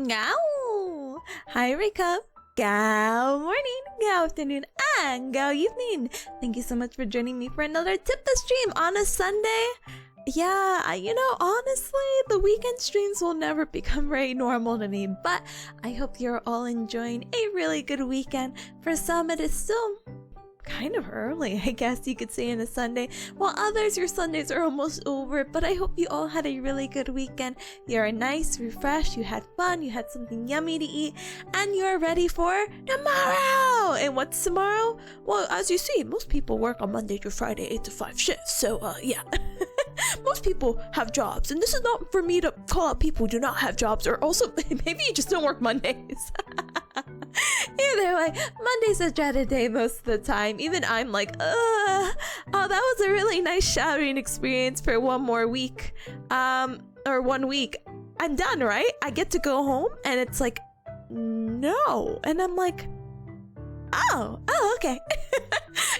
Gao! Hi, Rika. Gao morning, gao afternoon, and gao evening. Thank you so much for joining me for another tip the stream on a Sunday. Yeah, honestly, the weekend streams will never become very normal to me, but I hope you're all enjoying a really good weekend. For some, it is still kind of early, I guess you could say, on a Sunday, while others, your Sundays are almost over. But I hope you all had a really good weekend. You're nice, refreshed, you had fun, you had something yummy to eat, and you're ready for tomorrow. And what's tomorrow? Well, as you see, most people work on Monday through Friday 8 to 5 shifts, so yeah. Most people have jobs, and this is not for me to call out people who do not have jobs, or also maybe you just don't work Mondays. Either way, Monday's a dreaded day most of the time. Even I'm like, ugh. Oh, that was a really nice showering experience for one more week. Or 1 week. I'm done, right? I get to go home, and it's like, no. And I'm like, oh, okay.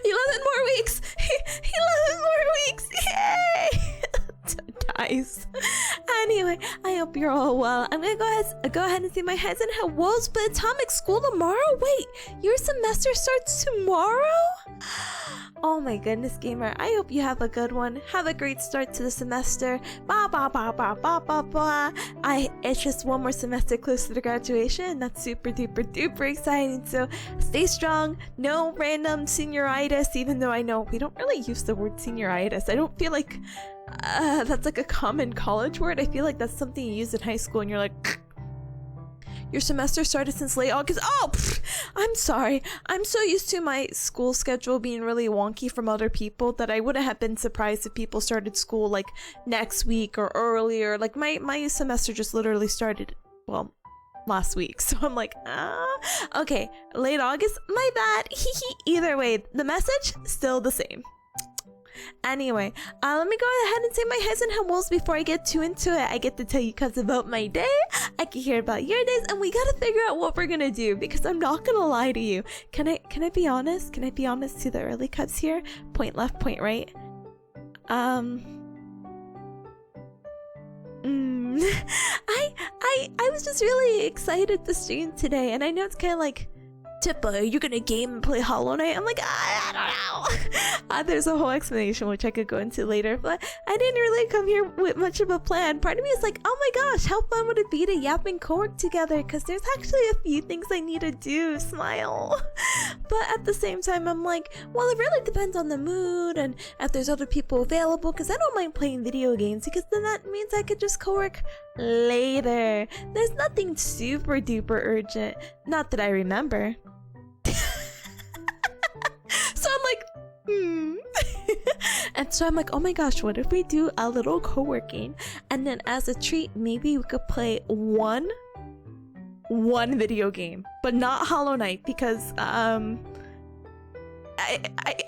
11 more weeks. 11 more weeks. Yay! Nice. Anyway, I hope you're all well. I'm gonna go ahead and see my heads and have woes, but atomic school tomorrow? Wait, your semester starts tomorrow? Oh my goodness, gamer. I hope you have a good one. Have a great start to the semester. It's just one more semester close to graduation. That's super duper exciting. So stay strong. No random senioritis, even though I know we don't really use the word senioritis. I don't feel like that's like a common college word. I feel like that's something you use in high school and you're like, your semester started since late August. Oh, I'm sorry. I'm so used to my school schedule being really wonky from other people that I wouldn't have been surprised if people started school like next week or earlier. Like my semester just literally started, well, last week. So I'm like, okay, late August, my bad. Either way, the message still the same. Anyway, let me go ahead and say my highs and hellos before I get too into it. I get to tell you guys about my day, I can hear about your days, and we gotta figure out what we're gonna do, because I'm not gonna lie to you. Can I be honest? Can I be honest to the early cubs here? Point left, point right. I was just really excited to stream today, and I know it's kind of like, Tippa, are you gonna game and play Hollow Knight? I'm like, I don't know. There's a whole explanation which I could go into later, but I didn't really come here with much of a plan. Part of me is like, oh my gosh, how fun would it be to yap and co-work together? Because there's actually a few things I need to do. Smile. But at the same time, I'm like, well, it really depends on the mood and if there's other people available, because I don't mind playing video games, because then that means I could just co-work later. There's nothing super duper urgent, not that I remember. So I'm like, and so I'm like, oh my gosh, what if we do a little co-working, and then as a treat, maybe we could play one video game, but not Hollow Knight, because I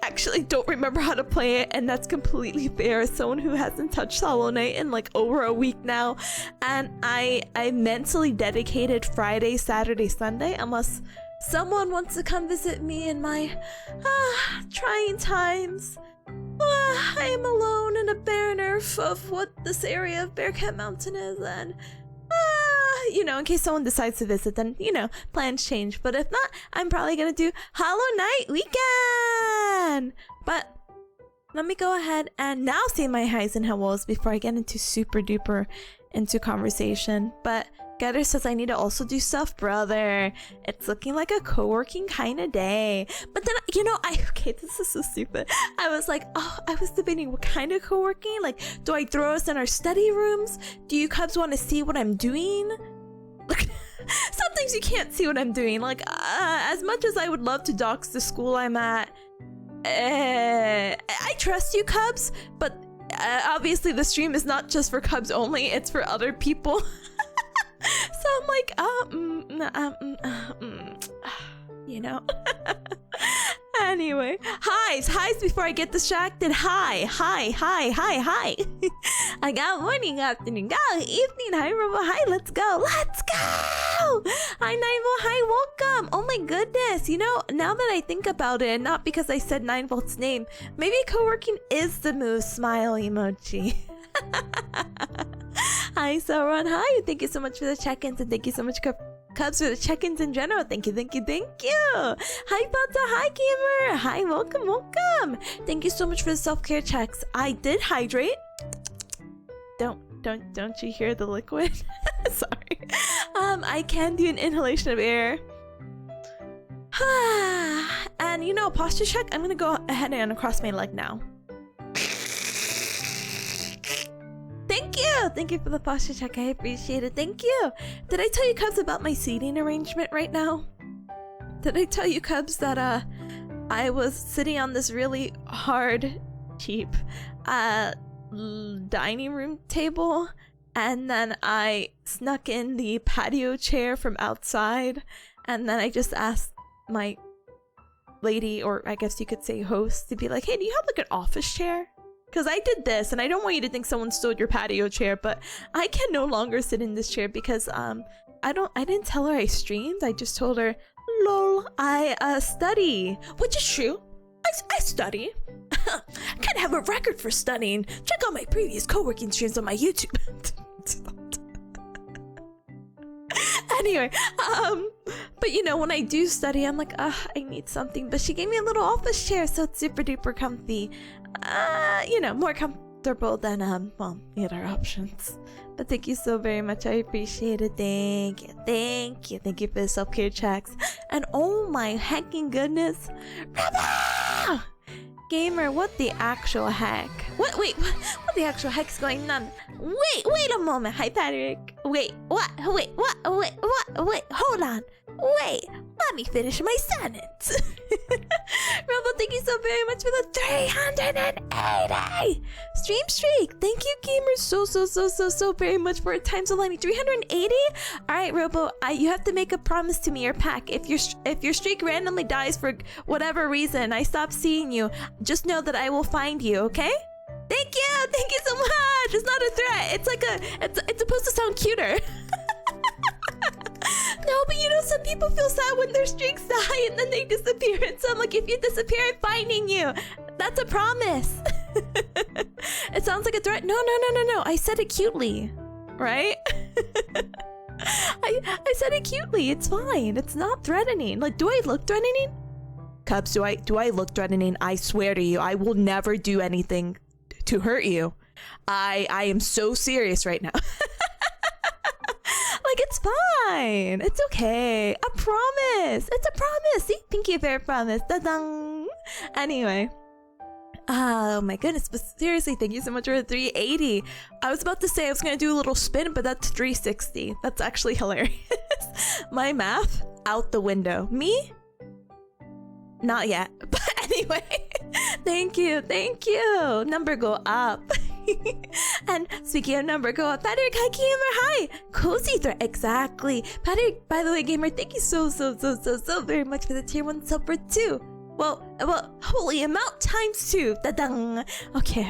actually don't remember how to play it, and that's completely fair as someone who hasn't touched Hollow Knight in like over a week now. And I mentally dedicated Friday, Saturday, Sunday, unless someone wants to come visit me in my trying times. I am alone in a barren earth of what this area of Bearcat Mountain is, and in case someone decides to visit, then plans change. But if not, I'm probably gonna do Hollow Knight weekend. But let me go ahead and now say my highs and hellos before I get into super duper into conversation. But Getter says I need to also do stuff, brother. It's looking like a co-working kind of day. But then, okay, this is so stupid. I was like, I was debating what kind of co-working. Like, do I throw us in our study rooms? Do you cubs want to see what I'm doing? Like, some things you can't see what I'm doing. Like, as much as I would love to dox the school I'm at, I trust you, cubs, but obviously the stream is not just for cubs only, it's for other people. So I'm like, Anyway, highs before I get distracted. Hi. I got morning, afternoon, evening, hi, Robo, hi, let's go. Hi, Ninevolt, hi, welcome. Oh my goodness, now that I think about it, not because I said Ninevolt's name, maybe co-working is the move, smile emoji. Hi, Sauron. Hi. Thank you so much for the check-ins, and thank you so much, Cubs, for the check-ins in general. Thank you, thank you, thank you. Hi, Pata. Hi, Gamer. Hi, welcome, welcome. Thank you so much for the self-care checks. I did hydrate. Don't you hear the liquid? Sorry. I can do an inhalation of air. And you know, posture check. I'm gonna go ahead and cross my leg now. Thank you for the posture check. I appreciate it. Thank you. Did I tell you, Cubs, about my seating arrangement right now? Did I tell you, Cubs, that I was sitting on this really hard, cheap dining room table, and then I snuck in the patio chair from outside, and then I just asked my lady, or I guess you could say host, to be like, hey, do you have like an office chair? Because I did this, and I don't want you to think someone stole your patio chair, but I can no longer sit in this chair because I didn't tell her I streamed. I just told her, lol, I study, which is true. I study. I kind of have a record for studying. Check out my previous co-working streams on my YouTube. Anyway, but you know, when I do study, I'm like, I need something. But she gave me a little office chair, so it's super duper comfy. You know, more comfortable than well, the other options. But thank you so very much. I appreciate it. Thank you for the self-care checks. And oh my hecking goodness, Rebel! Gamer, what the actual heck? What the actual heck's going on? Wait a moment. Hi, Patrick. Wait, hold on. Wait, let me finish my sentence. Rebel, thank you so very much for the 380 stream streak. Thank you, gamers, so very much for a times aligning 380. All right, Robo, you have to make a promise to me or Pack. If your streak randomly dies for whatever reason, I stop seeing you, just know that I will find you. Okay? Thank you so much. It's not a threat. It's like it's supposed to sound cuter. No, but you know, some people feel sad when their streaks die and then they disappear. And so I'm like, if you disappear, I'm finding you. That's a promise. It sounds like a threat. No. I said it cutely, right? I said it cutely. It's fine. It's not threatening. Like, do I look threatening? Cubs, do I look threatening? I swear to you, I will never do anything to hurt you. I am so serious right now. Like, it's fine. It's okay. A promise. It's a promise. See? Pinky Bear promise. Da-dang. Anyway. Oh my goodness. But seriously, thank you so much for the 380. I was about to say I was going to do a little spin, but that's 360. That's actually hilarious. My math, out the window. Me? Not yet. But anyway. Thank you. Number go up. And speaking of number go up, Patrick, hi, gamer, hi, cozy threat, exactly. Patrick, by the way, gamer, thank you so very much for the tier 1 sub for 2. Well, holy amount times 2. Da-dang. Okay,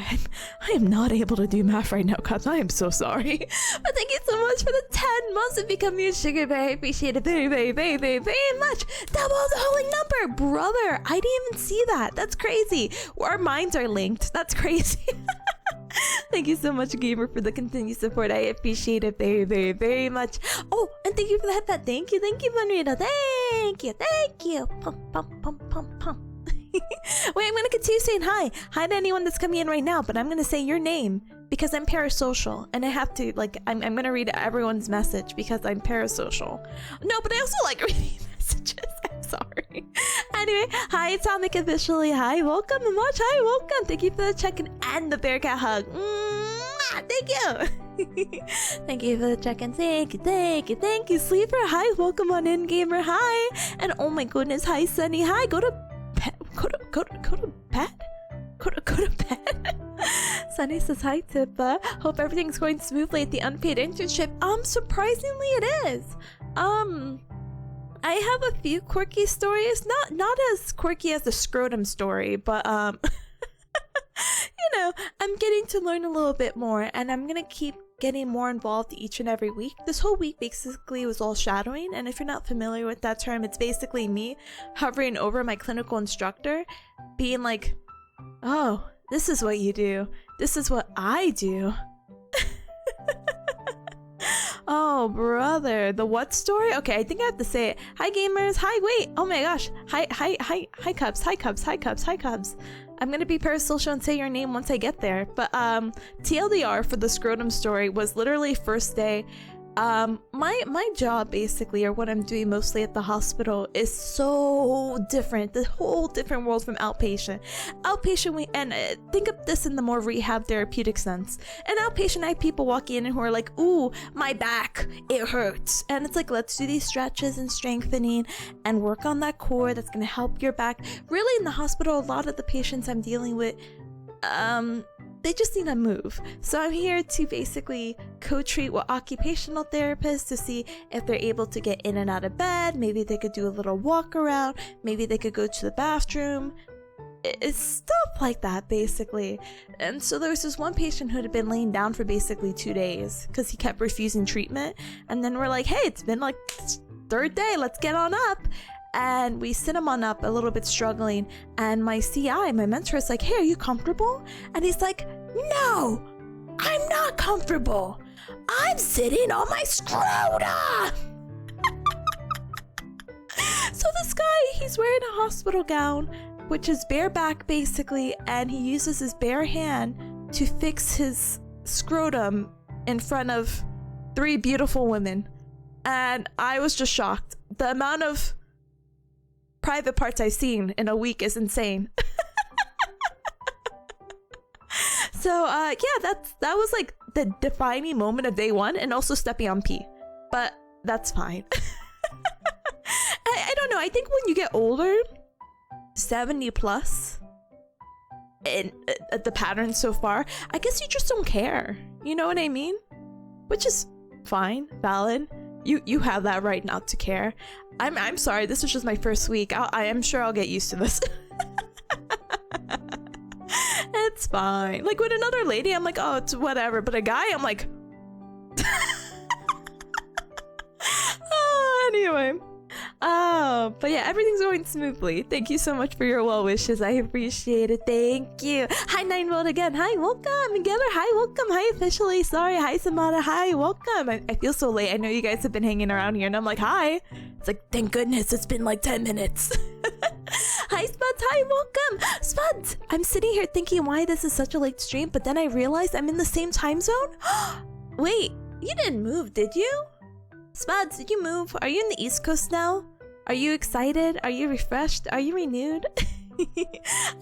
I am not able to do math right now, cuz I am so sorry. But thank you so much for the 10 months of becoming a sugar bear. I appreciate it very much. Double the holy number, brother. I didn't even see that. That's crazy. Our minds are linked. That's crazy. Thank you so much, gamer, for the continued support. I appreciate it very much. Oh, and thank you for the headband. Thank you, Manrita. Thank you. Pump. Wait, I'm gonna continue saying hi to anyone that's coming in right now, but I'm gonna say your name because I'm parasocial, and I have to, like, I'm gonna read everyone's message because I'm parasocial. No, but I also like reading messages. I'm sorry. Anyway, hi, Atomic officially. Hi, welcome and much. Hi, welcome. Thank you for the check-in and the Bearcat hug. Thank you. Thank you for the check-in. Thank you, Sleeper. Hi, welcome on in, gamer. Hi. And oh my goodness, hi, Sunny. Hi, go to bed. Sunny says hi, Tipa. Hope everything's going smoothly at the unpaid internship. Surprisingly it is. I have a few quirky stories, not as quirky as the scrotum story, but you know, I'm getting to learn a little bit more, and I'm gonna keep getting more involved each and every week. This whole week basically was all shadowing, and if you're not familiar with that term, it's basically me hovering over my clinical instructor, being like, oh, this is what you do. This is what I do. Oh, brother. The what story? Okay, I think I have to say it. Hi, gamers. Hi, wait. Oh my gosh. Hi, Cubs. Hi, Cubs. Hi, Cubs. Hi, Cubs. I'm gonna be parasocial and say your name once I get there. But TLDR for the scrotum story was literally first day. My job basically, or what I'm doing mostly at the hospital, is so different. The whole different world from outpatient. Think of this in the more rehab therapeutic sense. In outpatient, I have people walking in who are like, ooh, my back, it hurts. And it's like, let's do these stretches and strengthening and work on that core that's gonna help your back. Really, in the hospital, a lot of the patients I'm dealing with, they just need to move. So I'm here to basically co-treat with occupational therapists to see if they're able to get in and out of bed. Maybe they could do a little walk around. Maybe they could go to the bathroom. It's stuff like that, basically. And so there was this one patient who had been laying down for basically 2 days because he kept refusing treatment. And then we're like, hey, it's been like third day, let's get on up. And we sit him on up, a little bit struggling, and my CI, my mentor, is like, hey, are you comfortable? And he's like, no, I'm not comfortable. I'm sitting on my scrota. So this guy, he's wearing a hospital gown, which is bare back basically, and he uses his bare hand to fix his scrotum in front of 3 beautiful women. And I was just shocked. The amount of private parts I've seen in a week is insane. So yeah, that was like the defining moment of day 1, and also stepping on pee, but that's fine. I don't know, I think when you get older, 70 plus, in the pattern so far, I guess you just don't care, you know what I mean? Which is fine, valid. You have that right not to care. I'm sorry, this was just my first week. I am sure I'll get used to this. It's fine. Like with another lady, I'm like, oh, it's whatever. But a guy, I'm like, oh, anyway. Oh, but yeah, everything's going smoothly. Thank you so much for your well wishes. I appreciate it. Thank you. Hi, Nine World again. Hi, welcome. Together. Hi, welcome. Hi, officially. Sorry. Hi, Samara. Hi, welcome. I feel so late. I know you guys have been hanging around here, and I'm like, hi. It's like, thank goodness it's been like 10 minutes. Hi, Spuds. Hi, welcome. Spuds, I'm sitting here thinking why this is such a late stream, but then I realized I'm in the same time zone. Wait, you didn't move, did you? Spuds, did you move? Are you in the East Coast now? Are you excited? Are you refreshed? Are you renewed?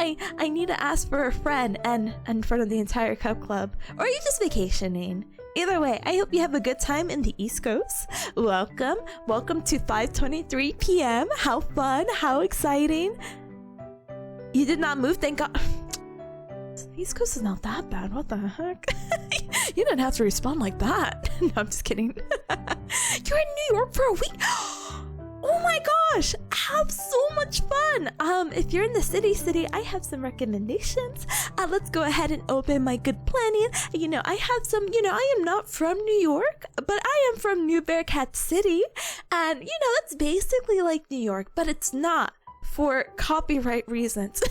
I need to ask for a friend and in front of the entire Cub Club. Or are you just vacationing? Either way, I hope you have a good time in the East Coast. Welcome. Welcome to 5:23 p.m. How fun. How exciting. You did not move, thank God. The East Coast is not that bad. What the heck? You didn't have to respond like that. No, I'm just kidding. You're in New York for a week? Oh my gosh, have so much fun. If you're in the city, I have some recommendations. Let's go ahead and open my good planning. You know, I have some, I am not from New York, but I am from New Bearcat City. And, that's basically like New York, but it's not for copyright reasons.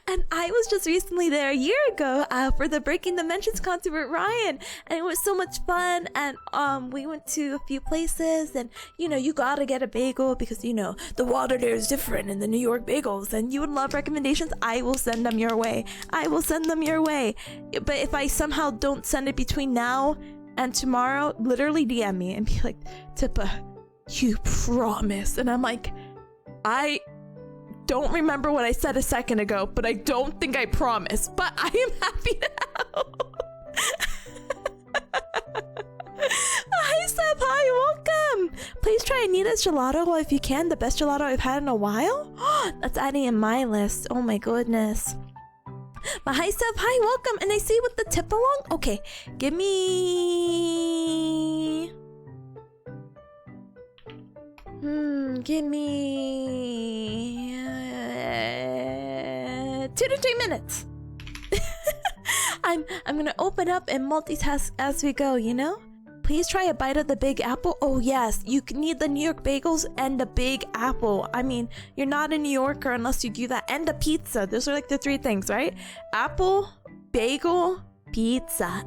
And I was just recently there a year ago for the Breaking Dimensions concert with Ryan, and it was so much fun. And we went to a few places, and you gotta get a bagel because the water there is different in the New York bagels. And you would love recommendations. I will send them your way. I will send them your way. But if I somehow don't send it between now and tomorrow, literally DM me and be like, Tippa, you promise. And I'm like, I don't remember what I said a second ago, but I don't think I promised. But I am happy to help. Hi, Seth. Hi, welcome. Please try Anita's gelato if you can. The best gelato I've had in a while. That's adding in my list. Oh my goodness. But hi, Seth. Hi, welcome. And I see with the tip along. Okay, give me. Give me 2 to 3 minutes. I'm gonna open up and multitask as we go, Please try a bite of the Big Apple. Oh yes, you need the New York bagels and the Big Apple. I mean, you're not a New Yorker unless you do that. And the pizza. Those are like the 3 things, right? Apple, bagel, pizza.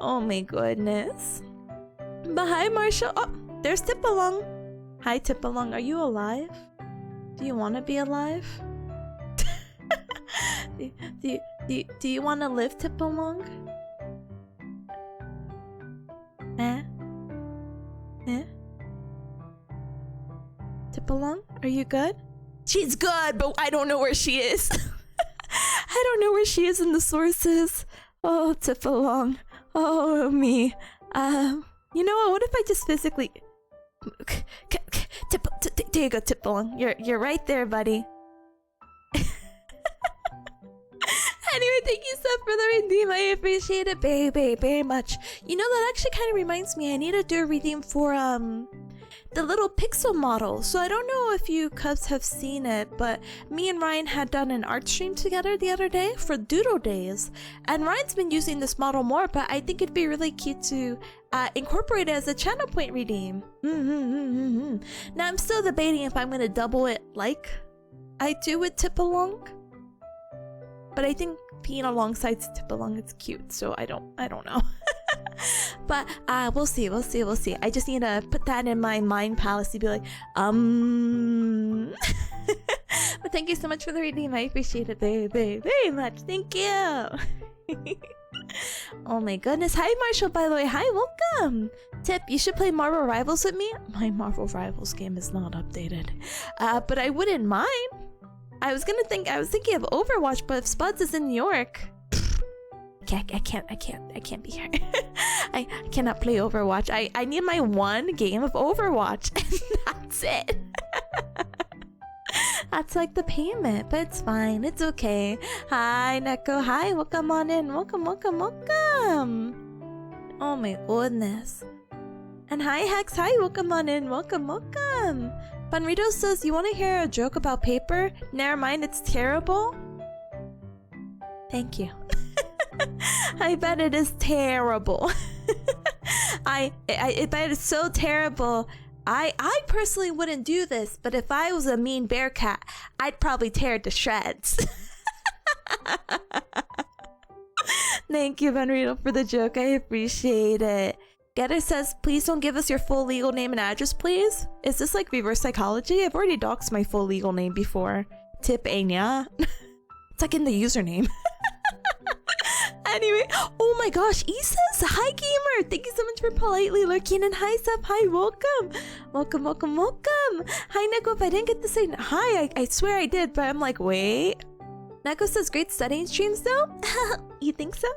Oh my goodness. But hi, Marshall. Oh, there's Tipalong. Hi, Tipalong. Are you alive? Do you want to be alive? do you want to live, Tipalong? Eh? Eh? Tipalong, are you good? She's good, but I don't know where she is. I don't know where she is in the sources. Oh, Tipalong. Oh, me. You know what? What if I just physically... There you go, Tipalong. You're right there, buddy. Anyway, thank you so for the redeem. I appreciate it very, very much. You know, that actually kind of reminds me. I need to do a redeem for the little pixel model. So I don't know if you cubs have seen it, but me and Ryan had done an art stream together the other day for Doodle Days, and Ryan's been using this model more, but I think it'd be really cute to incorporate it as a channel point redeem. Now I'm still debating if I'm gonna double it like I do with Tipalong, but I think being alongside Tipalong is cute, so I don't know. But we'll see. I just need to put that in my mind palace to be like, But thank you so much for the redeem. I appreciate it very much. Thank you. Oh my goodness. Hi, Marshall, by the way. Hi, welcome. Tip, you should play Marvel Rivals with me. My Marvel Rivals game is not updated. But I wouldn't mind. I was thinking of Overwatch, but if Spuds is in New York, I can't be here. I cannot play Overwatch. I need my one game of Overwatch, and that's it. That's like the payment, but it's fine. It's okay. Hi, Neko. Hi, welcome on in. Welcome. Oh my goodness. And hi, Hex. Hi, welcome on in. Welcome. Panrito says, you want to hear a joke about paper? Never mind, it's terrible. Thank you. I bet it is terrible. I bet it's so terrible. I personally wouldn't do this, but if I was a mean bear cat, I'd probably tear it to shreds. Thank you, Panrito, for the joke. I appreciate it. Getter says, please don't give us your full legal name and address, please. Is this like reverse psychology? I've already doxed my full legal name before. Tipanya. It's like in the username. Anyway, oh my gosh, E says, hi gamer, thank you so much for politely lurking, and hi Sub, hi, welcome. Hi Neko, if I didn't get to say hi, I swear I did, but I'm like, wait. Neko says, great studying streams though? You think so?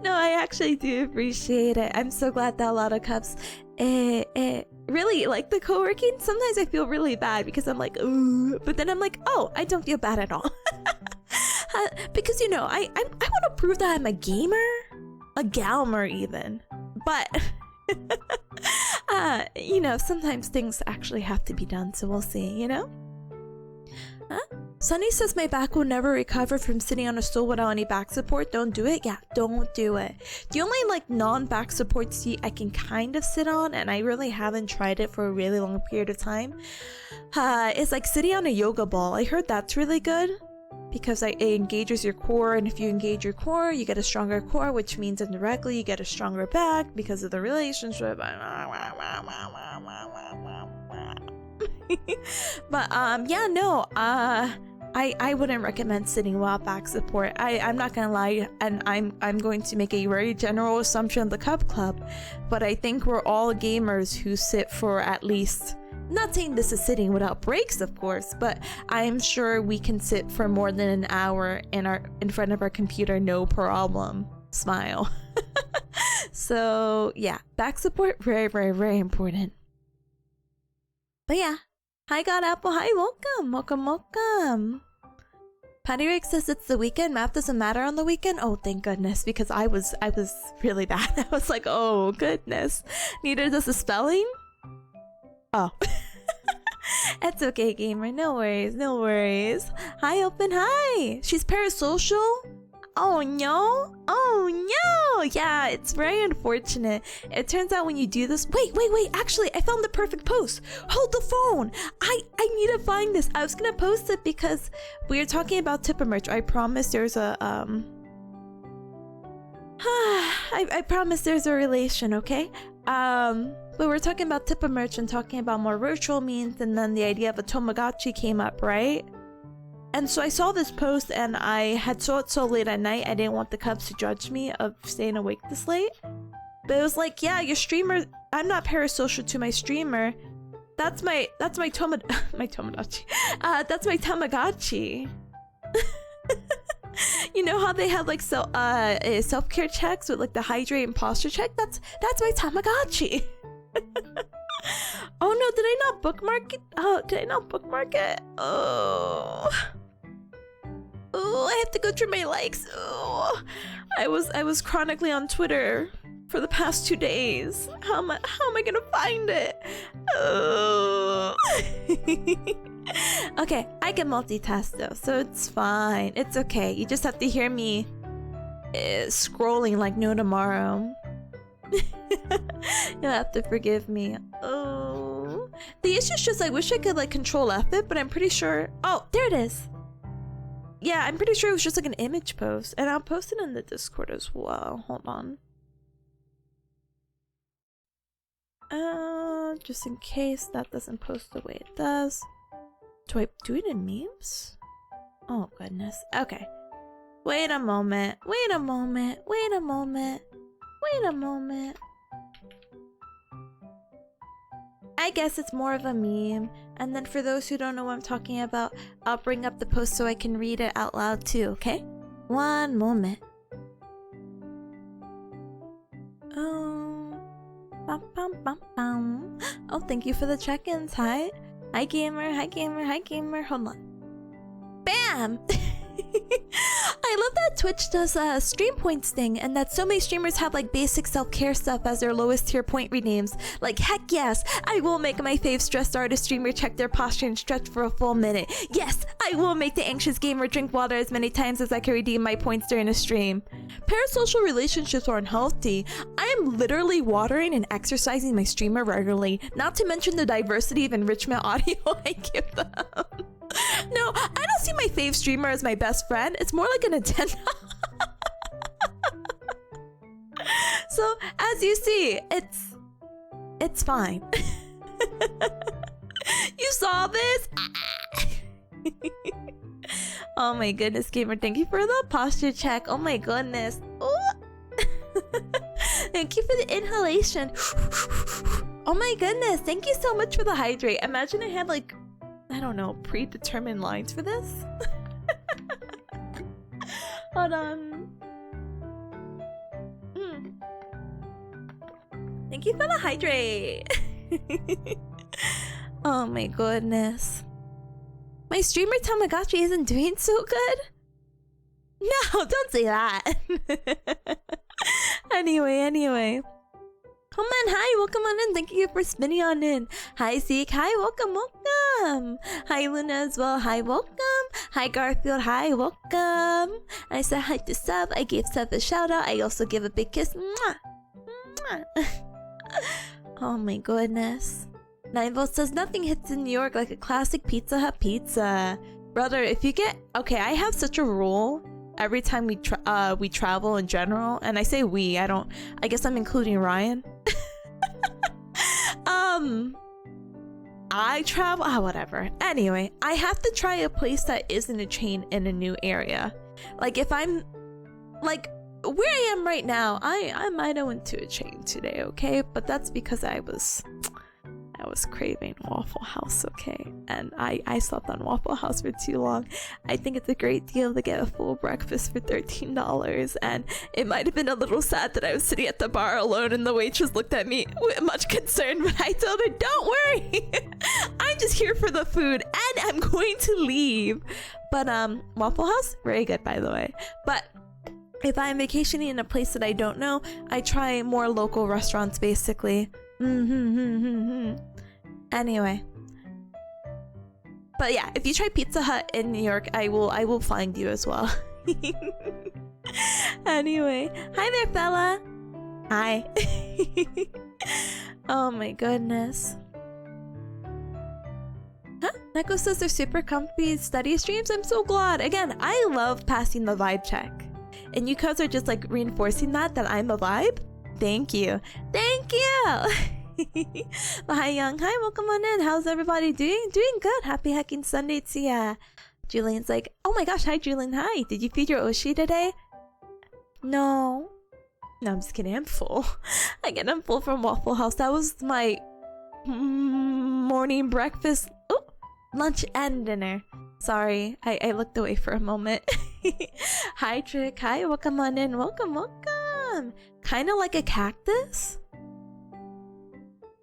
No, I actually do appreciate it. I'm so glad that a lot of cups really like the co-working. Sometimes I feel really bad because I'm like, ooh, but then I'm like, oh, I don't feel bad at all. Because, you know, I want to prove that I'm a gamer, a galmer even, but you know, sometimes things actually have to be done, so we'll see, you know? Huh? Sunny says my back will never recover from sitting on a stool without any back support. Don't do it. Yeah, don't do it. The only like non-back support seat I can kind of sit on, and I really haven't tried it for a really long period of time, is like sitting on a yoga ball. I heard that's really good because it engages your core, and if you engage your core, you get a stronger core, which means indirectly you get a stronger back because of the relationship. But yeah, no, I wouldn't recommend sitting without back support. I'm not gonna lie, and I'm going to make a very general assumption of the Cub Club, but I think we're all gamers who sit for at least, not saying this is sitting without breaks, of course, but I'm sure we can sit for more than an hour in front of our computer, no problem. Smile. So yeah, back support, very, very, very important. But yeah, hi God Apple, hi, welcome. Patty Rick says it's the weekend. Math doesn't matter on the weekend. Oh, thank goodness, because I was really bad. I was like, oh goodness. Neither does the spelling. Oh. It's okay, gamer. No worries. Hi, Open. Hi. She's parasocial. Oh no. Yeah, it's very unfortunate. It turns out when you do this, wait. Actually, I found the perfect post. Hold the phone. I need to find this. I was gonna post it because we were talking about Tipper merch. I promise there's a I promise there's a relation, okay? But we're talking about Tippa merch and talking about more virtual means, and then the idea of a Tamagotchi came up, right? And so I saw this post and I had saw it so late at night, I didn't want the Cubs to judge me of staying awake this late. But it was like, yeah, your streamer, I'm not parasocial to my streamer. That's my Tamagotchi. That's my Tamagotchi. You know how they have like self-care checks with like the hydrate and posture check? That's my Tamagotchi. Oh no, did I not bookmark it? Oh, did I not bookmark it? Oh, I have to go through my likes. Oh, I was chronically on Twitter for the past 2 days. How am I gonna find it? Oh. Okay, I can multitask though, so it's fine. It's okay. You just have to hear me scrolling like no tomorrow. You'll have to forgive me. Oh, the issue is just I wish I could like control F it, but I'm pretty sure. Oh, there it is. Yeah, I'm pretty sure it was just like an image post, and I'll post it in the Discord as well. Hold on. Just in case that doesn't post the way it does. Do I do it in memes? Oh goodness. Okay. Wait a moment. Wait a moment. Wait a moment. Wait a moment. I guess it's more of a meme. And then for those who don't know what I'm talking about, I'll bring up the post so I can read it out loud too, okay? One moment. Bum, bum, bum, bum. Oh, thank you for the check-ins. Hi. Hi, gamer. Hi, gamer. Hi, gamer. Hold on. Bam! I love that Twitch does stream points thing, and that so many streamers have like basic self-care stuff as their lowest tier point redeems. Like, heck yes, I will make my fave stressed artist streamer check their posture and stretch for a full minute. Yes, I will make the anxious gamer drink water as many times as I can redeem my points during a stream. Parasocial relationships are unhealthy. I am literally watering and exercising my streamer regularly, not to mention the diversity of enrichment audio I give them. No, I don't see my fave streamer as my best friend. It's more like an attendant. So, as you see, it's fine. You saw this? Oh my goodness, gamer. Thank you for the posture check. Oh my goodness. Thank you for the inhalation. Oh my goodness. Thank you so much for the hydrate. Imagine I had like, I don't know, predetermined lines for this. Hold on. Thank you for the hydrate. Oh my goodness. My streamer Tamagotchi isn't doing so good? No, don't say that. Anyway. Come on, hi, welcome on in. Thank you for spinning on in. Hi, Zeke. Hi, welcome. Hi, Luna as well. Hi, welcome. Hi, Garfield. Hi, welcome. I said hi to Sub. I gave Sub a shout out. I also give a big kiss. Mwah. Mwah. Oh my goodness. Ninevolt says nothing hits in New York like a classic Pizza Hut pizza. Brother, if you get... Okay, I have such a rule every time we travel in general. And I say we, I guess I'm including Ryan. I travel... whatever. Anyway, I have to try a place that isn't a chain in a new area. Like, if I'm... Like, where I am right now, I might have went to a chain today, okay? But that's because I was craving Waffle House, okay? And I slept on Waffle House for too long. I think it's a great deal to get a full breakfast for $13. And it might have been a little sad that I was sitting at the bar alone and the waitress looked at me with much concern, but I told her, don't worry. I'm just here for the food and I'm going to leave. But Waffle House, very good, by the way. But if I'm vacationing in a place that I don't know, I try more local restaurants, basically. Anyway. But yeah, if you try Pizza Hut in New York, I will find you as well. Anyway. Hi there, fella. Hi. Oh my goodness. Huh? Neko says they're super comfy study streams. I'm so glad. Again, I love passing the vibe check. And you guys are just like reinforcing that I'm a vibe. Thank you. Thank you. Hi, Young. Hi, welcome on in. How's everybody doing? Doing good. Happy hacking Sunday to ya. Julian's like, oh my gosh, hi, Julian. Hi. Did you feed your Oshi today? No. No, I'm just kidding. I'm full. Again, I'm full from Waffle House. That was my morning breakfast, lunch and dinner. Sorry, I looked away for a moment. Hi, Trick. Hi, welcome on in. Welcome, welcome. Kind of like a cactus.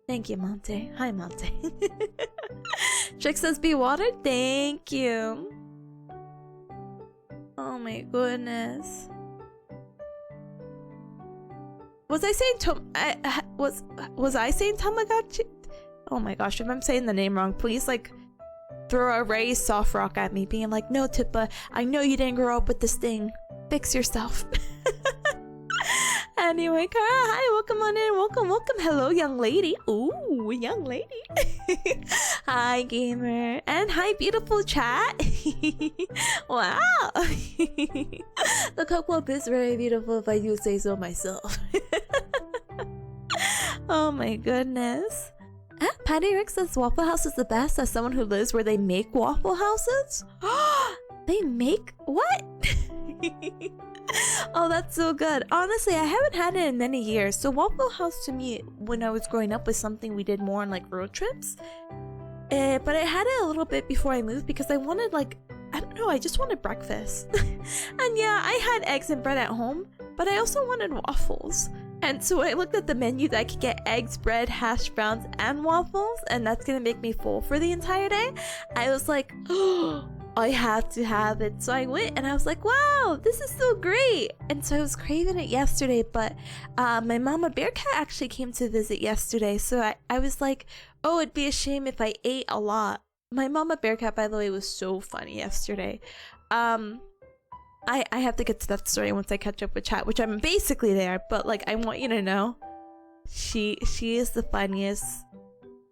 Thank you, Monte. Hi, Monte. Trick says be watered. Thank you. Oh my goodness. Was I saying was I saying Tamagotchi? Oh my gosh, if I'm saying the name wrong, please like throw a raised soft rock at me, being like, no, Tippa, I know you didn't grow up with this thing. Fix yourself. Anyway, Kara, hi, welcome on in. Welcome, welcome. Hello, young lady. Ooh, young lady. Hi, gamer. And hi, beautiful chat. Wow. The Cupweb is very beautiful if I do say so myself. Oh my goodness. Patty Rick says Waffle House is the best as someone who lives where they make Waffle Houses. They make what? Oh, that's so good. Honestly, I haven't had it in many years. So Waffle House to me, when I was growing up, was something we did more on like road trips. But I had it a little bit before I moved because I wanted like, I don't know, I just wanted breakfast. And yeah, I had eggs and bread at home, but I also wanted waffles. And so I looked at the menu that I could get eggs, bread, hash browns, and waffles, and that's gonna make me full for the entire day. I was like, oh, I have to have it. So I went and I was like, wow, this is so great. And so I was craving it yesterday, but my mama Bearcat actually came to visit yesterday. So I was like, oh, it'd be a shame if I ate a lot. My mama Bearcat, by the way, was so funny yesterday. I have to get to that story once I catch up with chat, which I'm basically there, but like I want you to know she is the funniest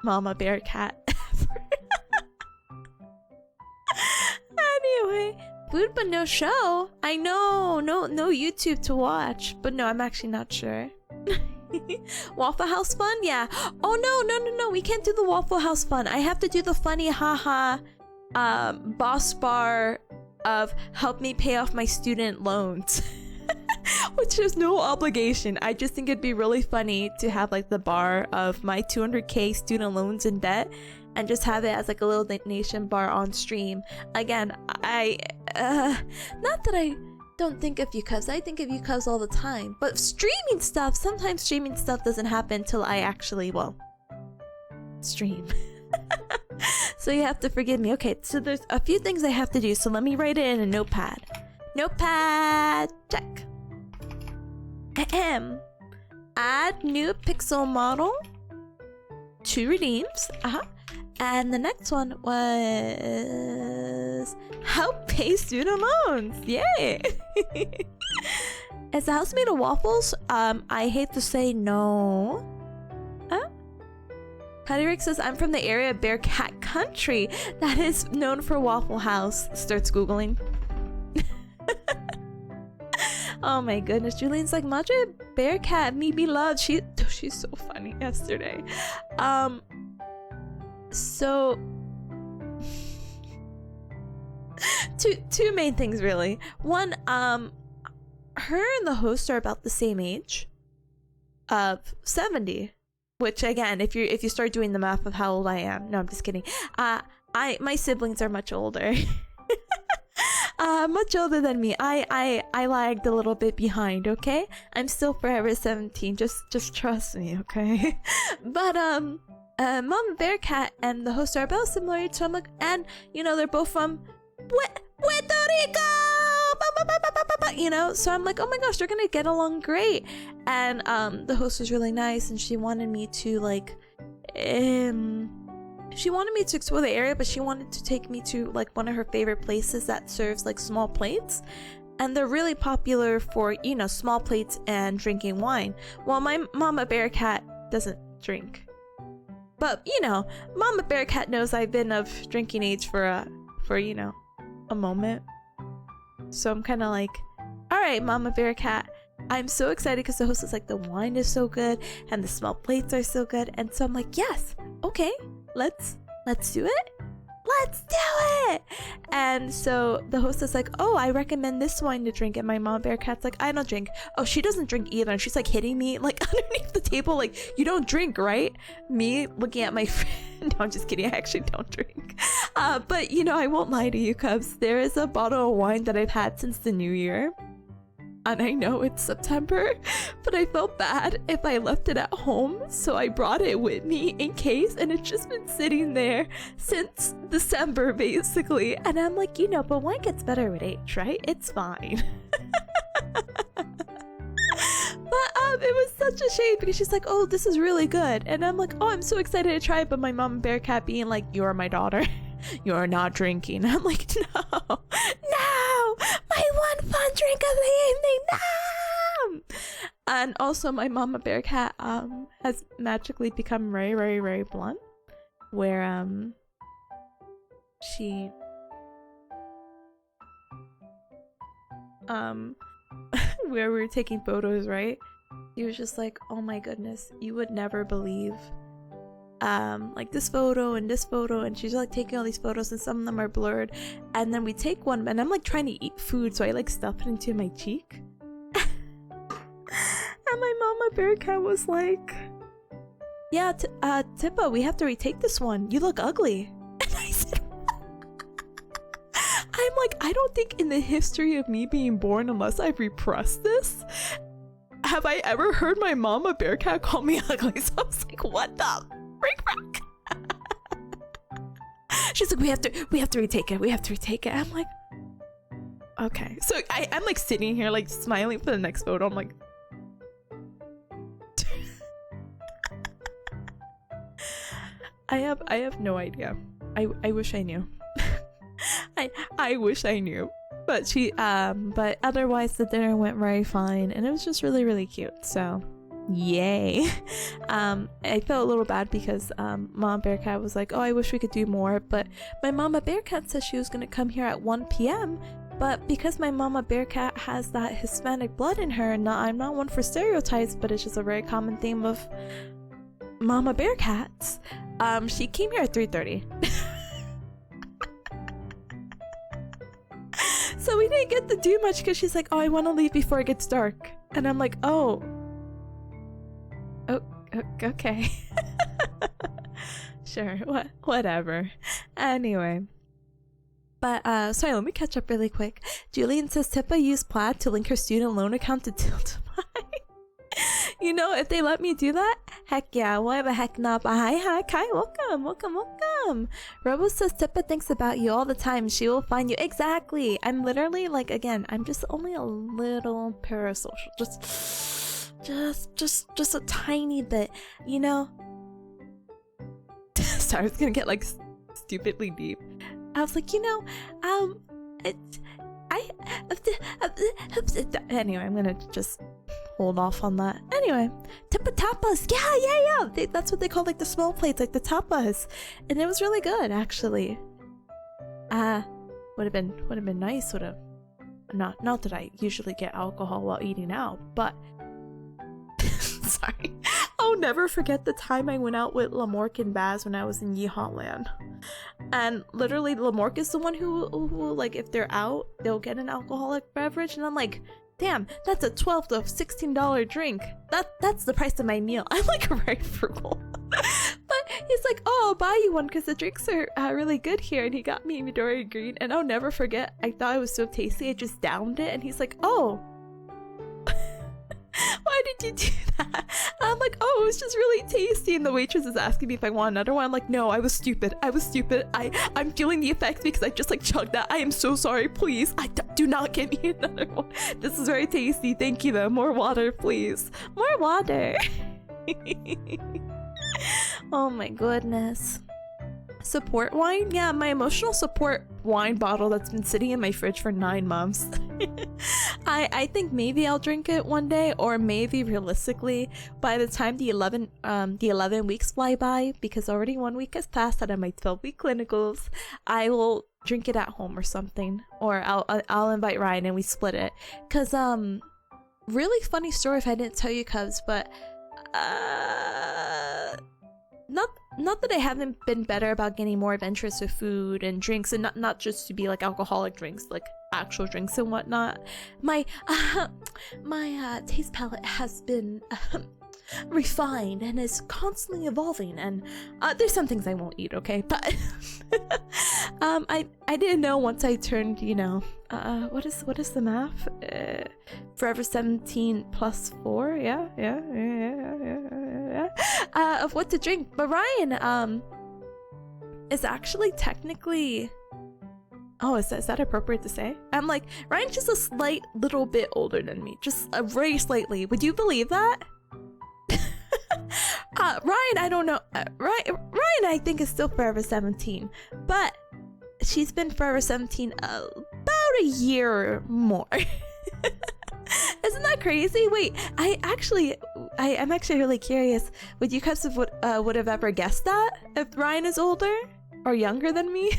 mama Bearcat ever. Anyway, food but no show. I know, no YouTube to watch, but no, I'm actually not sure. Waffle House fun? Yeah. Oh no, we can't do the Waffle House fun. I have to do the funny haha boss bar of help me pay off my student loans. Which is no obligation. I just think it'd be really funny to have like the bar of my 200k student loans in debt and just have it as like a little nation bar on stream. Again, I not that I don't think of you cuz I think of you cuz all the time, but streaming stuff, sometimes streaming stuff doesn't happen till I actually, well, stream. So you have to forgive me. Okay, so there's a few things I have to do, so let me write it in a notepad. Notepad, check. Ahem. Add new pixel model. 2 redeems. And the next one was help pay student loans. Yay! Is the house made of waffles? I hate to say no. Patty Rick says, I'm from the area of Bearcat Country that is known for Waffle House. Starts Googling. Oh my goodness. Julian's like, Madre Bearcat, me be loved. She's so funny yesterday. So two main things really. One, her and the host are about the same age. 70. Which again, if you start doing the math of how old I am, no, I'm just kidding. My siblings are much older, much older than me. I lagged a little bit behind. Okay, I'm still forever 17. Just trust me, okay? But Mama Bearcat and the host are about similar age, so I'm like, and you know they're both from Puerto Rico. You know, so I'm like, oh my gosh, they're gonna get along great. And the host was really nice, and she wanted me to like she wanted me to explore the area, but she wanted to take me to like one of her favorite places that serves like small plates, and they're really popular for, you know, small plates and drinking wine. Well, my Mama Bearcat doesn't drink, but you know, Mama Bearcat knows I've been of drinking age for you know, a moment. So I'm kind of like, all right, Mama Bear Cat. I'm so excited because the host is like, the wine is so good and the small plates are so good. And so I'm like, yes, okay, let's do it. Let's do it. And so the host is like, oh, I recommend this wine to drink. And my Mama Bear Cat's like, I don't drink. Oh, she doesn't drink either. And she's like hitting me like underneath the table, like, you don't drink, right? Me looking at my friend. No, I'm just kidding. I actually don't drink. But you know, I won't lie to you, Cubs. There is a bottle of wine that I've had since the new year. And I know it's September, but I felt bad if I left it at home, so I brought it with me in case, and it's just been sitting there since December, basically. And I'm like, you know, but wine gets better with age, right? It's fine. But it was such a shame because she's like, oh, this is really good. And I'm like, oh, I'm so excited to try it. But my mom Bear Cat being like, you're my daughter. You're not drinking. I'm like, no, my one fun drink of the evening, no. And also my Mama Bear Cat has magically become very, very, very blunt, where she where we were taking photos, right? He was just like, oh my goodness, you would never believe like this photo, and she's like taking all these photos and some of them are blurred, and then we take one and I'm like trying to eat food, so I like stuff it into my cheek. And my Mama Bear Cat was like, yeah, Tippa, we have to retake this one, you look ugly. And I said, I'm like, I don't think in the history of me being born, unless I've repressed this, have I ever heard my Mama Bear Cat call me ugly. So I was like, what the frick? She's like, we have to retake it. I'm like, okay. So I'm like sitting here like smiling for the next photo. I'm like, I have no idea. I wish I knew. I wish I knew. But but otherwise the dinner went very fine, and it was just really, really cute. So yay. I felt a little bad because Mama Bear Cat was like, oh, I wish we could do more, but my Mama Bear Cat said she was gonna come here at 1 p.m. But because my Mama Bear Cat has that Hispanic blood in her, and I'm not one for stereotypes, but it's just a very common theme of Mama Bear Cats, she came here at 3:30. So we didn't get to do much because she's like, oh, I want to leave before it gets dark. And I'm like, oh, okay. Sure, whatever. Anyway. But, sorry, let me catch up really quick. Julian says, Tippa used Plaid to link her student loan account to Tiltify. You know, if they let me do that, heck yeah, why the heck not? But hi, Kai, welcome. Robo says, Tippa thinks about you all the time. She will find you. Exactly. I'm literally, like, again, I'm just only a little parasocial. Just a tiny bit, you know? Sorry, I was gonna get, like, stupidly deep. I was like, you know, anyway, I'm gonna just hold off on that. Anyway, Tippa tapas, yeah. That's what they call like the small plates, like the tapas, and it was really good actually. Would have been nice. Would have not that I usually get alcohol while eating out, but sorry. I'll never forget the time I went out with Lamork and Baz when I was in Yeehaw Land. And literally Lamork is the one who like if they're out, they'll get an alcoholic beverage, and I'm like, damn, that's a $12 to $16 drink. That's the price of my meal. I'm like very frugal. But he's like, oh, I'll buy you one because the drinks are really good here, and he got me Midori Green, and I'll never forget, I thought it was so tasty, I just downed it, and he's like, oh, why did you do that? And I'm like, oh, it was just really tasty. And the waitress is asking me if I want another one. I'm like, no, I was stupid. I'm feeling the effects because I just like chugged that. I am so sorry. Please, do not get me another one. This is very tasty. Thank you though. More water, please. More water. Oh my goodness. Support wine? Yeah, my emotional support wine bottle that's been sitting in my fridge for 9 months. I think maybe I'll drink it one day, or maybe realistically by the time the 11 weeks fly by, because already 1 week has passed out of my 12-week clinicals, I will drink it at home or something, or I'll invite Ryan and we split it. Cause really funny story if I didn't tell you, Cubs, but not that I haven't been better about getting more adventurous with food and drinks, and not just to be like alcoholic drinks, like actual drinks and whatnot. My taste palette has been refined and is constantly evolving, and there's some things I won't eat, okay? But I didn't know once I turned, you know, what is the math? Forever 17 plus 4, yeah, of what to drink. But Ryan is actually technically, oh, is that appropriate to say? I'm like, Ryan's just a slight little bit older than me, just very slightly. Would you believe that? Ryan, I don't know. Ryan, I think is still Forever 17, but she's been Forever 17 about a year more. Isn't that crazy? Wait, I'm actually really curious. Would you guys would have ever guessed that if Ryan is older or younger than me?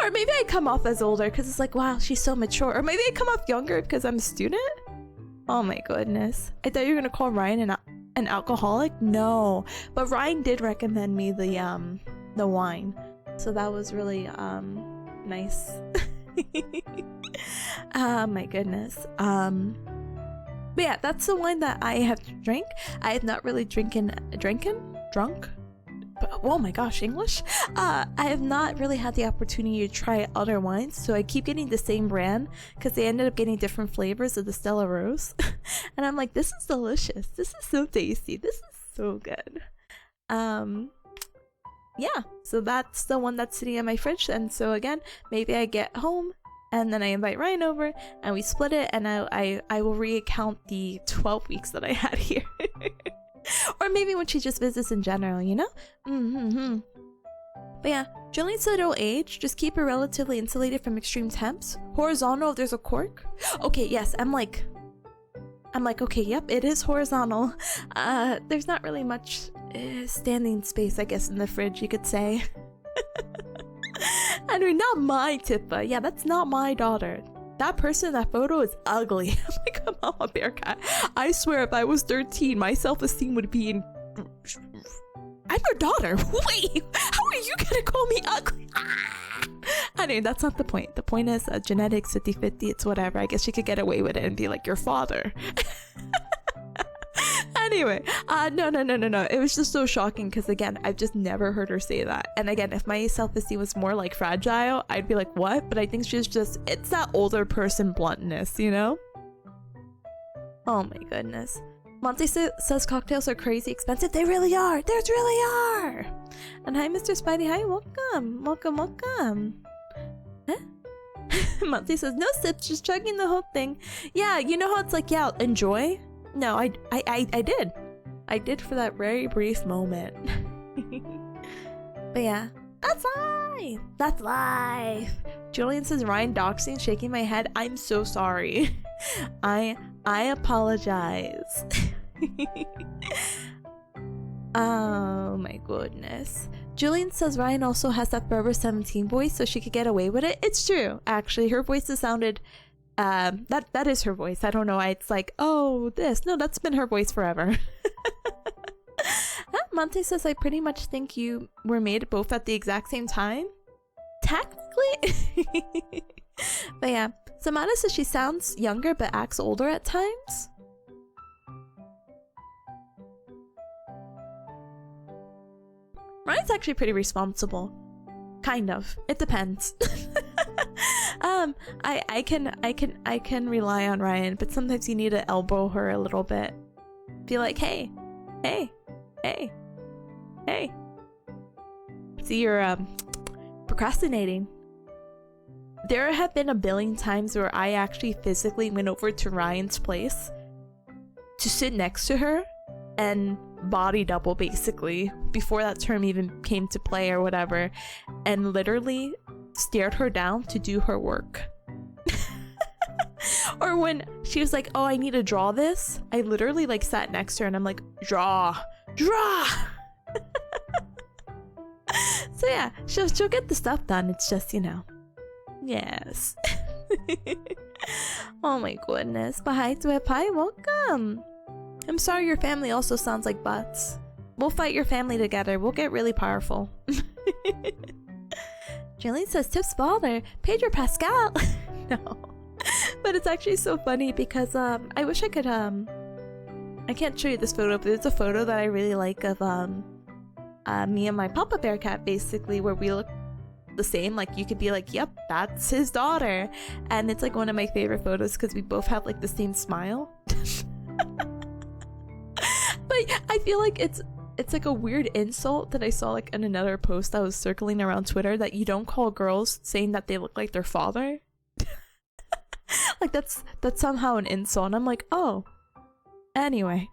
Or maybe I come off as older because it's like, wow, she's so mature. Or maybe I come off younger because I'm a student. Oh my goodness. I thought you were gonna call Ryan an alcoholic? No. But Ryan did recommend me the wine. So that was really nice. My goodness. But yeah, that's the wine that I have drank. I have not really drunk. Oh my gosh, English? I have not really had the opportunity to try other wines, so I keep getting the same brand because they ended up getting different flavors of the Stella Rose. And I'm like, this is delicious. This is so tasty. This is so good. Yeah, so that's the one that's sitting in my fridge. And so again, maybe I get home and then I invite Ryan over and we split it, and I will recount the 12 weeks that I had here. Or maybe when she just visits in general, you know? But yeah, Jillian said it'll age. Just keep it relatively insulated from extreme temps. Horizontal if there's a cork. Okay, yes, I'm like, okay, yep, it is horizontal. There's not really much standing space, I guess, in the fridge, you could say. I mean, not my Tippa. Yeah, that's not my daughter. That person in that photo is ugly. I'm like, I'm a Bearcat. I swear, if I was 13, my self-esteem would be in... I'm your daughter. Wait, how are you gonna call me ugly? Anyway, that's not the point. The point is genetics 50-50. It's whatever. I guess she could get away with it and be like, your father. Anyway, no. It was just so shocking because, again, I've just never heard her say that. And again, if my self-esteem was more like fragile, I'd be like, what? But I think she's just, it's that older person bluntness, you know? Oh my goodness. Monty says cocktails are crazy expensive. They really are. They really are. And hi, Mr. Spidey. Hi, welcome. Huh? Monty says, no sips, just chugging the whole thing. Yeah, you know how it's like, yeah, enjoy? No, I did. I did for that very brief moment. But yeah, that's life. That's life. Julian says, Ryan doxing, shaking my head. I'm so sorry. I apologize. Oh my goodness. Julian says Ryan also has that Forever 17 voice, so she could get away with it. It's true, actually. Her voice has sounded... that is her voice. I don't know why it's like, oh, this. No, that's been her voice forever. Monte says, I pretty much think you were made both at the exact same time. Technically. But yeah, Samantha says she sounds younger but acts older at times. Ryan's actually pretty responsible. Kind of. It depends. I can rely on Ryan, but sometimes you need to elbow her a little bit. Be like, hey. See, you're procrastinating. There have been a billion times where I actually physically went over to Ryan's place to sit next to her and body double, basically, before that term even came to play or whatever, and literally stared her down to do her work. Or when she was like, oh, I need to draw this, I literally like sat next to her and I'm like, draw. So yeah, she'll get the stuff done. It's just, you know, yes. Oh my goodness. But hi to Pie, welcome. I'm sorry your family also sounds like butts. We'll fight your family together. We'll get really powerful. Jillian says Tips Baller, Pedro Pascal. No. But it's actually so funny because I wish I could I can't show you this photo, but it's a photo that I really like of me and my Papa Bear cat, basically, where we look the same. Like you could be like, yep, that's his daughter. And it's like one of my favorite photos because we both have like the same smile. But I feel like it's like a weird insult that I saw like in another post that was circling around Twitter, that you don't call girls saying that they look like their father. Like that's somehow an insult. And I'm like, oh, anyway.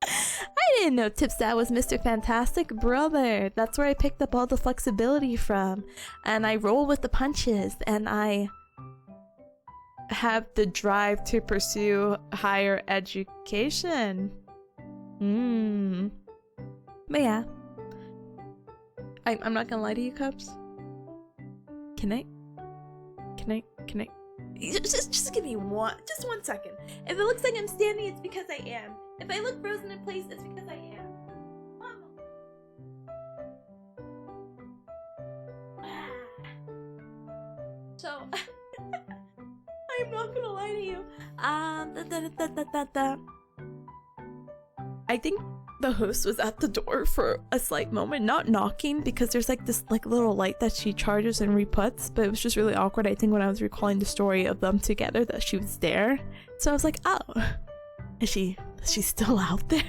I didn't know Tip's dad was Mr. Fantastic, brother. That's where I picked up all the flexibility from, and I roll with the punches, and I have the drive to pursue higher education. But yeah, I'm not gonna lie to you, Cubs. Can I? Just give me just 1 second. If it looks like I'm standing, it's because I am. If I look frozen in place, it's because I am. So, I'm not gonna lie to you. I think the host was at the door for a slight moment, not knocking, because there's like this like little light that she charges and reputs, but it was just really awkward, I think, when I was recalling the story of them together, that she was there. So I was like, oh, is she still out there?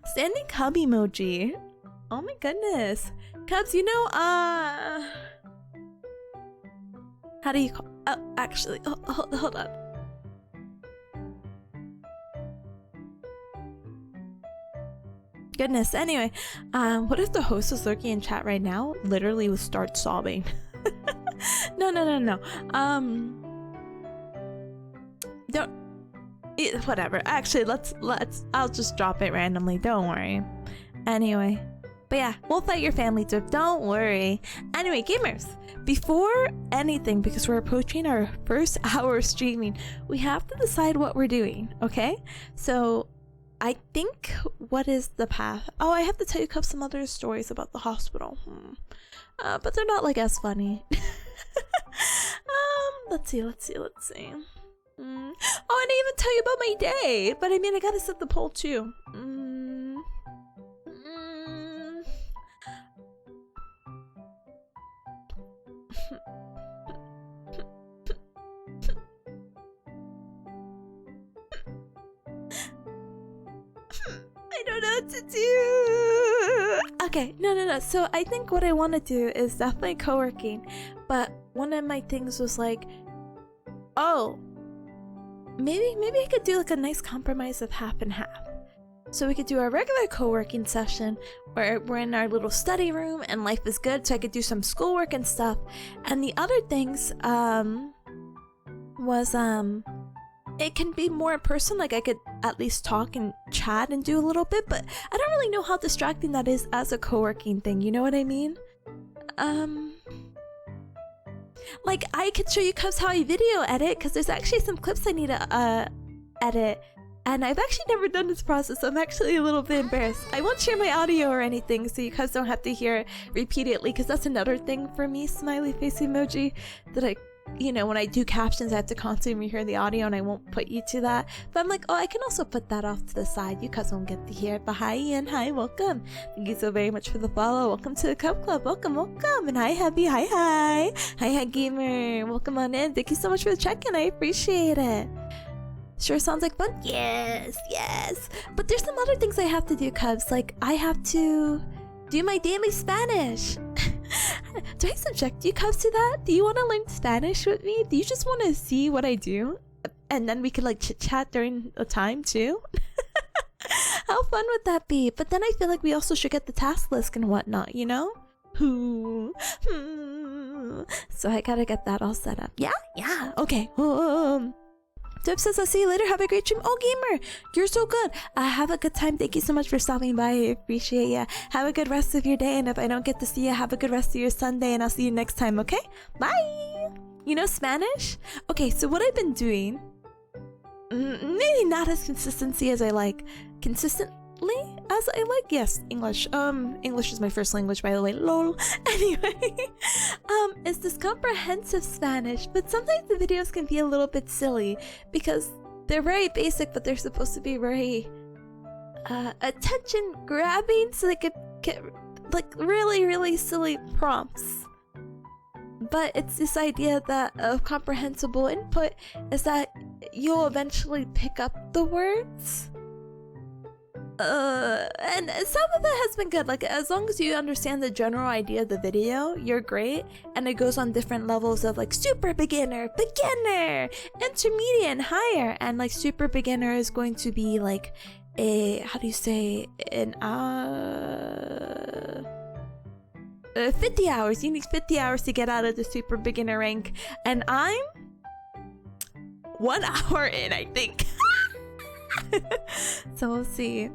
Standing cub emoji. Oh my goodness. Cubs, you know, how do you call, oh, actually, hold on. Goodness. Anyway, what if the host is lurking in chat right now? Literally would start sobbing. No. Don't. Whatever. Actually, let's. I'll just drop it randomly. Don't worry. Anyway, but yeah, we'll fight your family too. Don't worry. Anyway, gamers, before anything, because we're approaching our first hour of streaming, we have to decide what we're doing. Okay, so. I think, what is the path? Oh, I have to tell you some other stories about the hospital. But they're not like as funny. Let's see. Oh, I didn't even tell you about my day. But I mean, I gotta set the poll too. I don't know what to do. Okay, no. So I think what I want to do is definitely co-working. But one of my things was like, oh, maybe I could do like a nice compromise of half and half. So we could do our regular co-working session where we're in our little study room and life is good, so I could do some schoolwork and stuff. And the other things was it can be more in person, like I could at least talk and chat and do a little bit, but I don't really know how distracting that is as a co-working thing, you know what I mean? Like I could show you Cubs how I video edit, because there's actually some clips I need to edit, and I've actually never done this process, so I'm actually a little bit embarrassed. I won't share my audio or anything, so you guys don't have to hear it repeatedly, because that's another thing for me, smiley face emoji, that I, you know, when I do captions, I have to constantly hear the audio, and I won't put you to that. But I'm like, oh, I can also put that off to the side. You guys won't get to hear it. But hi, Ian. Hi, welcome. Thank you so very much for the follow. Welcome to the Cub Club. Welcome. And hi, Happy. Hi, Gamer. Welcome on in. Thank you so much for the check-in. I appreciate it. Sure sounds like fun. Yes. But there's some other things I have to do, Cubs. Like, I have to do my daily Spanish. Do I subject you Cubs to that? Do you want to learn Spanish with me? Do you just want to see what I do? And then we could like chit chat during the time too? How fun would that be? But then I feel like we also should get the task list and whatnot, you know? So I gotta get that all set up. Yeah, okay. Tip says, I'll see you later. Have a great stream. Oh, gamer, you're so good. Have a good time. Thank you so much for stopping by. I appreciate ya. Have a good rest of your day. And if I don't get to see you, have a good rest of your Sunday. And I'll see you next time, okay? Bye. You know Spanish? Okay, so what I've been doing, maybe not as consistently as I like. Consistently as I like? Yes, English. English is my first language, by the way. Lol. Anyway, it's this comprehensive Spanish, but sometimes the videos can be a little bit silly because they're very basic, but they're supposed to be very attention grabbing, so they could get like really, really silly prompts. But it's this idea that of comprehensible input is that you'll eventually pick up the words. And some of it has been good. Like, as long as you understand the general idea of the video, you're great. And it goes on different levels of like super beginner, intermediate, and higher. And like super beginner is going to be like a, how do you say, an 50 hours. You need 50 hours to get out of the super beginner rank. And I'm 1 hour in, I think. So we'll see.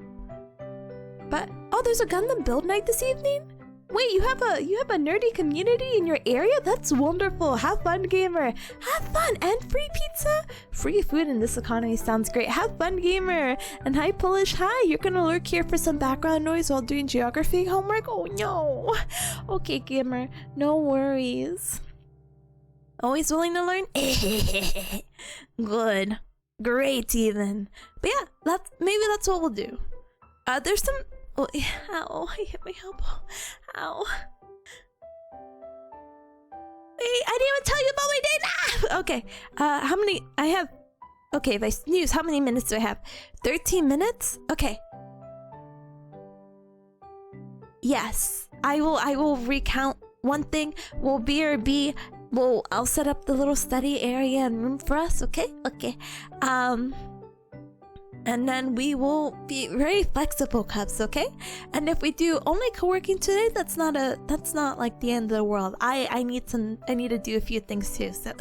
But oh, there's a Gundam build night this evening? Wait, you have a nerdy community in your area? That's wonderful. Have fun, gamer. Have fun. And free pizza? Free food in this economy sounds great. Have fun, gamer. And hi, Polish. Hi, you're gonna lurk here for some background noise while doing geography homework? Oh no. Okay, gamer. No worries. Always willing to learn? Good. Great, even. But yeah, maybe that's what we'll do. There's some. Oh, ow! I hit my elbow. Ow! Wait, I didn't even tell you about my day. Ah! Okay. How many? I have. Okay, if I snooze, how many minutes do I have? 13 minutes. Okay. Yes, I will recount one thing. Will BRB. Well, I'll set up the little study area and room for us, okay? Okay. And then we will be very flexible, Cubs, okay? And if we do only co-working today, that's not like the end of the world. I need to do a few things too, so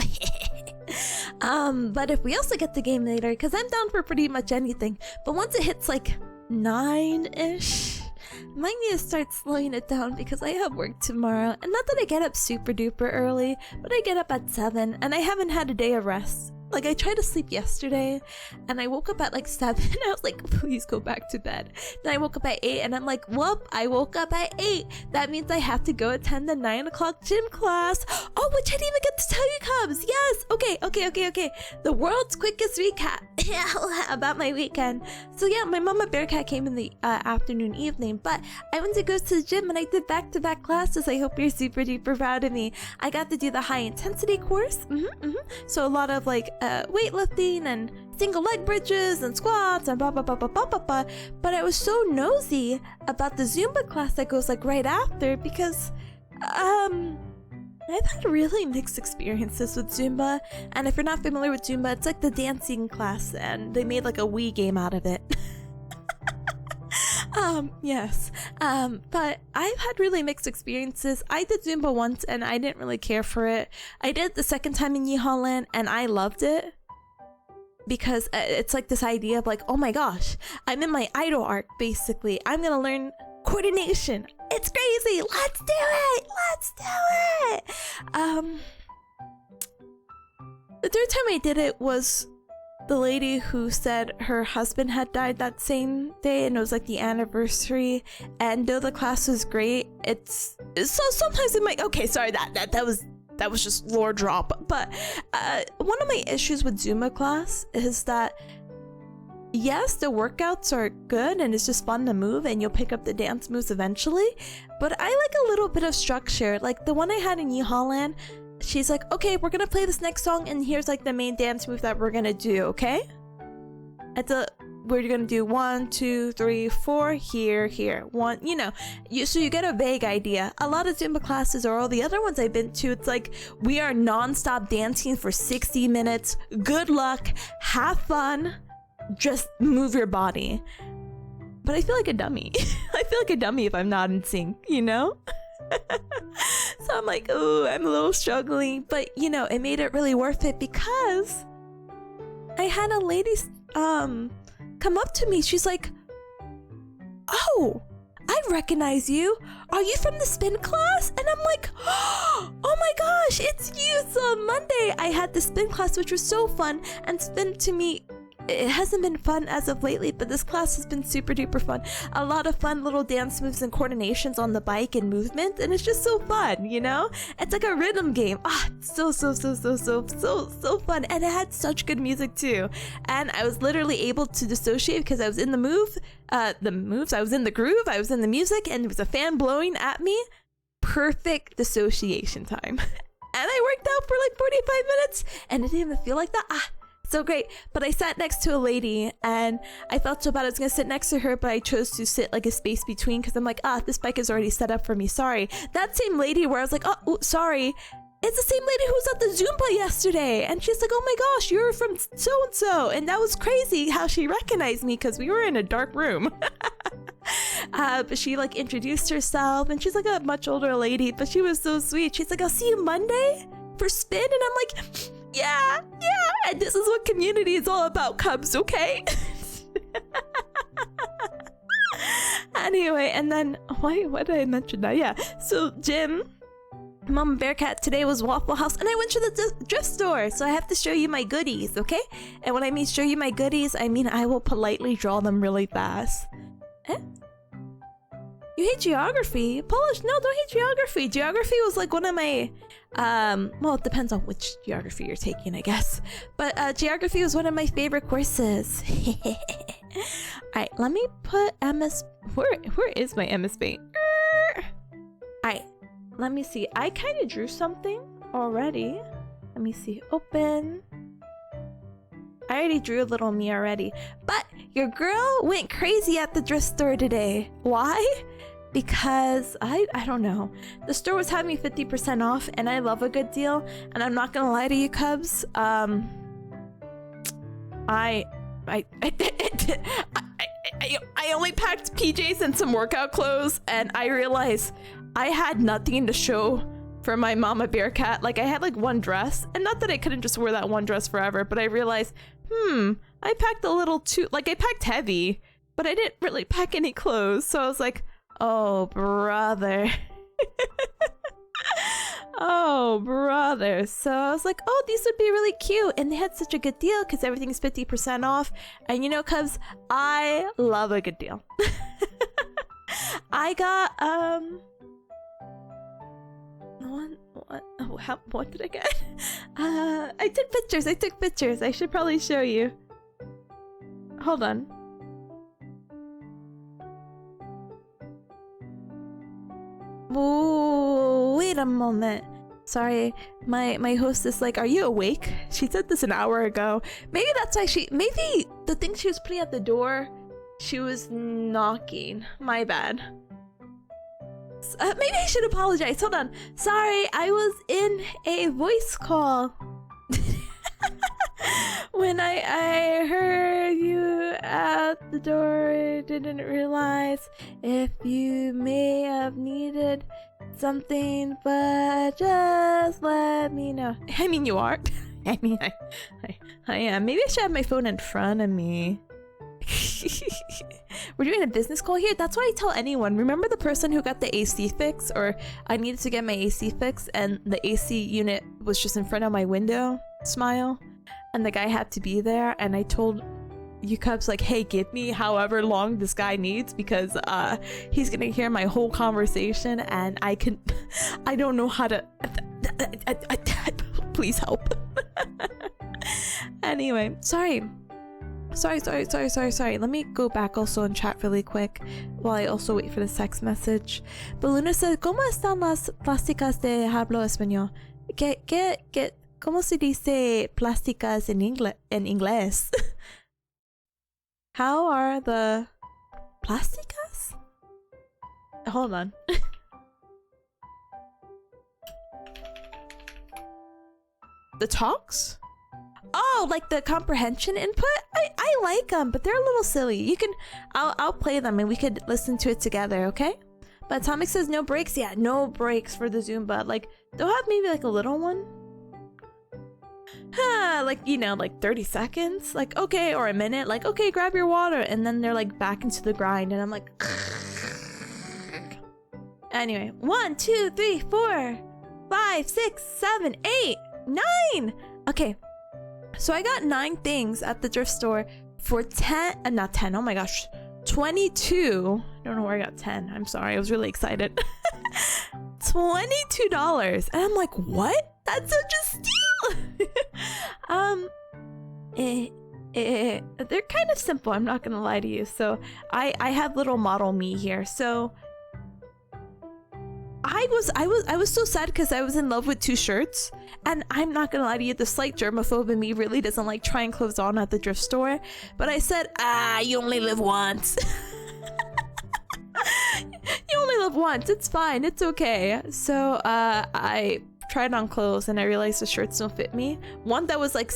but if we also get the game later, because I'm down for pretty much anything. But once it hits like 9-ish, I might need to start slowing it down because I have work tomorrow. And not that I get up super duper early, but I get up at 7 and I haven't had a day of rest. Like, I tried to sleep yesterday and I woke up at like 7 and I was like, please go back to bed. Then I woke up at 8 and I'm like, whoop, I woke up at 8. That means I have to go attend the 9 o'clock gym class. Oh, which I didn't even get to tell you, Cubs. Yes. Okay. The world's quickest recap about my weekend. So yeah, my mama Bearcat came in the afternoon, evening, but I went to go to the gym and I did back-to-back classes. I hope you're super duper proud of me. I got to do the high intensity course. So a lot of like weightlifting and single leg bridges and squats and blah blah blah blah blah blah blah. But I was so nosy about the Zumba class that goes like right after because I've had really mixed experiences with Zumba. And if you're not familiar with Zumba, it's like the dancing class and they made like a Wii game out of it. Yes. But I've had really mixed experiences. I did Zumba once and I didn't really care for it. I did it the second time in Yeehaw Land and I loved it. Because it's like this idea of like, oh my gosh, I'm in my idol arc, basically. I'm gonna learn coordination. It's crazy. Let's do it. The third time I did it was the lady who said her husband had died that same day and it was like the anniversary. And though the class was great, it's so sometimes it might, okay, sorry, that was just lore drop. But one of my issues with Zumba class is that yes, the workouts are good and it's just fun to move and you'll pick up the dance moves eventually, but I like a little bit of structure. Like the one I had in Yeehaw Land, she's like, okay, we're gonna play this next song and here's like the main dance move that we're gonna do, okay? We're gonna do 1, 2, 3, 4, here, 1, so you get a vague idea. A lot of Zumba classes or all the other ones I've been to, it's like, we are non-stop dancing for 60 minutes. Good luck, have fun, just move your body. But I feel like a dummy. I feel like a dummy if I'm not in sync, So I'm like, oh, I'm a little struggling. But, you know, it made it really worth it because I had a lady come up to me. She's like, oh, I recognize you. Are you from the spin class? And I'm like, oh my gosh, it's you. So on Monday, I had the spin class, which was so fun. And spin to me, it hasn't been fun as of lately, but this class has been super duper fun. A lot of fun little dance moves and coordinations on the bike and movement, and it's just so fun, you know? It's like a rhythm game. Ah, so fun. And it had such good music too. And I was literally able to dissociate because I was in the moves, I was in the groove, I was in the music, and there was a fan blowing at me. Perfect dissociation time. And I worked out for like 45 minutes, and it didn't even feel like that. Ah, so great. But I sat next to a lady and I felt so bad I was gonna sit next to her, but I chose to sit like a space between because I'm like, this bike is already set up for me, sorry. That same lady where I was like, oh, sorry, it's the same lady who was at the Zumba yesterday, and she's like, oh my gosh, you're from so-and-so. And that was crazy how she recognized me because we were in a dark room. But she like introduced herself, and she's like a much older lady, but she was so sweet. She's like, I'll see you Monday for spin. And I'm like, yeah, and this is what community is all about, Cubs, okay? Anyway, and then why did I mention that? Yeah, so Jim, Mama Bearcat, today was Waffle House, and I went to the thrift store, so I have to show you my goodies, okay? And when I mean show you my goodies, I mean I will politely draw them really fast. Eh? You hate geography? Polish? No, don't hate geography. Geography was like one of my, well, it depends on which geography you're taking, I guess. But geography was one of my favorite courses. Alright, let me put MS... Where is my MS Paint? Alright, let me see. I kind of drew something already. Let me see. Open. I already drew a little me already. But your girl went crazy at the thrift store today. Why? Because I don't know. The store was having 50% off, and I love a good deal. And I'm not gonna lie to you, Cubs. I only packed PJs and some workout clothes, and I realized I had nothing to show for my Mama Bearcat. Like, I had like one dress, and not that I couldn't just wear that one dress forever, but I realized, I packed a little too, like, I packed heavy, but I didn't really pack any clothes. So I was like, oh brother. Oh brother. So I was like, oh, these would be really cute, and they had such a good deal because everything's 50% off. And you know, Cubs, I love a good deal. I got what did I get? I took pictures. I should probably show you. Hold on. Ooh, wait a moment. Sorry, my host is like, are you awake? She said this an hour ago. Maybe that's why maybe the thing she was putting at the door, she was knocking. My bad. Maybe I should apologize. Hold on. Sorry, I was in a voice call. When I heard you at the door, I didn't realize if you may have needed something, but just let me know. I mean, you are. I mean, I am. Maybe I should have my phone in front of me. We're doing a business call here. That's why I tell anyone, remember the person who got the AC fix, or I needed to get my AC fixed and the AC unit was just in front of my window? Smile. And the guy had to be there, and I told you Cubs, like, hey, give me however long this guy needs, because he's gonna hear my whole conversation, and I don't know how to please help. Anyway, sorry. Let me go back also and chat really quick while I also wait for the text message. But Luna says, ¿Cómo están las plásticas de hablo español? ¿Cómo se dice plásticas en inglés? How are the plásticas? Hold on. The talks? Oh, like the comprehension input? I like them, but they're a little silly. I'll play them and we could listen to it together, okay? But Atomic says no breaks. Yeah, no breaks for the Zumba. Like, they'll have maybe like a little one. Like, you know, like 30 seconds. Like, okay, or a minute. Like, okay, grab your water. And then they're like back into the grind. And I'm like... Anyway, 1, 2, 3, 4, 5, 6, 7, 8, 9. Okay, so I got 9 things at the thrift store for 10, not 10, oh my gosh, 22. I don't know where I got 10. I'm sorry, I was really excited. $22. And I'm like, what? That's such a steal. They're kind of simple, I'm not gonna lie to you. So I have little model me here. So I was so sad because I was in love with 2 shirts, and I'm not gonna lie to you, the slight germaphobe in me really doesn't like trying clothes on at the thrift store. But I said, you only live once. You only live once. It's fine. It's okay. So I tried on clothes and I realized the shirts don't fit me. One that was like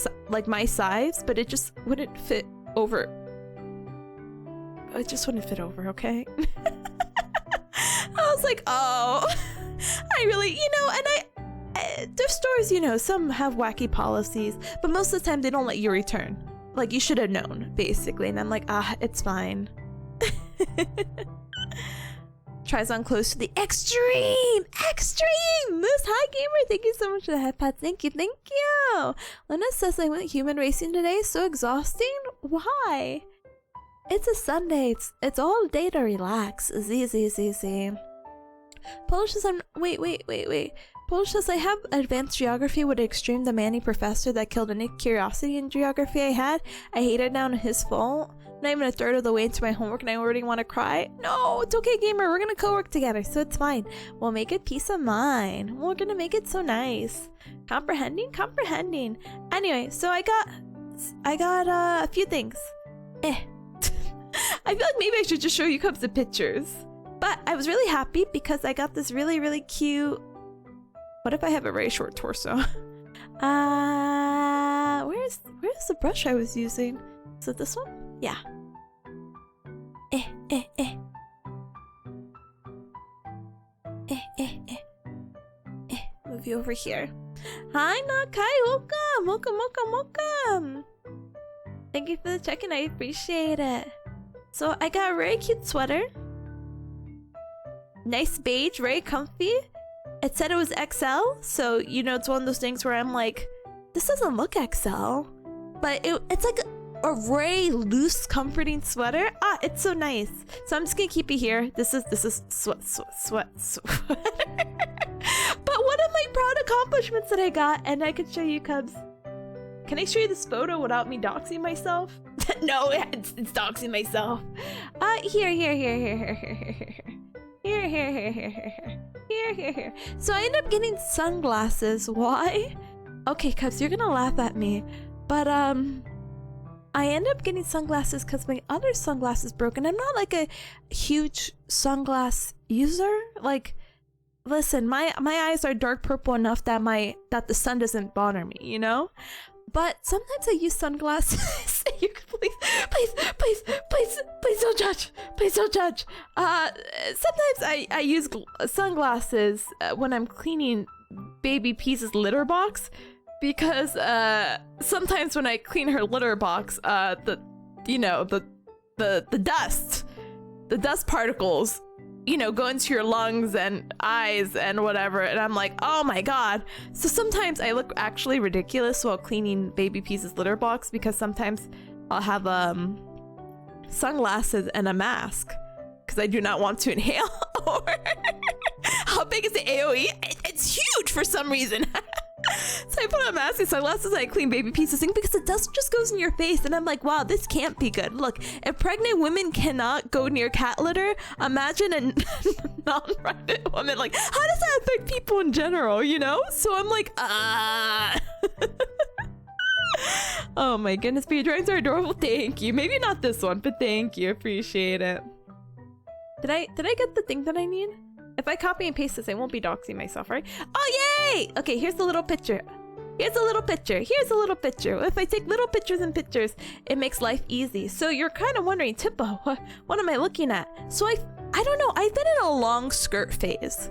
my size, but it just wouldn't fit over. It just wouldn't fit over. Okay. I was like, oh, I really, you know, and thrift stores, you know, some have wacky policies, but most of the time they don't let you return. Like, you should have known, basically. And I'm like, it's fine. Tries on close to the extreme. Moose, hi gamer, thank you so much for the head pad. Thank you. Luna says I went human racing today. So exhausting. Why? It's a Sunday. It's all day to relax. Z. Polish says wait. Polish says I have advanced geography with extreme the Manny professor that killed any curiosity in geography I had. I hate it now and his fault. Not even a third of the way into my homework and I already want to cry. No, it's okay, gamer. We're gonna co-work together, so it's fine. We'll make it peace of mind. We're gonna make it so nice. Comprehending. Anyway, so I got a few things. I feel like maybe I should just show you cups of pictures. But I was really happy because I got this really, really cute... What if I have a very short torso? Where's the brush I was using? Is it this one? Yeah. Move you over here. Hi, Nakai. Welcome. Thank you for the check-in. I appreciate it. So I got a very cute sweater. Nice beige, very comfy. It said it was XL, so you know it's one of those things where I'm like, this doesn't look XL, but it's like a very loose, comforting sweater. It's so nice. So I'm just gonna keep it here. This is sweat. But one of my proud accomplishments that I got, and I can show you, Cubs. Can I show you this photo without me doxing myself? No, it's doxing myself. Here. So I ended up getting sunglasses. Why? Okay, Cubs, you're gonna laugh at me, but I ended up getting sunglasses because my other sunglasses broke, and I'm not like a huge sunglass user. Like, listen, my eyes are dark purple enough that the sun doesn't bother me, you know. But sometimes I use sunglasses. You can please don't judge. Please don't judge. Sometimes I use sunglasses when I'm cleaning baby Peace's litter box, because sometimes when I clean her litter box, the dust particles, you know, go into your lungs and eyes and whatever, and I'm like, oh my god. So sometimes I look actually ridiculous while cleaning baby Peace's litter box, because sometimes I'll have sunglasses and a mask because I do not want to inhale. Or how big is the AOE? It's huge for some reason. So I put on a mask and sunglasses and I clean baby Peace's thing, because the dust just goes in your face, and I'm like, wow, this can't be good. Look, if pregnant women cannot go near cat litter, imagine a non-pregnant woman. Like, how does that affect people in general, you know? So I'm like, Oh my goodness, but your drawings are adorable. Thank you. Maybe not this one, but thank you. Appreciate it. Did I get the thing that I need? If I copy and paste this, I won't be doxing myself, right? Oh, yay! Okay, here's the little picture. Here's a little picture. If I take little pictures and pictures, it makes life easy. So you're kind of wondering, Tippa, what am I looking at? So I don't know. I've been in a long skirt phase.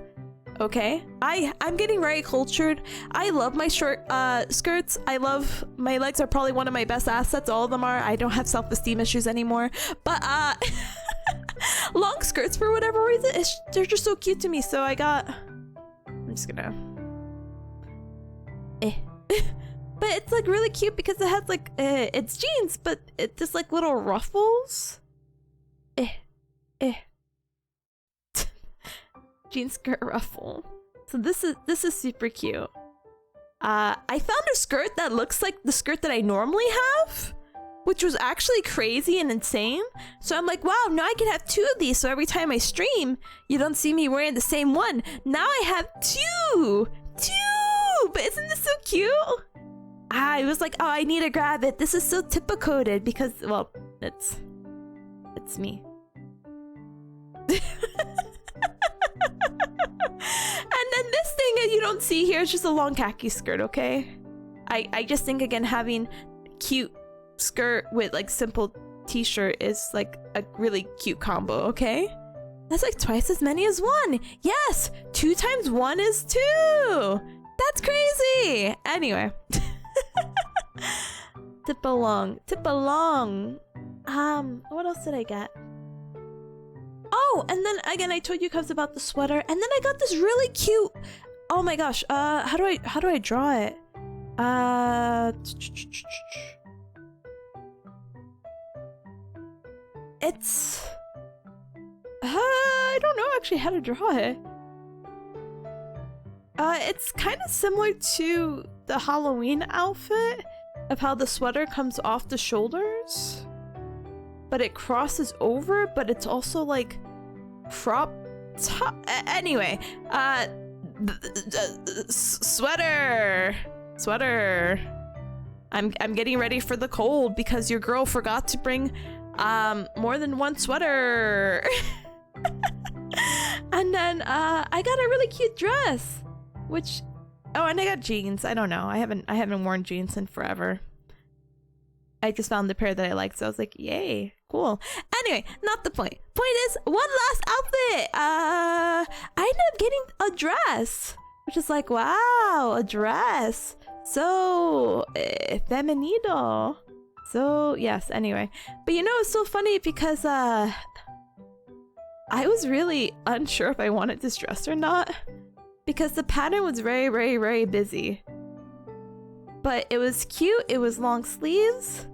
Okay, I'm getting very cultured. I love my short skirts. I love my legs are probably one of my best assets. All of them are. I don't have self-esteem issues anymore. But long skirts for whatever reason, they're just so cute to me. So I'm just gonna but it's like really cute because it has like it's jeans, but it's just like little ruffles. Jean skirt ruffle. So this is super cute. I found a skirt that looks like the skirt that I normally have, which was actually crazy and insane. So I'm like, wow, now I can have 2 of these. So every time I stream, you don't see me wearing the same one. Now I have 2. But isn't this so cute? I was like, oh, I need to grab it. This is so typicoded because, well, it's me. And then this thing that you don't see here is just a long khaki skirt, okay? I just think, again, having cute skirt with like simple t-shirt is like a really cute combo, okay? That's like twice as many as 1. Yes, 2 times 1 is 2. That's crazy. Anyway. Tip along. What else did I get? Oh, and then again, I told you guys about the sweater, and then I got this really cute. Oh my gosh. How do I draw it? It's. I don't know actually how to draw it. It's kind of similar to the Halloween outfit of how the sweater comes off the shoulders, but it crosses over, but it's also like crop top. Anyway, sweater. I'm getting ready for the cold because your girl forgot to bring more than 1 sweater. And then I got a really cute dress, which and I got jeans. I don't know. I haven't worn jeans in forever. I just found the pair that I liked, so I was like, yay, cool. Anyway, not the point. Point is, one last outfit. I ended up getting a dress, which is like, wow, a dress. So femenino. So yes, anyway. But you know, it's so funny because I was really unsure if I wanted this dress or not, because the pattern was very, very, very busy. But it was cute. It was long sleeves.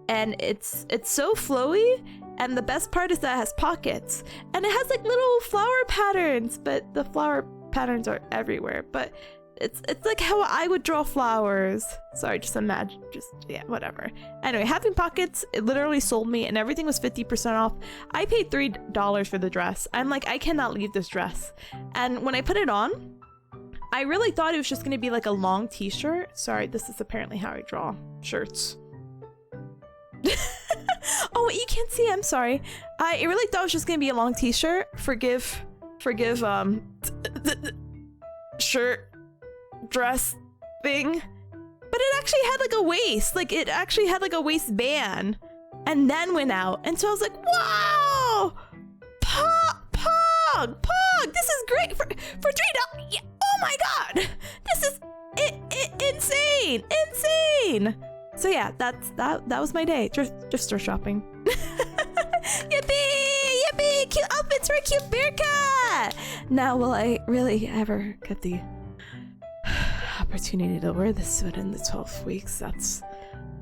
And it's so flowy. And the best part is that it has pockets. And it has like little flower patterns, but the flower patterns are everywhere. But it's like how I would draw flowers. Sorry, just imagine, yeah, whatever. Anyway, having pockets, it literally sold me, and everything was 50% off. I paid $3 for the dress. I'm like, I cannot leave this dress. And when I put it on, I really thought it was just gonna be like a long t-shirt. Sorry, this is apparently how I draw shirts. Oh, wait, you can't see, I'm sorry. I really thought it was just gonna be a long t-shirt. Forgive, shirt, dress thing. But it actually had like a waist. Like, it actually had like a waistband. And then went out. And so I was like, wow! Pog! This is great for $3. Yeah. Oh my god! This is insane! So yeah, that was my day. Just store shopping. Yippee! Cute outfits for a cute bear cat! Now, will I really ever get the opportunity to wear this within the 12 weeks? That's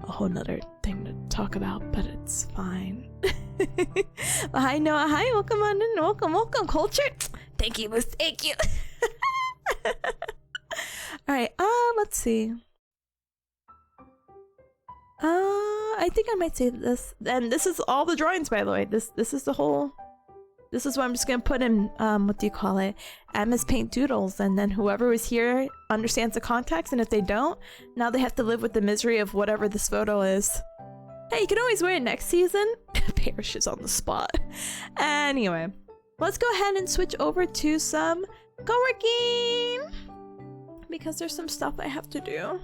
a whole nother thing to talk about, but it's fine. Well, hi Noah, hi, welcome on in, welcome culture. Thank you, Moose, thank you. Alright, let's see. I think I might save this. And this is all the drawings, by the way. This is the whole. This is what I'm just gonna put in. What do you call it? Emma's Paint Doodles, and then whoever was here understands the context, and if they don't, now they have to live with the misery of whatever this photo is. Hey, you can always wear it next season. Parrish is on the spot. Anyway, let's go ahead and switch over to some coworking, because there's some stuff I have to do.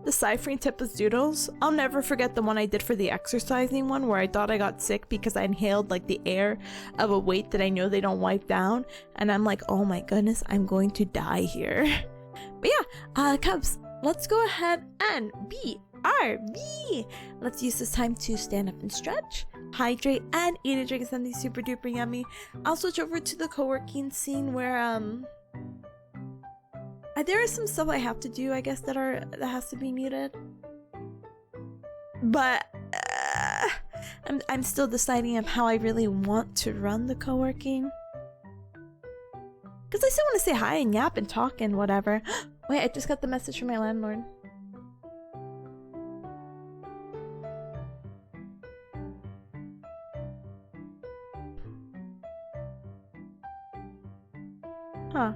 deciphering Tippa's doodles. I'll never forget the one I did for the exercising one where I thought I got sick because I inhaled like the air of a weight that I know they don't wipe down, and I'm like, oh my goodness, I'm going to die here. But yeah, Cubs, let's go ahead and BRB. Let's use this time to stand up and stretch, hydrate, and eat a drink of something super duper yummy. I'll switch over to the co-working scene where there is some stuff I have to do, I guess, that has to be muted. But I'm still deciding on how I really want to run the co-working. Because I still want to say hi and yap and talk and whatever. Wait, I just got the message from my landlord. Huh.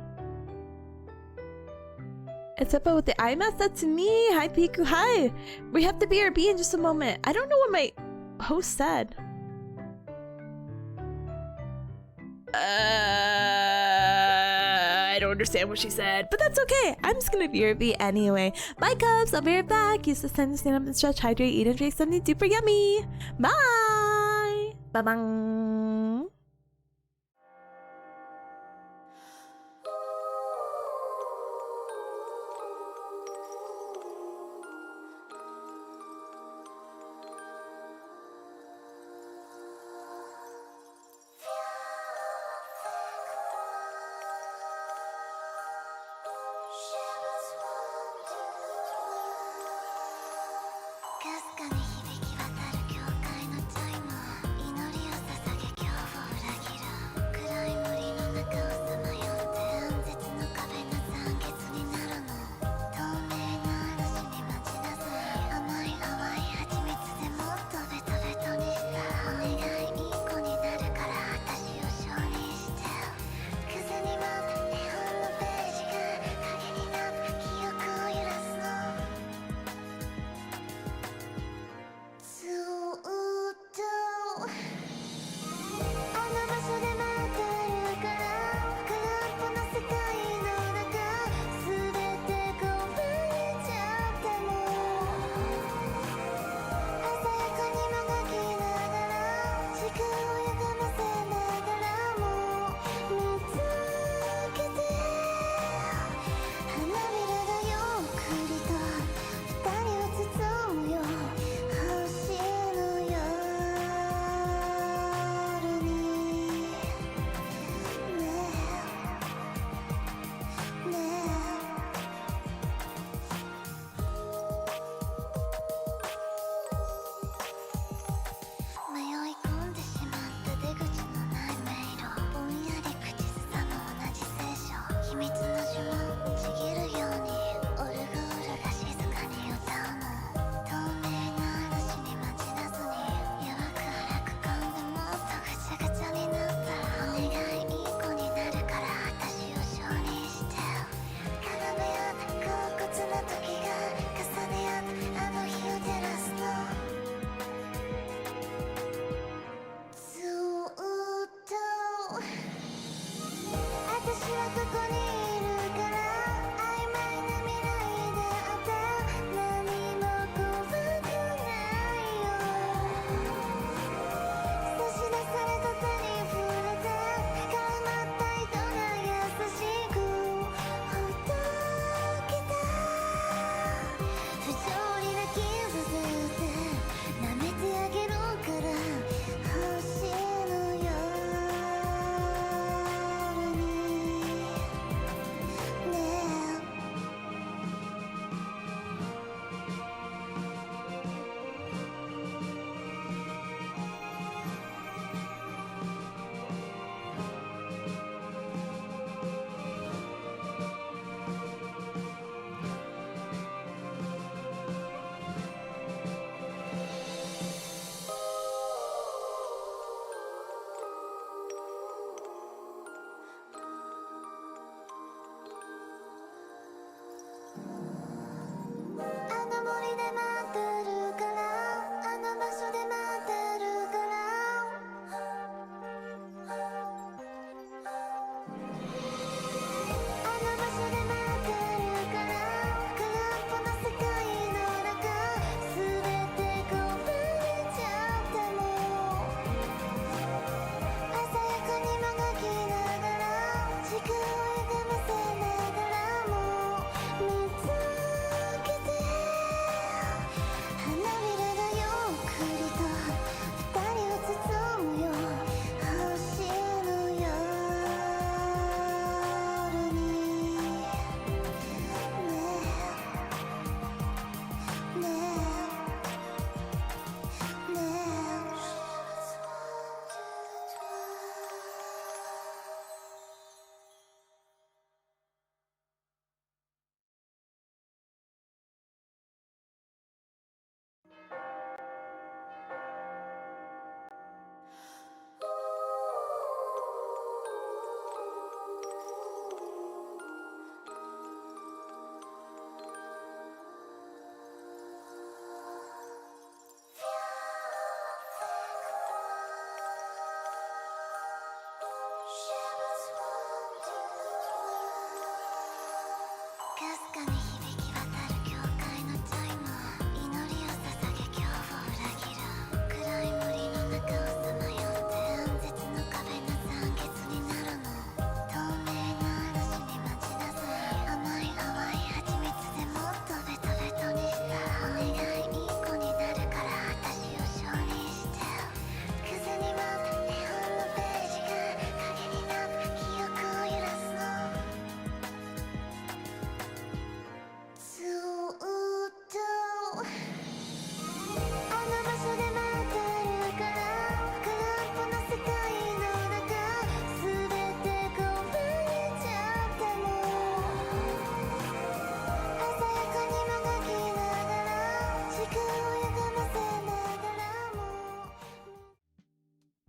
It's up with the iMath. That's me. Hi, Piku. Hi. We have the BRB in just a moment. I don't know what my host said. I don't understand what she said, but that's okay. I'm just gonna BRB anyway. Bye, Cubs. I'll be right back. Use this time to stand up and stretch, hydrate, eat, and drink something super yummy. Bye. Bye-bye.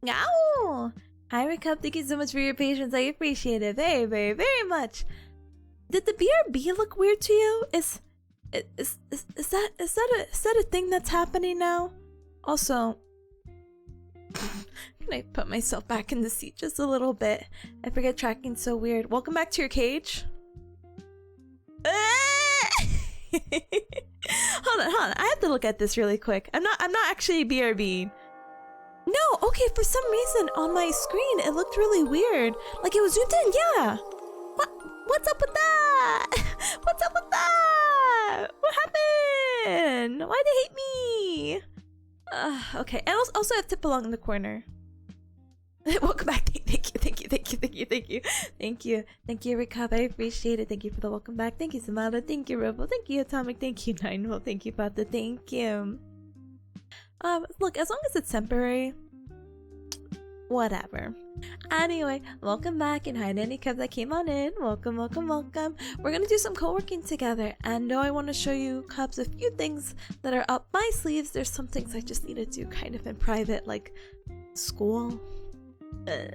Ow! Hi, Rick. Thank you so much for your patience. I appreciate it very, very, very much. Did the BRB look weird to you? Is that a thing that's happening now? Also, can I put myself back in the seat just a little bit? I forget tracking's so weird. Welcome back to your cage. Hold on. I have to look at this really quick. I'm not actually BRB. No, okay, for some reason on my screen it looked really weird. Like it was zoomed in, yeah. What's up with that? What's up with that? What happened? Why'd they hate me? Okay, and also I have Tip along in the corner. Welcome back. Thank you, Ricab. I appreciate it. Thank you for the welcome back. Thank you, Samada. Thank you, Rebel. Thank you, Atomic. Thank you, Nineville. Thank you, Pata. Thank you. Look, as long as it's temporary, whatever. Anyway, welcome back, and hi to any cubs that came on in. Welcome. We're gonna do some co-working together, and now I want to show you cubs a few things that are up my sleeves. There's some things I just need to do kind of in private, like school. I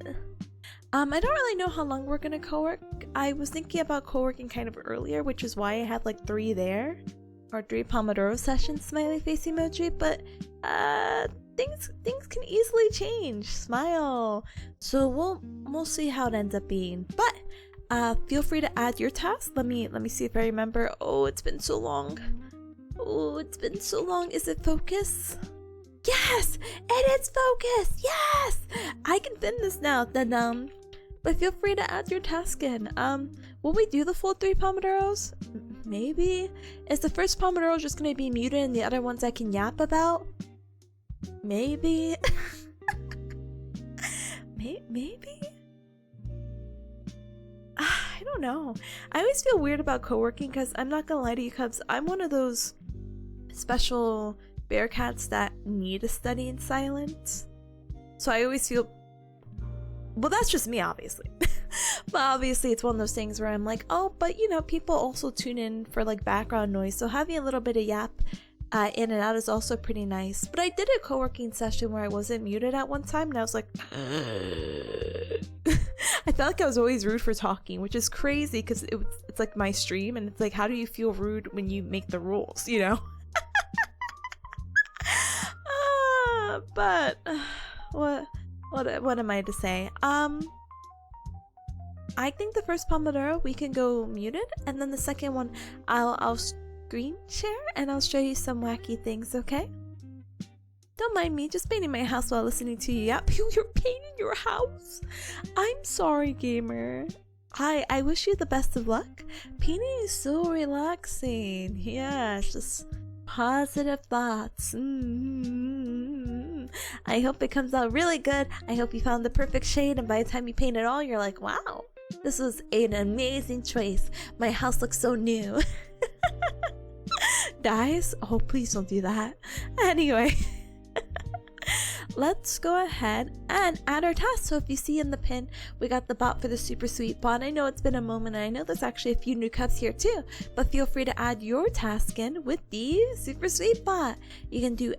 don't really know how long we're gonna co-work. I was thinking about co-working kind of earlier, which is why I had like 3 there, or 3 Pomodoro sessions, smiley face emoji, but things can easily change. Smile. So we'll see how it ends up being. But feel free to add your task. Let me see if I remember. Oh, it's been so long. Is it focus? Yes, it is focus. Yes, I can fin this now. Then but feel free to add your task in. Will we do the full 3 Pomodoros? Maybe. Is the first Pomodoro just gonna be muted and the other ones I can yap about? Maybe. Maybe. I don't know. I always feel weird about co-working because I'm not gonna lie to you, cubs. I'm one of those special bear cats that need to study in silence. So I always feel, well, that's just me, obviously. But obviously it's one of those things where I'm like, oh, but you know, people also tune in for like background noise, so having a little bit of yap in and out is also pretty nice. But I did a co-working session where I wasn't muted at one time, and I was like I felt like I was always rude for talking, which is crazy because it's like my stream, and it's like, how do you feel rude when you make the rules, you know? But what am I to say? I think the first Pomodoro we can go muted, and then the second one I'll screen share and I'll show you some wacky things, okay? Don't mind me, just painting my house while listening to you. Yep, you're painting your house? I'm sorry, gamer. I wish you the best of luck. Painting is so relaxing. Yeah, it's just positive thoughts. I hope it comes out really good. I hope you found the perfect shade, and by the time you paint it all, you're like, wow, this was an amazing choice. My house looks so new. Guys, oh, please don't do that. Anyway, let's go ahead and add our task. So if you see in the pin, we got the bot for the super sweet bot. I know it's been a moment, and I know there's actually a few new cubs here too, but feel free to add your task in with the super sweet bot. You can do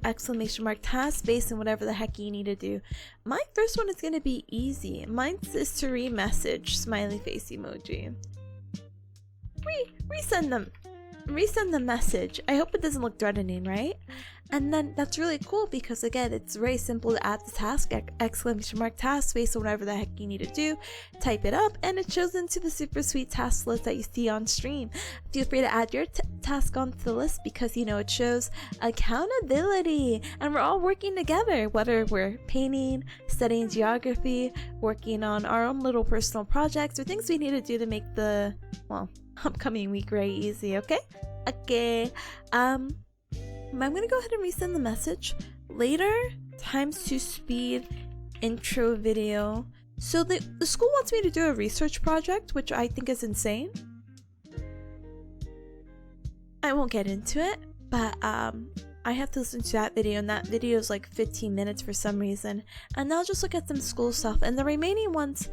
!task based on whatever the heck you need to do. My first one is going to be easy. Mine is to re-message smiley face emoji. Resend the message. I hope it doesn't look threatening, right? And then that's really cool because again, it's very simple to add the task, !task based on whatever the heck you need to do. Type it up and it shows into the super sweet task list that you see on stream. Feel free to add your task onto the list because, you know, it shows accountability and we're all working together, whether we're painting, studying geography, working on our own little personal projects or things we need to do to make the, well, upcoming week very easy. Okay, I'm gonna go ahead and resend the message later. Times to speed intro video. So the school wants me to do a research project, which I think is insane. I won't get into it, but I have to listen to that video, and that video is like 15 minutes for some reason, and I'll just look at some school stuff, and the remaining ones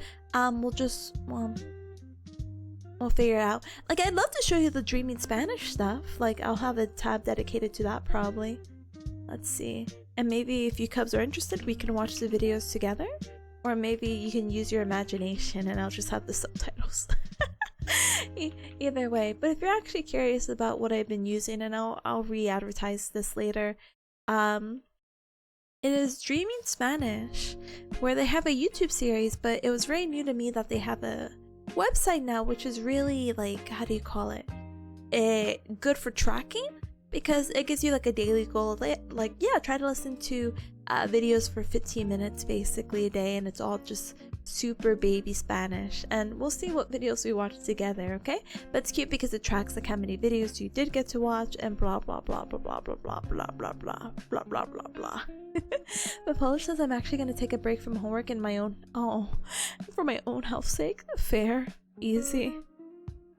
we'll figure it out. Like, I'd love to show you the Dreaming Spanish stuff. Like, I'll have a tab dedicated to that probably. Let's see. And maybe if you cubs are interested, we can watch the videos together. Or maybe you can use your imagination and I'll just have the subtitles. Either way. But if you're actually curious about what I've been using, and I'll re-advertise this later, it is Dreaming Spanish, where they have a YouTube series, but it was very new to me that they have a website now, which is really, like, how do you call it? Good for tracking, because it gives you like a daily goal. Like, yeah, try to listen to videos for 15 minutes basically a day, and it's all just super baby Spanish, and we'll see what videos we watch together, okay? But it's cute because it tracks like how many videos you did get to watch and blah blah blah blah blah blah blah blah blah blah blah blah blah blah. But Polish says I'm actually gonna take a break from homework in my own for my own health's sake. Fair, easy.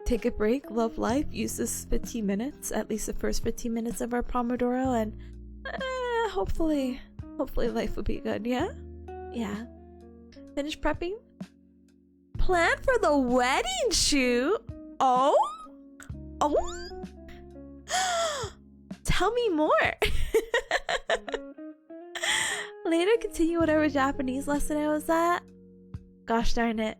Take a break, love life, use this 15 minutes, at least the first 15 minutes of our Pomodoro, and hopefully life will be good, yeah? Yeah. Finish prepping? Plan for the wedding shoot? Oh? Tell me more. Later, continue whatever Japanese lesson I was at. Gosh darn it.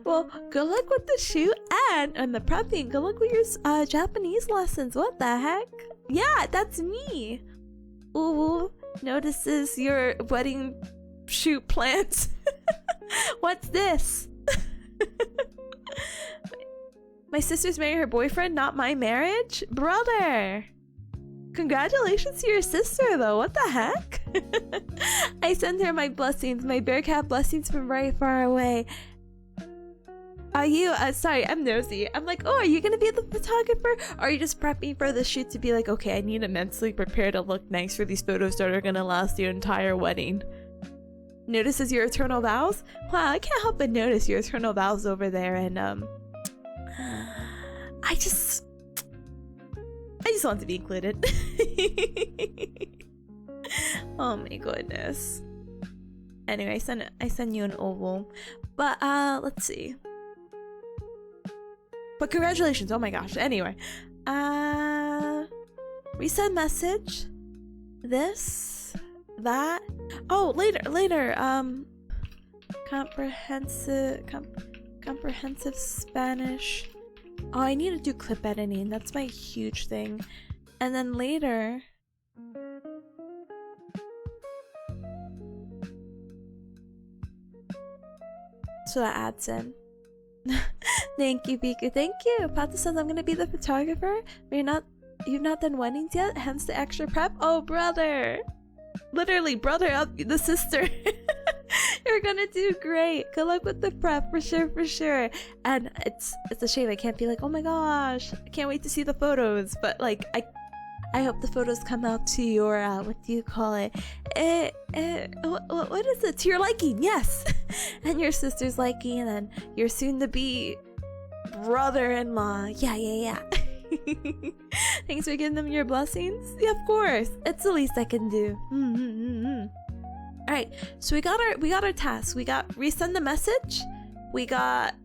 Well, good luck with the shoot and the prepping. Good luck with your Japanese lessons. What the heck? Yeah, that's me. Ooh, notices your wedding shoot plans. What's this? My sister's marrying her boyfriend, not my marriage? Brother! Congratulations to your sister, though. What the heck? I send her my blessings, my Bearcat blessings from very far away. Are you, sorry, I'm nosy. I'm like, oh, are you gonna be the photographer? Or are you just prepping for the shoot to be like, okay, I need to mentally prepare to look nice for these photos that are gonna last the entire wedding? Notices your eternal vows? Wow, I can't help but notice your eternal vows over there, and I just want to be included. Oh my goodness. Anyway, I send you an oval. But let's see. But congratulations, oh my gosh. Anyway. Resend message. This. That. Oh, later. Comprehensive Spanish. Oh, I need to do clip editing. That's my huge thing. And then later. So that adds in. Thank you, Biku. Thank you. Pata says I'm gonna be the photographer. But you've not done weddings yet, hence the extra prep. Oh, brother. Literally, brother up the sister. You're gonna do great. Good luck with the prep, for sure. And it's a shame I can't be like, oh my gosh, I can't wait to see the photos. But like, I hope the photos come out to your what do you call it? What is it? To your liking, yes. And your sister's liking, and your soon-to-be brother-in-law. Yeah. Thanks for giving them your blessings. Yeah, of course. It's the least I can do. All right, so we got our tasks. We got resend the message. We got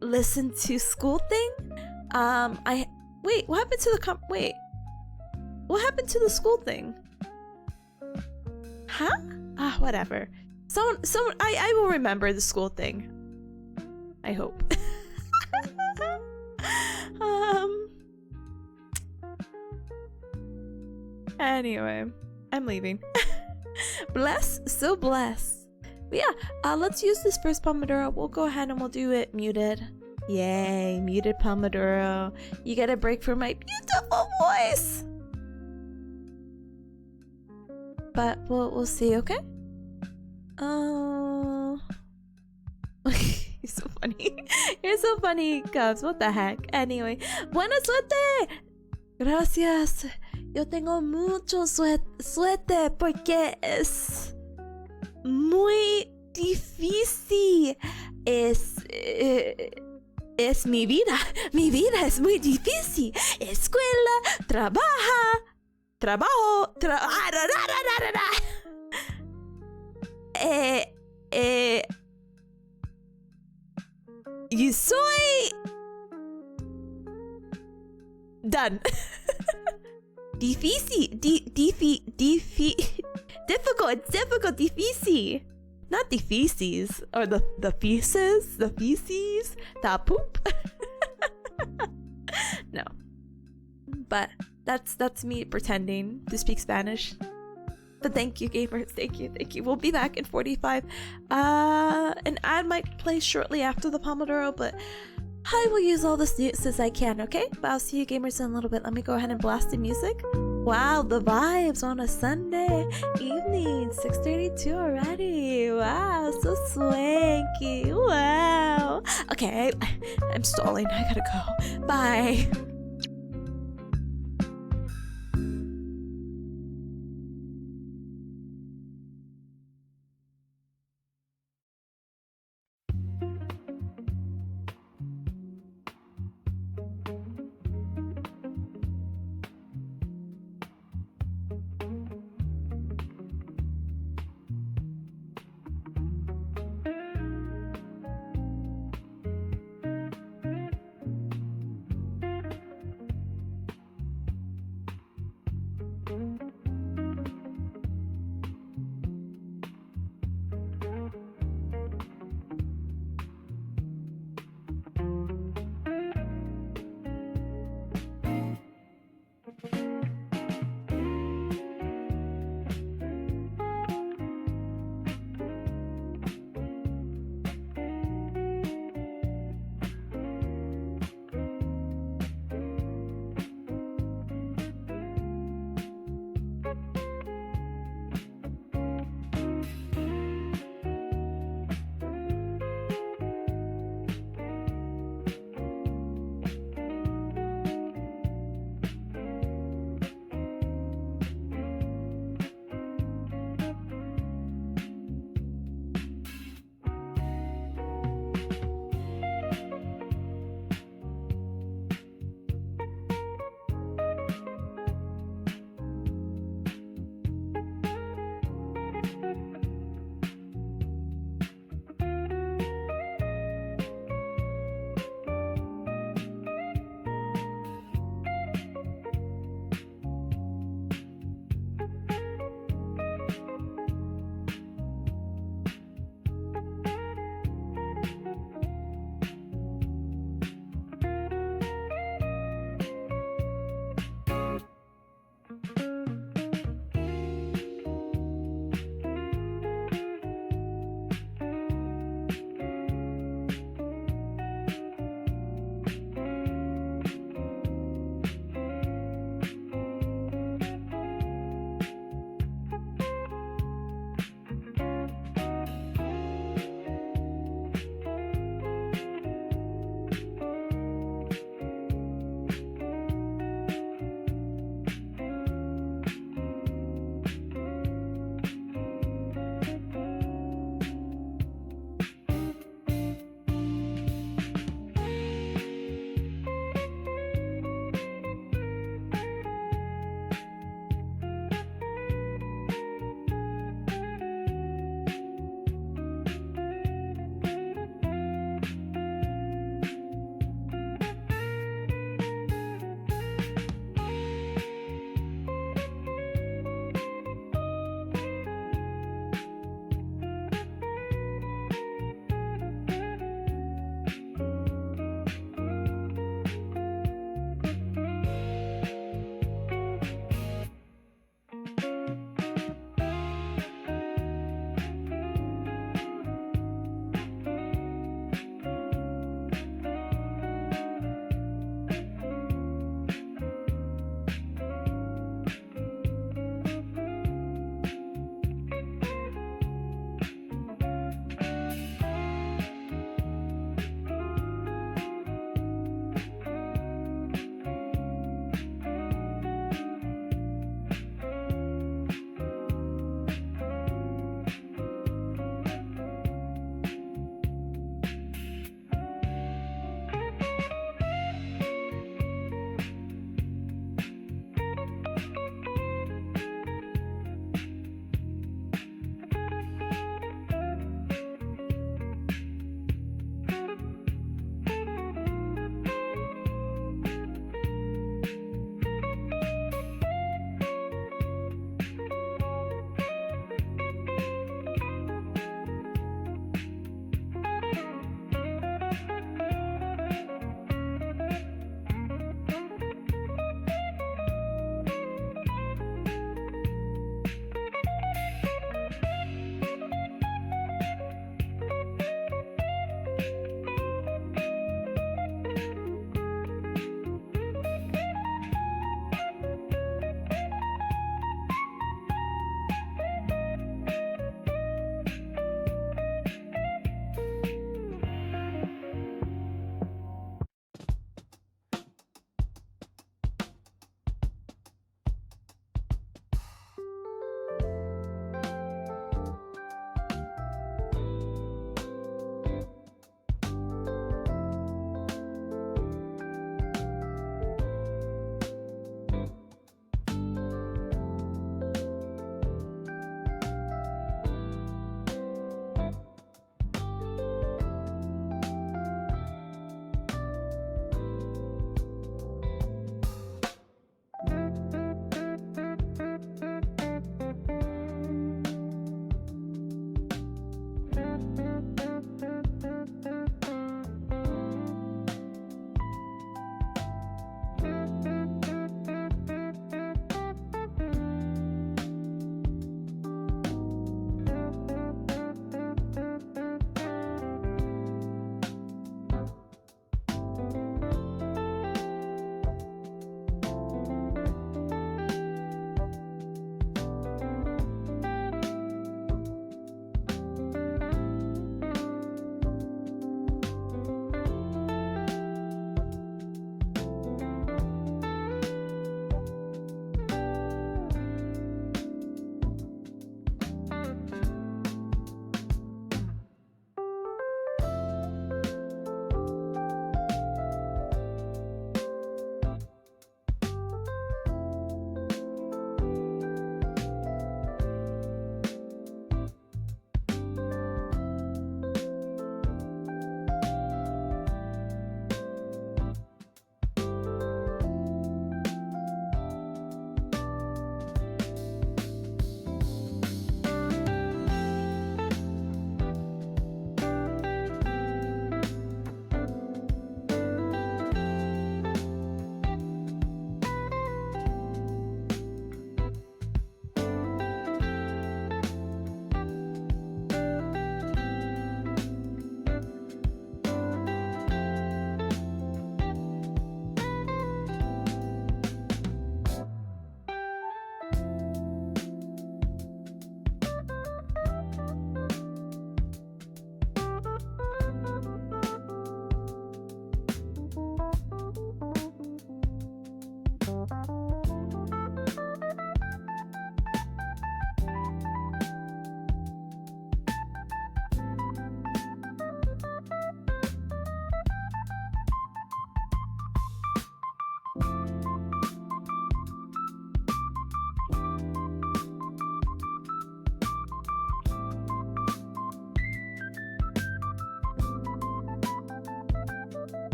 listen to school thing. Wait. What happened to the What happened to the school thing? Huh? Whatever. Someone. I will remember the school thing. I hope. Anyway, I'm leaving. Bless. But yeah, let's use this first Pomodoro. We'll go ahead and we'll do it muted. Yay, muted Pomodoro. You get a break from my beautiful voice. But we'll see, okay? You're so funny. You're so funny, Cubs. What the heck? Anyway, buena suerte. Gracias. Yo tengo mucho suerte porque es muy difícil. Es mi vida. Mi vida es muy difícil. Escuela, trabajo. Y soy done. difficult. It's difficult. Defecy. Not the feces or the feces, the poop. No, but that's me pretending to speak Spanish. But thank you, gamers. Thank you. We'll be back in 45. An ad might play shortly after the Pomodoro, but I will use all the snoots as I can, okay? But I'll see you gamers in a little bit. Let me go ahead and blast the music. Wow, the vibes on a Sunday evening, 6:32 already. Wow, so swanky. Wow. Okay, I'm stalling. I gotta go. Bye.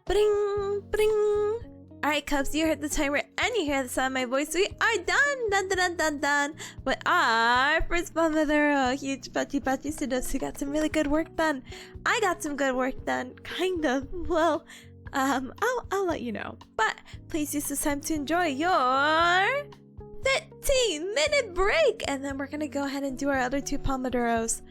Bring, bring. Alright, Cubs, you heard the timer and you hear the sound of my voice. We are done with our first Pomodoro. Huge pachi to those who got some really good work done. I got some good work done, kind of. Well, I'll let you know. But please use this time to enjoy your 15-minute break, and then we're gonna go ahead and do our other 2 Pomodoros.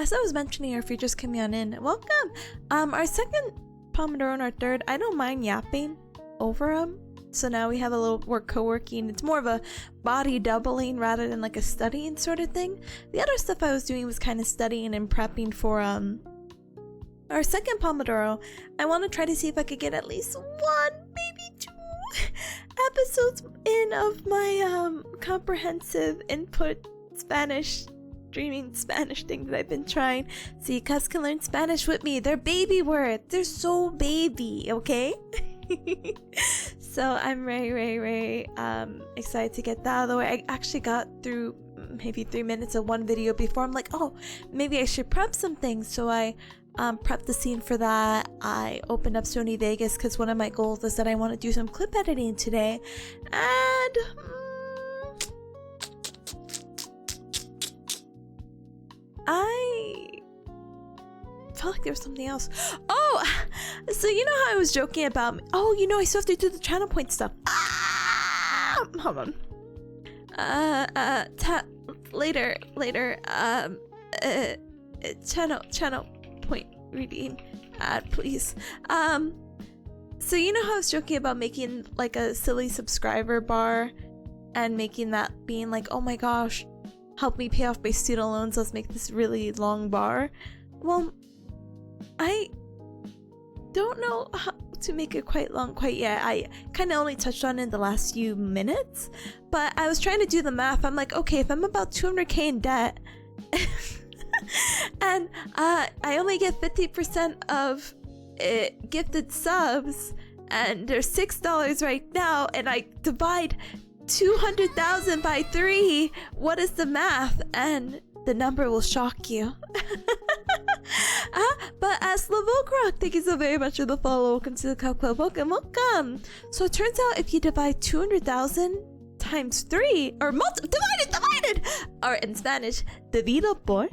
As I was mentioning, or if you're just coming on in, welcome. Our second Pomodoro and our third, I don't mind yapping over them. So now we have a little, we're co-working. It's more of a body doubling rather than like a studying sort of thing. The other stuff I was doing was kind of studying and prepping for our second Pomodoro. I want to try to see if I could get at least 1, maybe 2 episodes in of my comprehensive input Spanish streaming Spanish thing that I've been trying, so you guys can learn Spanish with me. They're baby words. They're so baby, okay? So I'm very excited to get that out of the way. I actually got through maybe 3 minutes of one video before I'm like, oh, maybe I should prep some things. So I prepped the scene for that. I opened up Sony Vegas because one of my goals is that I want to do some clip editing today, and I felt like there was something else. Oh, so you know how I was joking about, oh, you know, I still have to do the channel point stuff. Hold on. Later, channel point reading ad, please. So you know how I was joking about making like a silly subscriber bar and making that being like, oh my gosh, help me pay off my student loans, let's make this really long bar. Well, I don't know how to make it quite long quite yet. I kind of only touched on it in the last few minutes, but I was trying to do the math. I'm like, okay, if I'm about 200k in debt and I only get 50% of gifted subs, and there's $6 right now, and I divide 200,000 by 3, what is the math? And the number will shock you. But as Slavokrak, thank you so very much for the follow. Welcome to the Cup Club. Welcome. So it turns out if you divide 200,000 times 3, or divided, or in Spanish, divido por.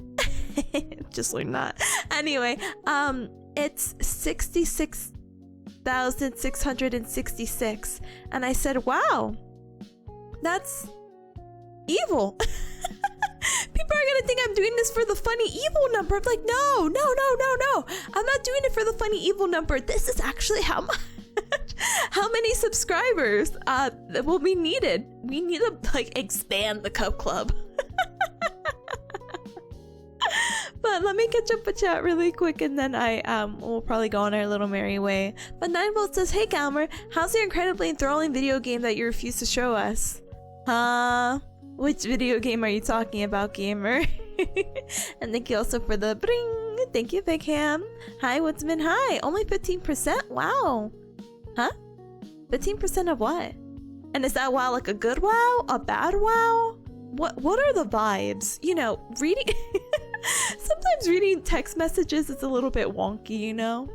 Just learned that. Anyway, it's 66,666, and I said, wow, that's evil. People are gonna think I'm doing this for the funny evil number. I'm like, no. I'm not doing it for the funny evil number. This is actually how much, how many subscribers that will be needed. We need to like expand the Cup Club. But let me catch up with chat really quick, and then we'll probably go on our little merry way. But 9volt says, hey Calmer, how's your incredibly enthralling video game that you refuse to show us? Which video game are you talking about, gamer? And thank you also for the bring. Thank you, Big Ham. Hi, Woodsman. Hi. Only 15%? Wow. Huh? 15% of what? And is that wow like a good wow? A bad wow? What are the vibes? You know, reading... Sometimes reading text messages is a little bit wonky, you know?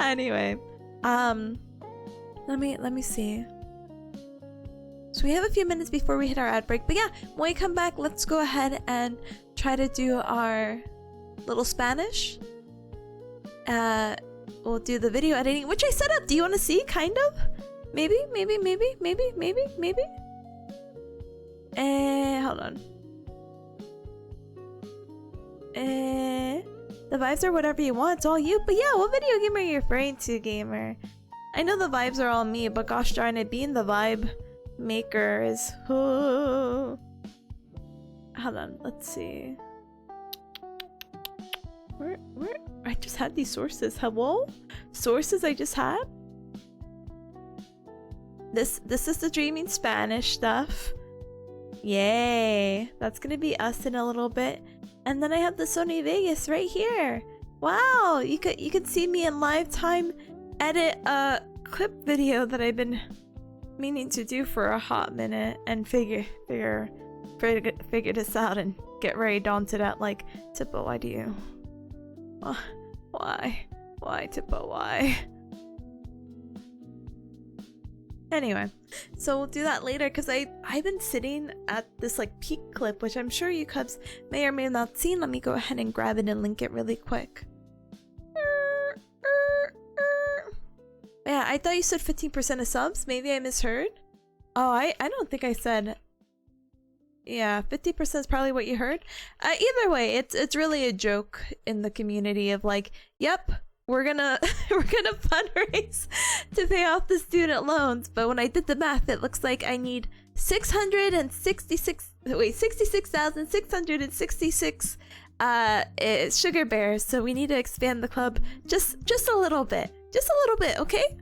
Anyway, let me see. So we have a few minutes before we hit our ad break, but yeah, when we come back, let's go ahead and try to do our little Spanish. We'll do the video editing, which I set up. Do you want to see? Kind of? Maybe? Hold on. The vibes are whatever you want, it's all you. But yeah, what video game are you referring to, gamer? I know the vibes are all me, but gosh darn it, being the vibe maker is... Hold on, let's see. Where? I just had these sources. Hello? Sources I just had? This is the Dreaming Spanish stuff. Yay! That's gonna be us in a little bit. And then I have the Sony Vegas right here. Wow, you could see me in live time edit a clip video that I've been meaning to do for a hot minute and figure this out and get very daunted at like, Tippa, why do you Why? Why, Tippa? Why? Anyway, so we'll do that later because I've been sitting at this like peak clip, which I'm sure you cubs may or may not have seen. Let me go ahead and grab it and link it really quick. Yeah, I thought you said 15% of subs. Maybe I misheard. Oh, I don't think I said. Yeah, 50% is probably what you heard. Either way, it's really a joke in the community of like, yep, we're gonna fundraise to pay off the student loans. But when I did the math, it looks like I need 66,666 sugar bears. So we need to expand the club just a little bit, okay?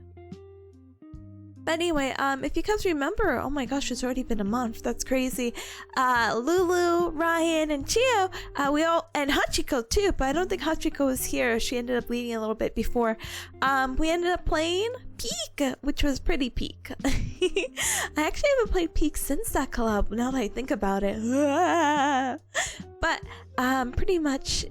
But anyway, if you guys remember, oh my gosh, it's already been a month. That's crazy. Lulu, Ryan, and Chio, and Hachiko too, but I don't think Hachiko was here. She ended up leaving a little bit before. We ended up playing Peak, which was pretty peak. I actually haven't played Peak since that collab, now that I think about it. But, pretty much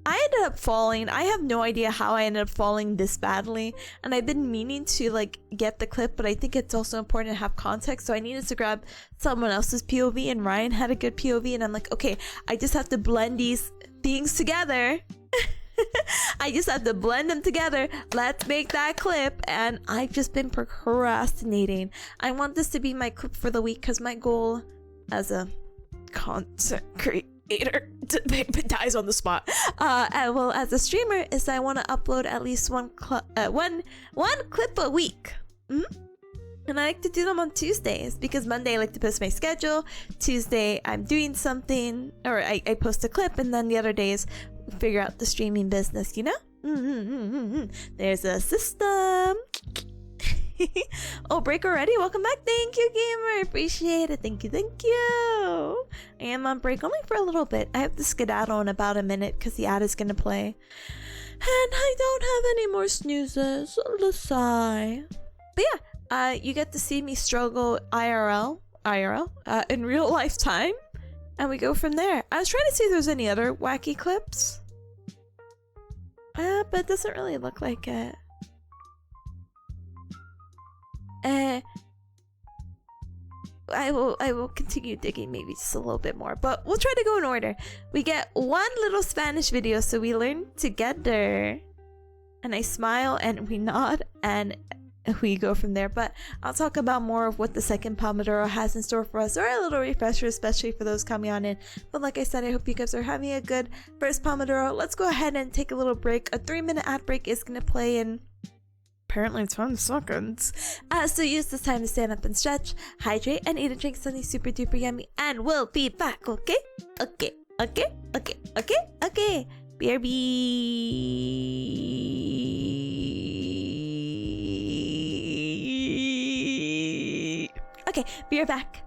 I ended up falling. I have no idea how I ended up falling this badly, and I've been meaning to like get the clip, but I think it's also important to have context, so I needed to grab someone else's POV, and Ryan had a good POV, and I'm like, okay, I just have to blend these things together. I just have to blend them together. Let's make that clip. And I've just been procrastinating. I want this to be my clip for the week because my goal as a content creator dies on the spot. Well, as a streamer, is I want to upload at least one clip a week. And I like to do them on Tuesdays because Monday I like to post my schedule. Tuesday I'm doing something, or I post a clip, and then the other days figure out the streaming business, you know? There's a system. Oh, break already? Welcome back. Thank you, gamer. Appreciate it. Thank you. I am on break only for a little bit. I have to skedaddle in about a minute because the ad is going to play. And I don't have any more snoozes. Let's sigh. But yeah, you get to see me struggle IRL, in real life time. And we go from there. I was trying to see if there's any other wacky clips. But it doesn't really look like it. I will continue digging maybe just a little bit more, but we'll try to go in order. We get one little Spanish video, so we learn together. And I smile and we nod and we go from there. But I'll talk about more of what the second Pomodoro has in store for us, or a little refresher, especially for those coming on in. But like I said, I hope you guys are having a good first Pomodoro. Let's go ahead and take a little break. A 3-minute ad break is going to play in apparently 20 seconds. So use this time to stand up and stretch, hydrate, and eat a drink, something super duper yummy, and we'll be back, okay? Okay. BRB. Okay, be right back.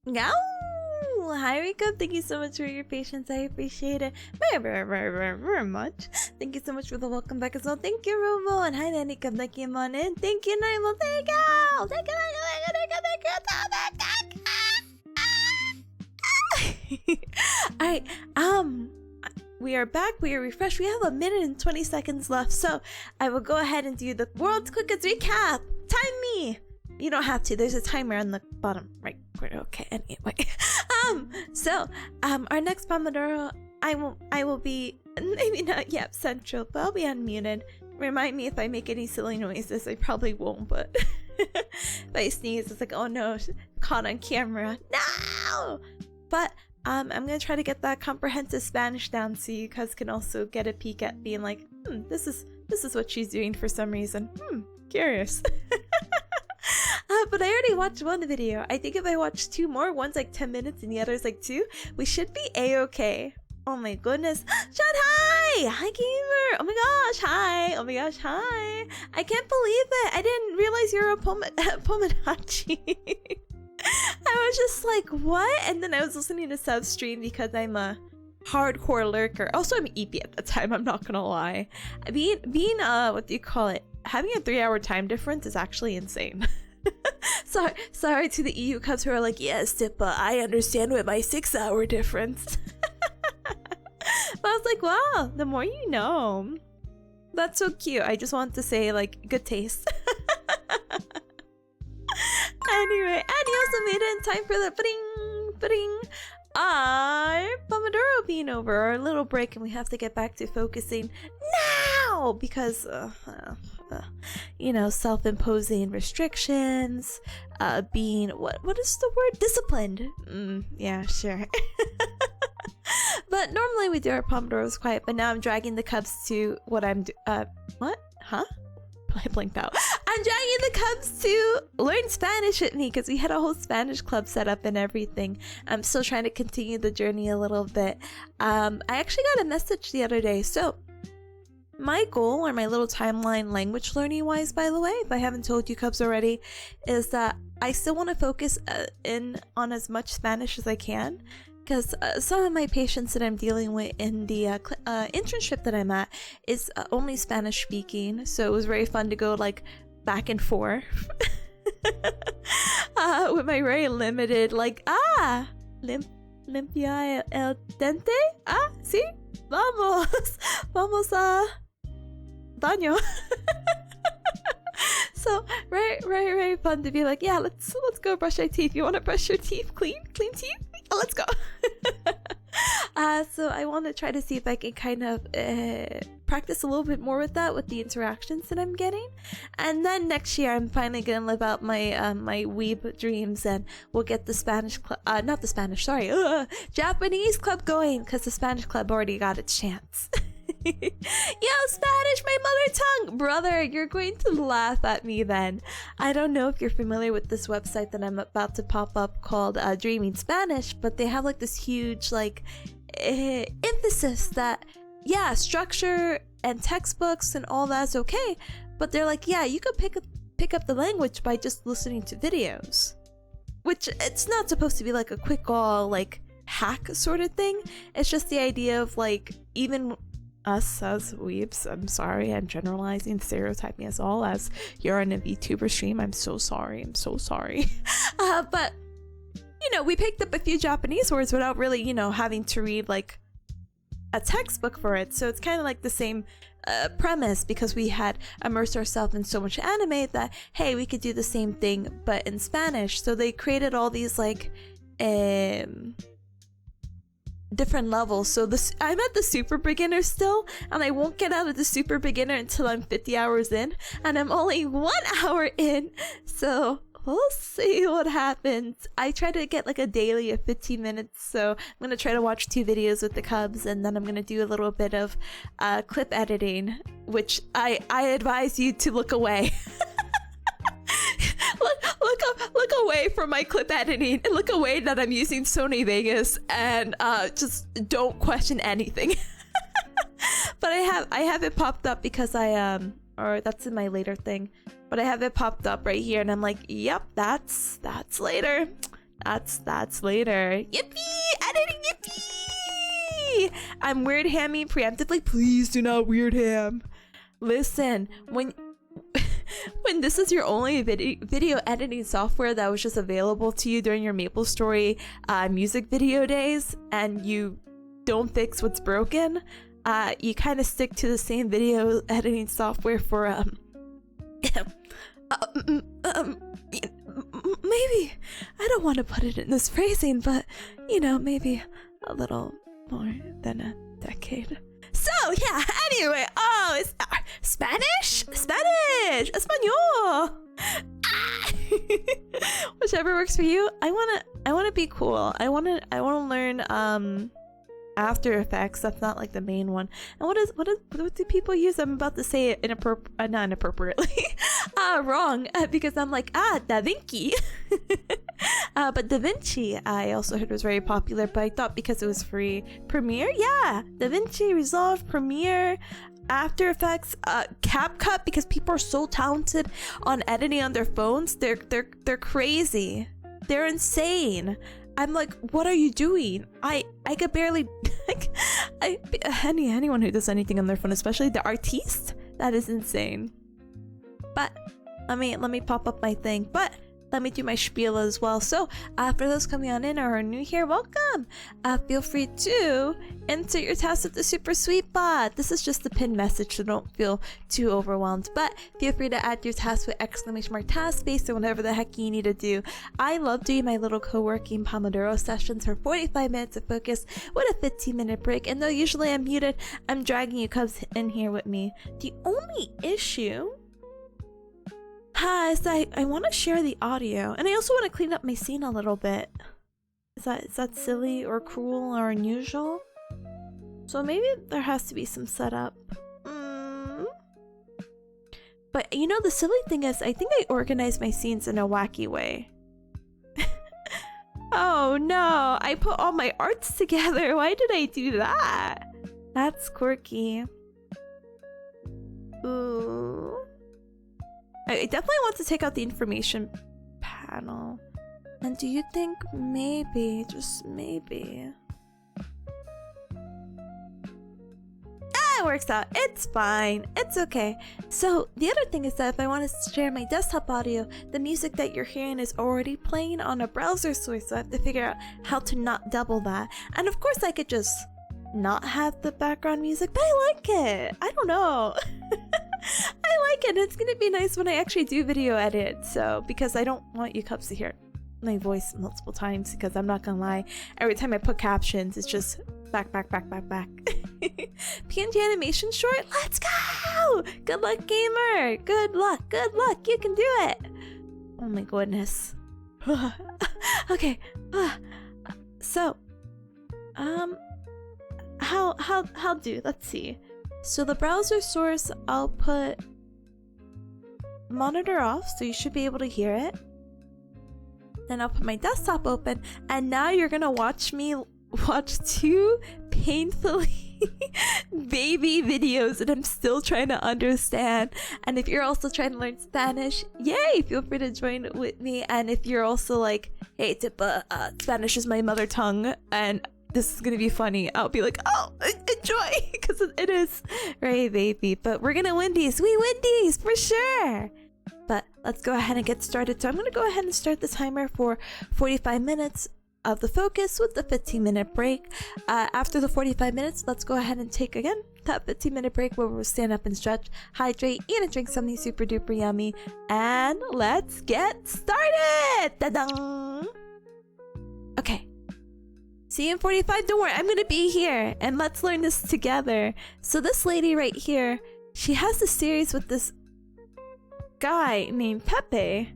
No! Hi, Rika. Thank you so much for your patience. I appreciate it very much. Thank you so much for the welcome back as well. Thank you, Robo. And hi, Danica. Thank you, on in. Thank you, Naimo. Thank you. Thank you, thank you. Alright, we are back. We are refreshed. We have 1 minute and 20 seconds left. So I will go ahead and do the world's quickest recap. Time me. You don't have to. There's a timer on the bottom right corner. Okay, anyway. Our next Pomodoro, I will be, maybe not yet central, but I'll be unmuted. Remind me if I make any silly noises. I probably won't, but if I sneeze, it's like, oh no, caught on camera. No! But I'm gonna try to get that comprehensive Spanish down so you guys can also get a peek at being like, this is what she's doing for some reason. Curious. But I already watched one video. I think if I watch 2 more, one's like 10 minutes and the other's like 2, we should be a-okay. Oh my goodness. Shad, hi! Hi, gamer! Oh my gosh, hi! Oh my gosh, hi! I can't believe it! I didn't realize you're a Pomodachi. I was just like, what? And then I was listening to Substream because I'm a hardcore lurker. Also, I'm EP at the time, I'm not gonna lie. Being what do you call it? Having a 3-hour time difference is actually insane. Sorry to the EU cubs who are like, yes, Tipa, I understand with my 6-hour difference. But I was like, wow, the more you know. That's so cute. I just want to say, like, good taste. Anyway, and you also made it in time for the pudding. Our Pomodoro being over, our little break, and we have to get back to focusing now because, you know, self-imposing restrictions, being what is the word? Disciplined. Yeah, sure. But normally we do our Pomodoros quiet, but now I'm dragging the cubs to what what? Huh? I blinked out. I'm dragging the cubs to learn Spanish with me because we had a whole Spanish club set up and everything. I'm still trying to continue the journey a little bit. I actually got a message the other day. So my goal, or my little timeline language learning wise, by the way, if I haven't told you cubs already, is that I still want to focus in on as much Spanish as I can. Because some of my patients that I'm dealing with in the internship that I'm at is only Spanish speaking, so it was very fun to go like back and forth with my very limited like limpia el dente, sí, vamos a baño. So very fun to be like, yeah, let's go brush our teeth. You want to brush your teeth clean teeth? Let's go. So I want to try to see if I can kind of practice a little bit more with that, with the interactions that I'm getting, and then next year I'm finally gonna live out my my weeb dreams, and we'll get the Spanish club, not the Spanish, sorry, Japanese club going, because the Spanish club already got its chance. Yo, Spanish, my mother tongue! Brother, you're going to laugh at me then. I don't know if you're familiar with this website that I'm about to pop up called Dreaming Spanish, but they have like this huge like emphasis that, yeah, structure and textbooks and all that's okay, but they're like, yeah, you could pick up the language by just listening to videos. Which, it's not supposed to be like a quick all like hack sort of thing. It's just the idea of like, even us as weebs, I'm sorry, I'm generalizing, stereotyping us all as you're on a VTuber stream. I'm so sorry. But you know, we picked up a few Japanese words without really, you know, having to read like a textbook for it. So it's kind of like the same premise, because we had immersed ourselves in so much anime that, hey, we could do the same thing but in Spanish. So they created all these like different levels. So I'm at the super beginner still, and I won't get out of the super beginner until I'm 50 hours in, and I'm only 1 hour in, so we'll see what happens. I try to get like a daily of 15 minutes, so I'm gonna try to watch 2 videos with the cubs, and then I'm gonna do a little bit of clip editing, which I advise you to look away. Look away from my clip editing, and look away that I'm using Sony Vegas, and just don't question anything. But I have it popped up because or that's in my later thing, but I have it popped up right here, and I'm like, yep, that's later. That's later. Yippee! Editing, yippee! I'm weird hamming preemptively. Please do not weird ham. Listen, when this is your only video editing software that was just available to you during your MapleStory music video days, and you don't fix what's broken, you kind of stick to the same video editing software for maybe, I don't want to put it in this phrasing, but maybe a little more than a decade. So yeah, anyway, it's Spanish, Espanol. Whichever works for you. I wanna be cool. I wanna learn After Effects. That's not like the main one. And what do people use? I'm about to say it not inappropriately. Wrong, because I'm like, Da Vinci. But Da Vinci, I also heard was very popular, but I thought because it was free. Premiere? Yeah, Da Vinci, Resolve, Premiere, After Effects, CapCut, because people are so talented on editing on their phones. They're crazy. They're insane. I'm like, what are you doing? I could barely anyone who does anything on their phone, especially the artiste, that is insane. But let me pop up my thing. But let me do my spiel as well. So for those coming on in or are new here, welcome. Feel free to insert your task with the super sweet bot. This is just a pinned message, so don't feel too overwhelmed. But feel free to add your task with ! task based on whatever the heck you need to do. I love doing my little co-working Pomodoro sessions for 45 minutes of focus with a 15-minute break. And though usually I'm muted, I'm dragging you cubs in here with me. The only issue is that I want to share the audio, and I also want to clean up my scene a little bit. Is that silly or cruel or unusual? So maybe there has to be some setup. But the silly thing is, I think I organize my scenes in a wacky way. Oh no, I put all my arts together. Why did I do that? That's quirky. Ooh. I definitely want to take out the information panel. And do you think maybe, just maybe... It works out. It's fine. It's okay. So the other thing is that if I want to share my desktop audio, the music that you're hearing is already playing on a browser source, so I have to figure out how to not double that. And of course I could just not have the background music, but I like it. I don't know. I like it. It's gonna be nice when I actually do video edit. So because I don't want you cubs to hear my voice multiple times, because I'm not gonna lie, every time I put captions, it's just back. PNG animation short. Let's go. Good luck, gamer. Good luck. You can do it. Oh my goodness. Okay. So how do, let's see. So the browser source, I'll put monitor off, so you should be able to hear it. Then I'll put my desktop open, and now you're gonna watch me watch two painfully baby videos that I'm still trying to understand. And if you're also trying to learn Spanish, yay, feel free to join with me. And if you're also like, hey Tipa, Spanish is my mother tongue and this is gonna be funny, I'll be like, oh, enjoy, because it is, right, baby? But we're gonna win these. We win these for sure. But let's go ahead and get started. So I'm gonna go ahead and start the timer for 45 minutes of the focus with the 15-minute break. After the 45 minutes, let's go ahead and take again that 15-minute break where we'll stand up and stretch, hydrate, eat and drink something super duper yummy, and let's get started. Ta-dang! Okay. See you in 45. Don't worry, I'm gonna be here, and let's learn this together. So this lady right here, she has a series with this guy named Pepe,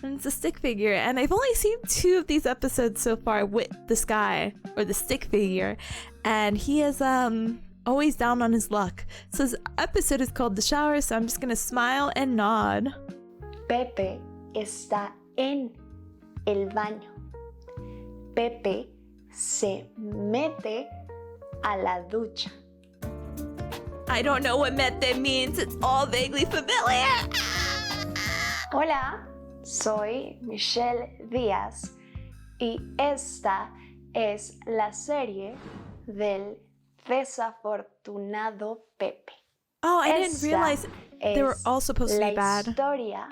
and it's a stick figure, and I've only seen 2 of these episodes so far with this guy, or the stick figure, and he is always down on his luck. So this episode is called The Shower, so I'm just gonna smile and nod. Pepe está en el baño. Pepe se mete a la ducha. I don't know what mete means. It's all vaguely familiar. Hola, soy Michelle Díaz Y esta es la serie del desafortunado Pepe. Oh, I didn't Esta realize they were es all supposed to la be bad. historia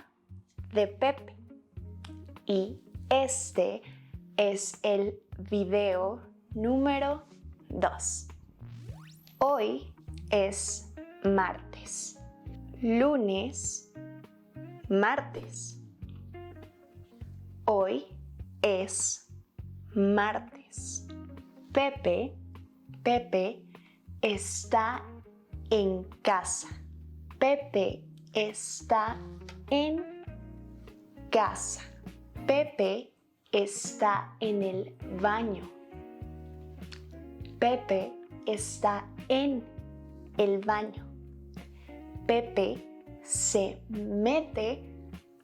de Pepe. Y este es el video número 2. Hoy es martes. Lunes, martes. Hoy es martes. Pepe está en casa. Pepe está en casa. Pepe está en el baño. Pepe está en el baño. Pepe se mete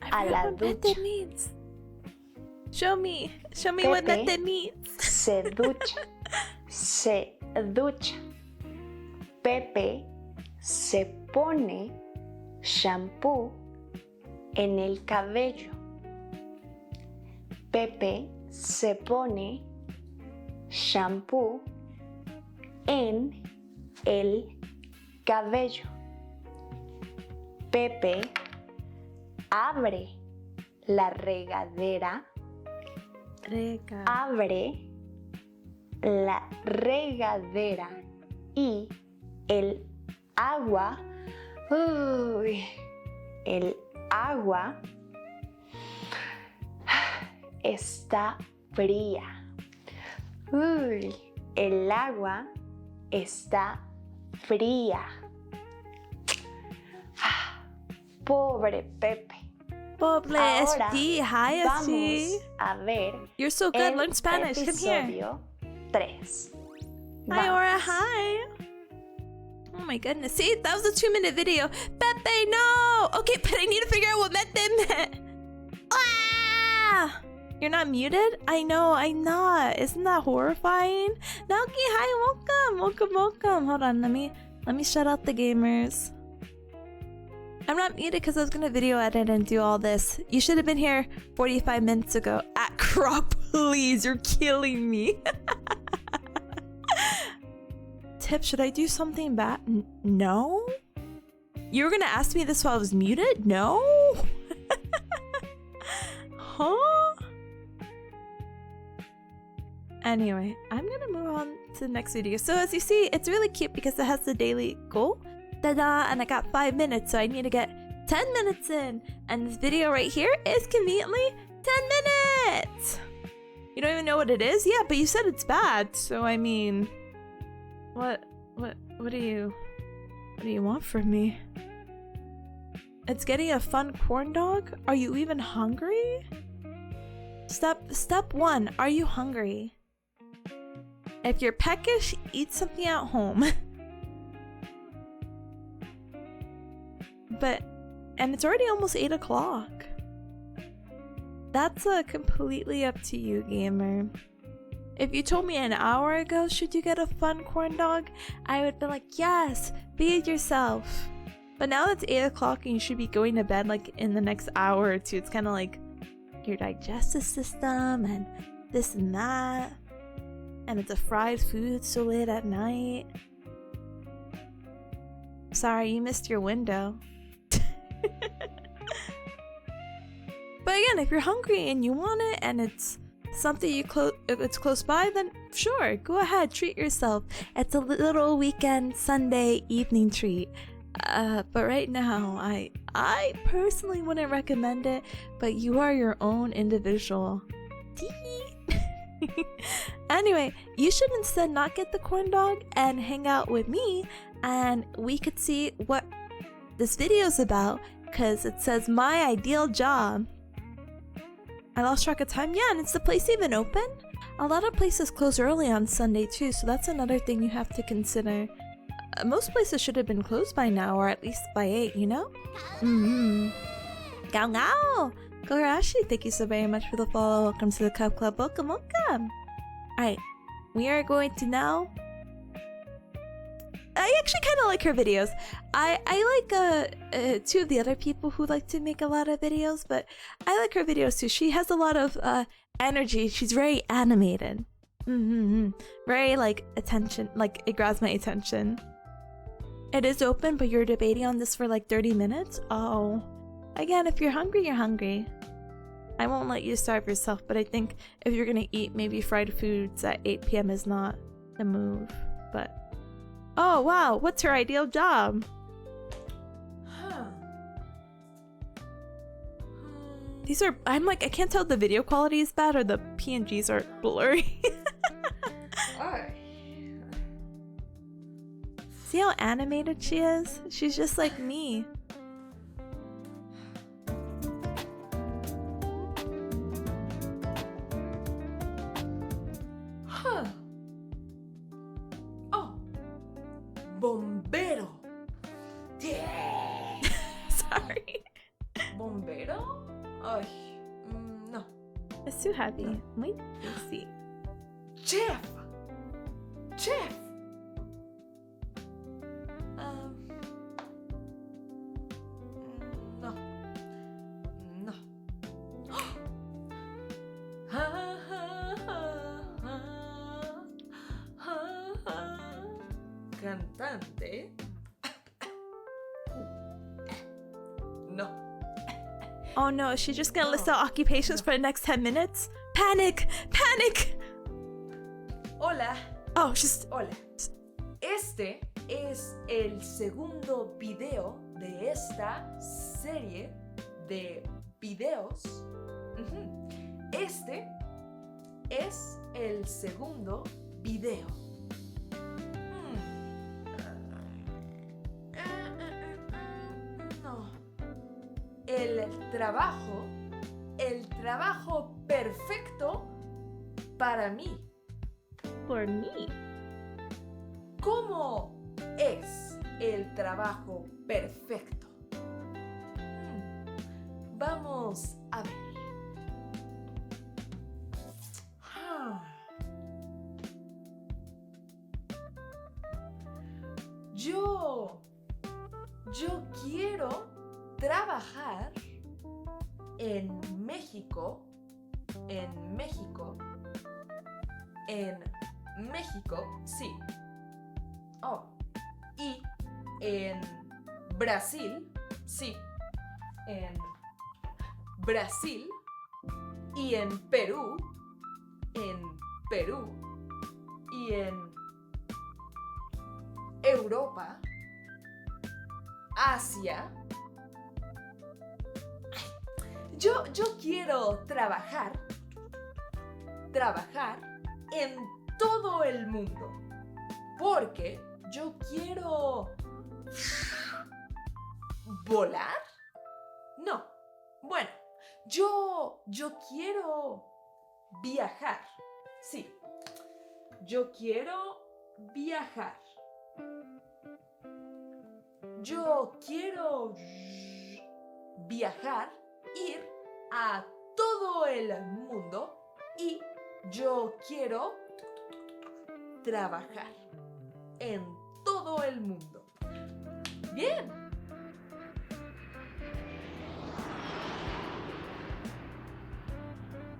a la what ducha. method means. Show me Pepe what method means. Se ducha. Se ducha. Pepe se pone shampoo en el cabello. Pepe se pone shampoo en el cabello. Pepe abre la regadera. Abre la regadera y el agua, el agua está fría. El agua está fría. Pobre Pepe. Pobre Ahora SD, hi vamos SD. a ver You're so good, el learn Spanish. Come here. episodio 3. Hi, Aura, hi. Oh my goodness. See, that was a 2-minute video. Pepe, no! Okay, but I need to figure out what method meant. Ah! You're not muted? I know, I'm not. Isn't that horrifying? Naoki, hi, welcome. Hold on, let me shut out the gamers. I'm not muted because I was gonna video edit and do all this. You should have been here 45 minutes ago. At crop, please, you're killing me. Tip, should I do something bad? No? You were gonna ask me this while I was muted? No? Huh? Anyway, I'm gonna move on to the next video. So as you see, it's really cute because it has the daily goal. Ta-da! And I got 5 minutes, so I need to get 10 minutes in. And this video right here is conveniently 10 minutes! You don't even know what it is? Yeah, but you said it's bad, so I mean... What do you want from me? It's getting a fun corn dog? Are you even hungry? Step 1, are you hungry? If you're peckish, eat something at home. And it's already almost 8 o'clock. That's completely up to you, gamer. If you told me an hour ago, should you get a fun corn dog? I would be like, yes, feed yourself. But now it's 8 o'clock and you should be going to bed like in the next hour or two. It's kind of like your digestive system and this and that. And it's a fried food so late at night. Sorry, you missed your window. But again, if you're hungry and you want it and it's something it's close by, then sure, go ahead, treat yourself. It's a little weekend Sunday evening treat. But right now, I personally wouldn't recommend it, but you are your own individual. Anyway, you should instead not get the corn dog and hang out with me, and we could see what this video is about, because it says my ideal job. I lost track of time. Yeah, and is the place even open? A lot of places close early on Sunday too, so that's another thing you have to consider. Most places should have been closed by now, or at least by 8, you know? Gao Gao! Korashi, thank you so very much for the follow. Welcome to the Cup Club. Welcome. Alright, we are going to now... I actually kind of like her videos. I like 2 of the other people who like to make a lot of videos, but I like her videos too. She has a lot of energy. She's very animated. Very like attention. Like it grabs my attention. It is open, but you're debating on this for like 30 minutes? Oh. Again, if you're hungry, you're hungry. I won't let you starve yourself, but I think if you're gonna eat maybe fried foods at 8 p.m. is not the move. But oh wow, what's her ideal job? These are, I'm like, I can't tell if the video quality is bad or the PNGs are blurry. See how animated she is? She's just like me. Oh, bombero. Sorry. Bombero? Ay, no. It's too heavy. Wait, let's see. Chef. No. Cantante. No. Oh no, is she just gonna list out occupations for the next 10 minutes? Panic! Panic! Hola. Oh, she's... Hola. Este es el segundo video de esta serie de videos. Este es el segundo video. No. El trabajo perfecto para mí. For me. ¿Cómo es el trabajo perfecto? Vamos a ver. Yo quiero trabajar en México, sí. Oh, y en Brasil, sí. En Brasil y en Perú, y en Europa, Asia. Yo quiero trabajar en todo el mundo, porque yo quiero volar. No, bueno, yo quiero viajar. Sí, yo quiero viajar. Yo quiero viajar, ir a todo el mundo y yo quiero trabajar en todo el mundo. Bien.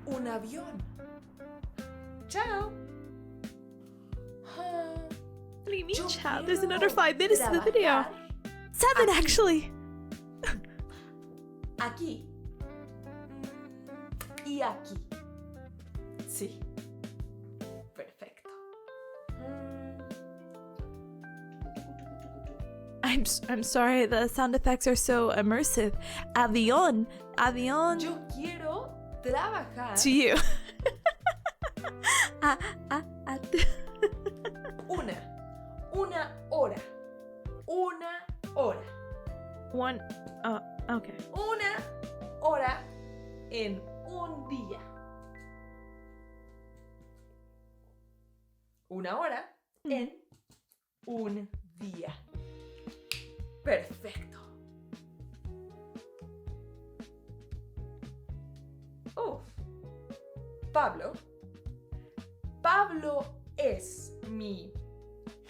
Un avión. Chao. What do you mean, Yo chat? There's quiero another 5 minutes to the video. trabajar 7 aquí. actually. Aquí y aquí. Sí. Perfecto. I'm sorry, the sound effects are so immersive. Avión. Yo quiero trabajar To you. una hora. One. Okay. Una hora en un día. Una hora en un día. Perfecto. Pablo. Pablo es mi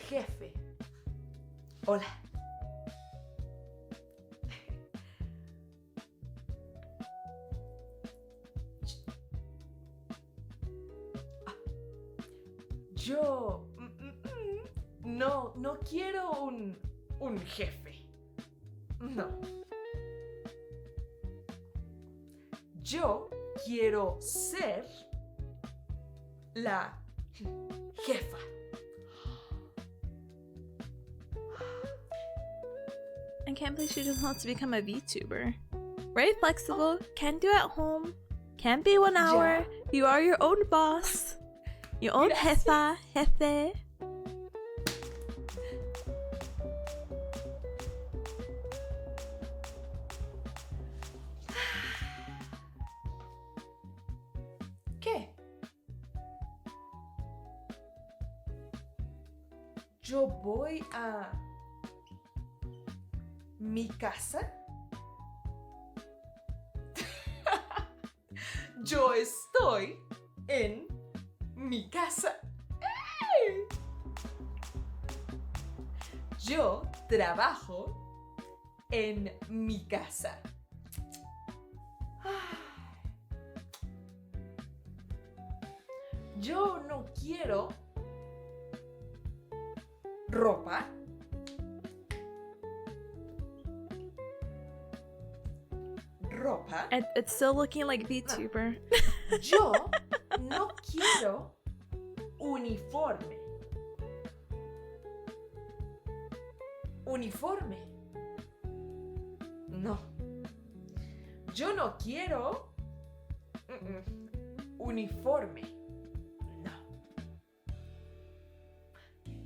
jefe. Hola. no quiero un jefe. No. Yo quiero ser la jefa. I can't believe she just wants to become a VTuber. Very flexible, can do at home, can be 1 hour. You are your own boss. Your own jefa, jefe. ¿Qué? Yo voy a mi casa. Yo estoy en mi casa. ¡Ey! Yo trabajo en mi casa. Yo no quiero ropa. Ropa. It's still looking like VTuber. Yo no quiero uniforme. Uniforme. No. Yo no quiero uniforme. No.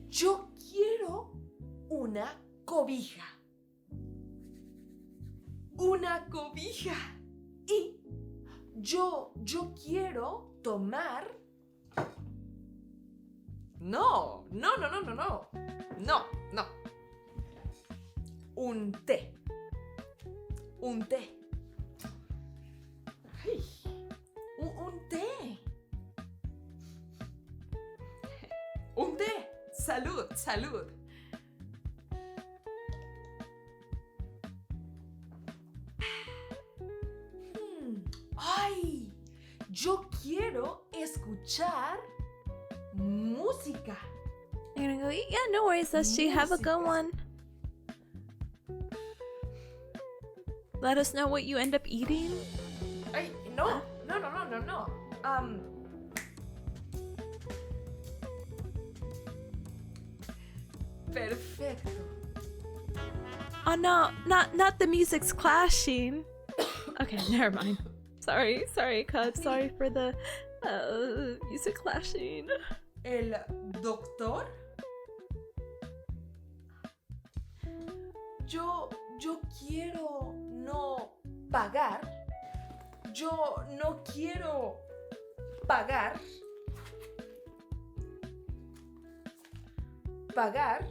Yo quiero una cobija. Una cobija. Y yo quiero tomar... No. No. Un té. Un té. Ay, un té. Un té. Salud. ¡Ay! Yo quiero escuchar música. You're gonna go eat? Yeah, no worries, Leslie. Have a good one. Let us know what you end up eating. Ay, no. Perfecto. Oh no, not the music's clashing. Okay, never mind. Sorry, Cub. Sorry for the music clashing. El doctor. Yo quiero no pagar. Yo no quiero pagar. Pagar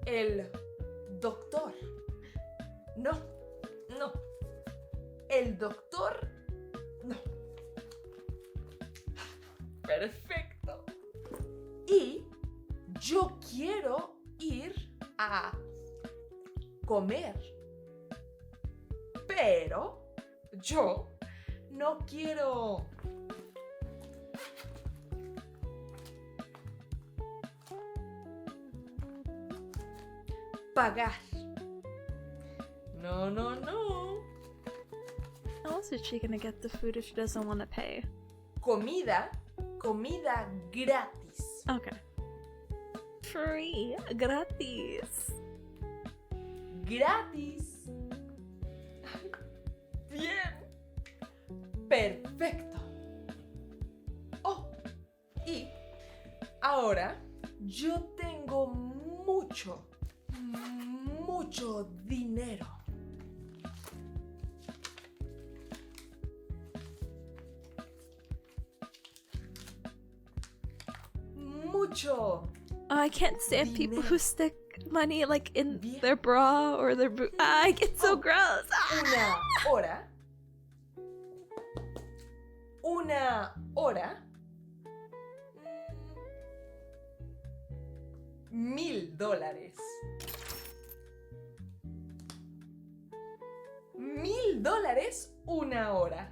el doctor. No. El doctor. No. Perfecto. Y yo quiero ir a comer. Pero yo no quiero pagar. No. How else is she gonna get the food if she doesn't want to pay? Comida gratis. Okay. Free. Gratis. Gratis. Bien. Perfecto. Oh, y ahora yo tengo mucho dinero. Mucho. Oh, I can't stand people Dinero. who stick money like in Bien. their bra or their boot. I get so Oh. gross. Una hora. $1,000. $1,000 una hora.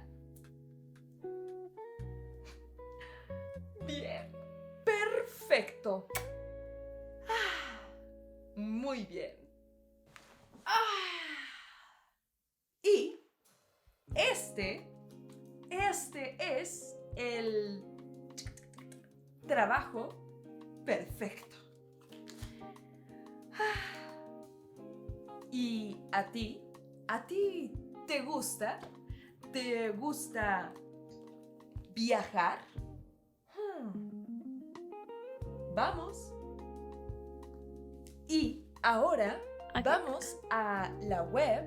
Bien. Perfecto. Muy bien. Y este es el trabajo perfecto. ¿Y a ti? ¿A ti te gusta? ¿Te gusta viajar? Vamos. Y ahora vamos a la web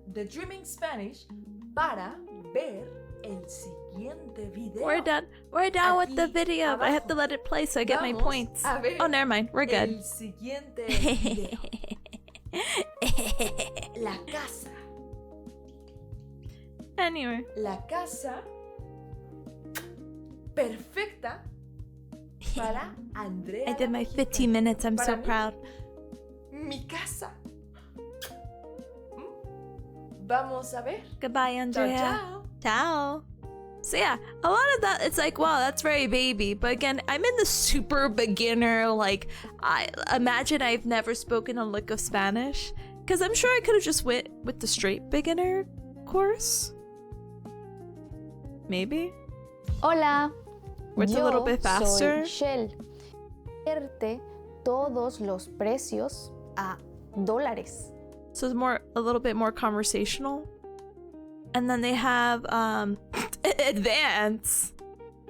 de Dreaming Spanish para ver el siguiente video. We're done with the video, but I have to let it play so I get my Vamos points. a ver Oh, never mind. We're good. El siguiente video. La casa. Anyway. La casa perfecta para Andrea. I did la my mexicana. 15 minutes. I'm so Para mí, proud. Mi casa. Vamos a ver. Goodbye, Andrea. Ciao, Ciao. So yeah, a lot of that, it's like, wow, that's very baby. But again, I'm in the super beginner, like, I imagine I've never spoken a lick of Spanish. Because I'm sure I could have just went with the straight beginner course. Maybe? Hola, Where it's a little bit faster. soy Shell. Convierte todos los precios a dólares. So it's a little bit more conversational. And then they have advance,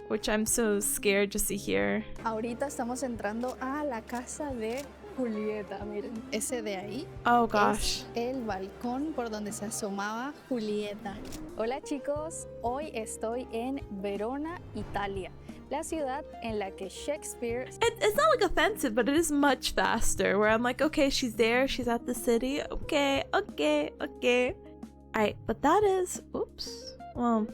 which I'm so scared just to hear. Ahorita estamos entrando a la casa de Julieta. Miren, ese de ahí Oh gosh. es el balcón por donde se asomaba Julieta. Hola chicos, hoy estoy en Verona, Italia, la ciudad en la que Shakespeare... It's not like offensive, but it is much faster. Where I'm like, okay, she's there, she's at the city. Okay. Alright, but that is... Oops. Well,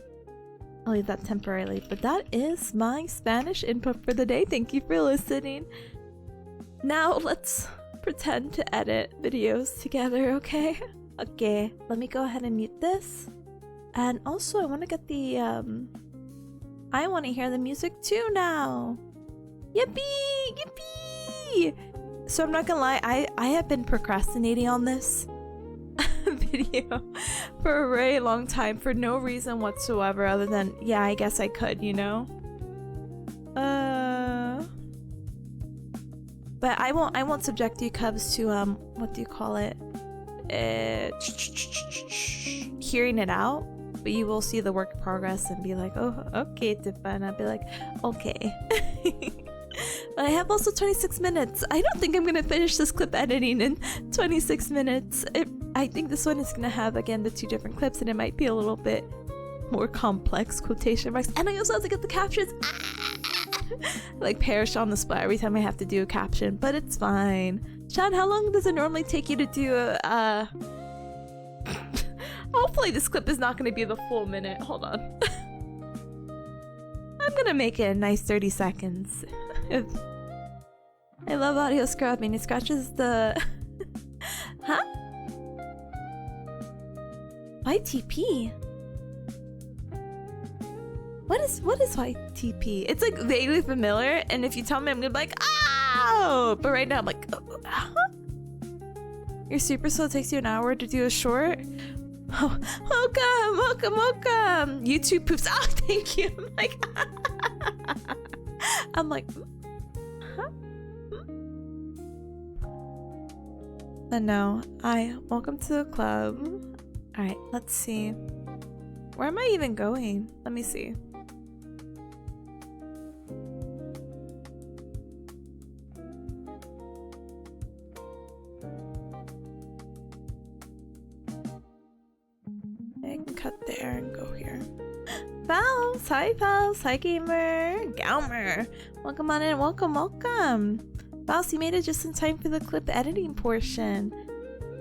I'll leave that temporarily. But that is my Spanish input for the day. Thank you for listening. Now let's pretend to edit videos together, okay? Okay, let me go ahead and mute this. And also, I want to get the, I want to hear the music too now. Yippee! Yippee! So I'm not gonna lie, I have been procrastinating on this video for a very long time for no reason whatsoever other than, yeah, I guess I could, you know? But I won't subject you cubs to what do you call it? Hearing it out. But you will see the work in progress and be like, oh, okay, Tipanya. I'll be like, okay. But I have also 26 minutes. I don't think I'm gonna finish this clip editing in 26 minutes. I think this one is gonna have, again, the 2 different clips, and it might be a little bit more complex, quotation marks. And I also have to get the captions. Like perish on the spot every time I have to do a caption, but it's fine. Chad, how long does it normally take you to do a Hopefully this clip is not going to be the full minute. Hold on. I'm going to make it a nice 30 seconds. I love audio scrubbing. It scratches the... Huh? YTP? What is YTP? It's like vaguely familiar, and if you tell me, I'm gonna be like, oh! But right now, I'm like, huh? Your super slow takes you an hour to do a short? Oh, welcome! YouTube poops. Oh, thank you. I'm like, huh? And no, welcome to the club. All right, let's see. Where am I even going? Let me see. I can cut there and go here. Pals! Hi, pals! Hi, gamer! Galmer! Welcome on in, welcome! Pals, you made it just in time for the clip editing portion.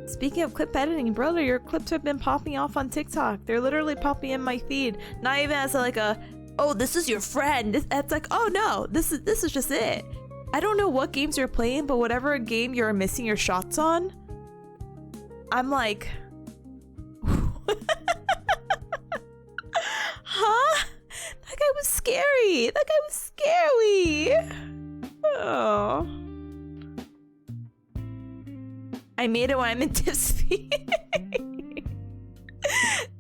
Speaking of clip editing, brother, your clips have been popping off on TikTok. They're literally popping in my feed. Not even as like a, oh, this is your friend. It's like, oh no, this is just it. I don't know what games you're playing, but whatever game you're missing your shots on, I'm like, huh? That guy was scary. Oh. I made it when I'm in tip speed.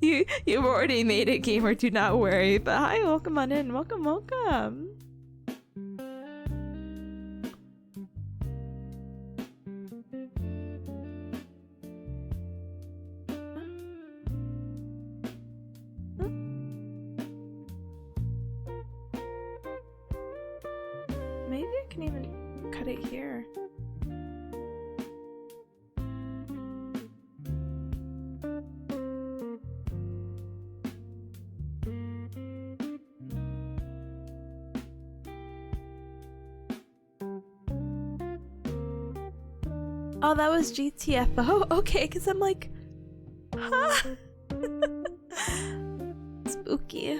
You've already made it, gamer. Do not worry. But hi, welcome on in. Welcome, welcome. Maybe I can even cut it here. Oh, that was GTFO? Okay, because I'm like, huh? Spooky.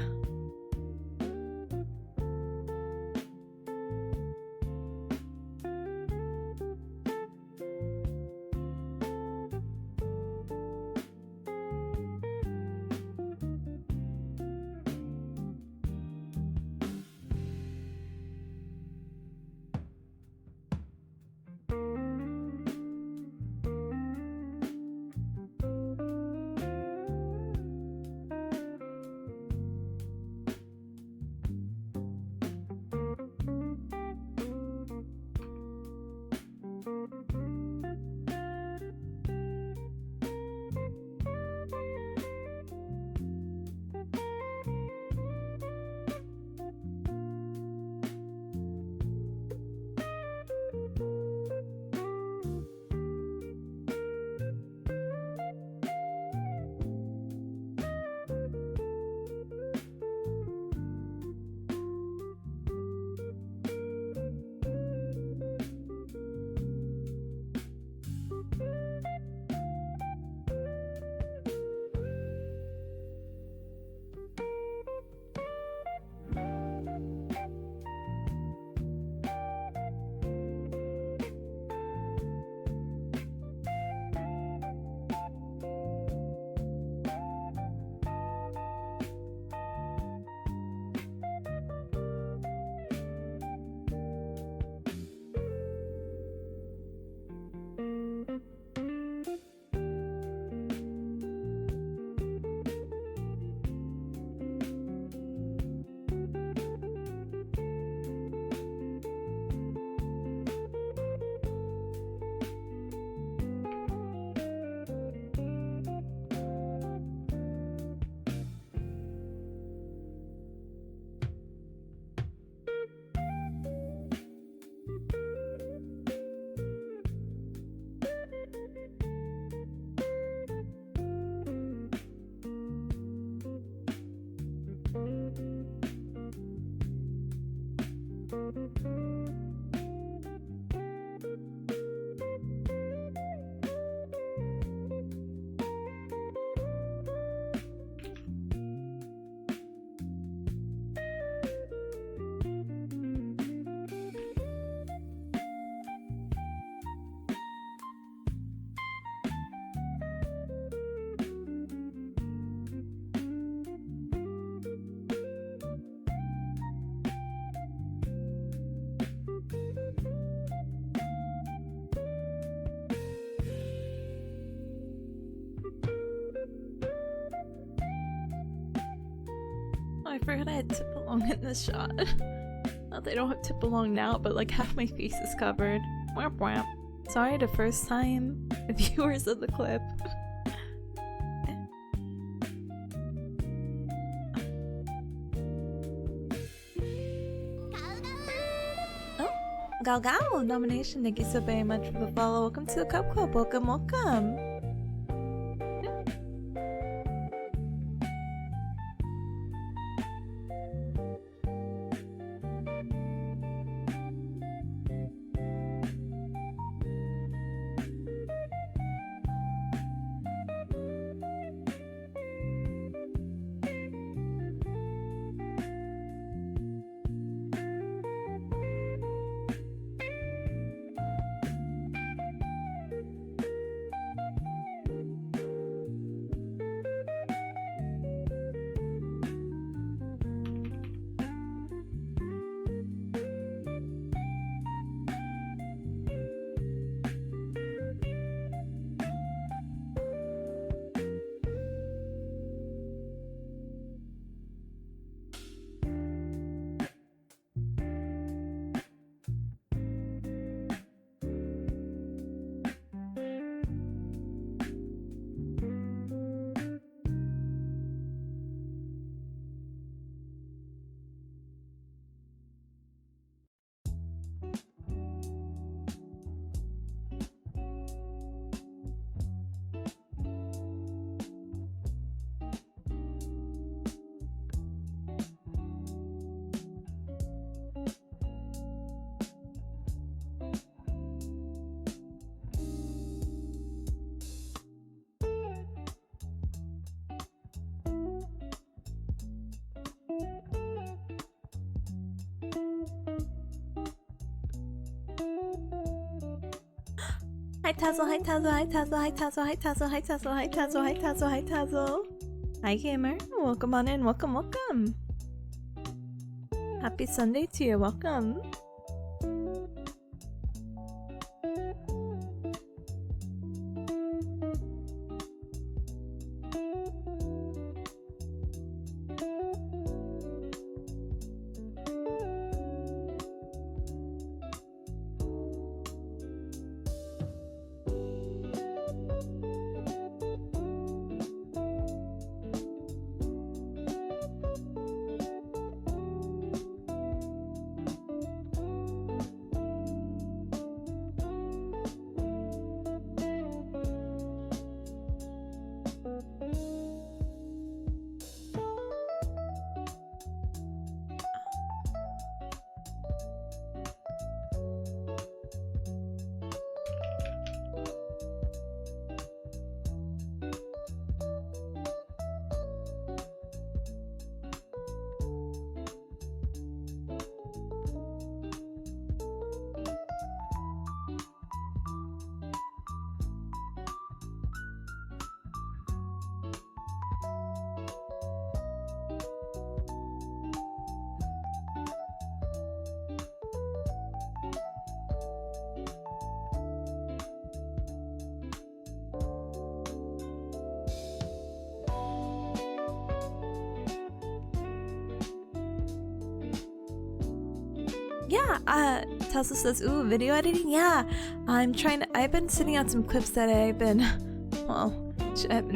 I forgot I had tip along in this shot. Well, they don't have tip along now, but like half my face is covered. Wamp wamp. Sorry to first time viewers of the clip. Oh, Gal Gal nomination. Thank you so very much for the follow. Welcome to the Cup Club. Welcome, welcome. Hi Tazzle, hi Tazzle, hi Tazzle, hi Tazzle, hi Tazzle, hi Tazzle, hi Tazzle, hi Tazzle, hi Tazzle. Hi gamer, welcome on in, welcome. Happy Sunday to you, welcome. Yeah, Tesla says, ooh, video editing? Yeah, I've been sitting on some clips that I've been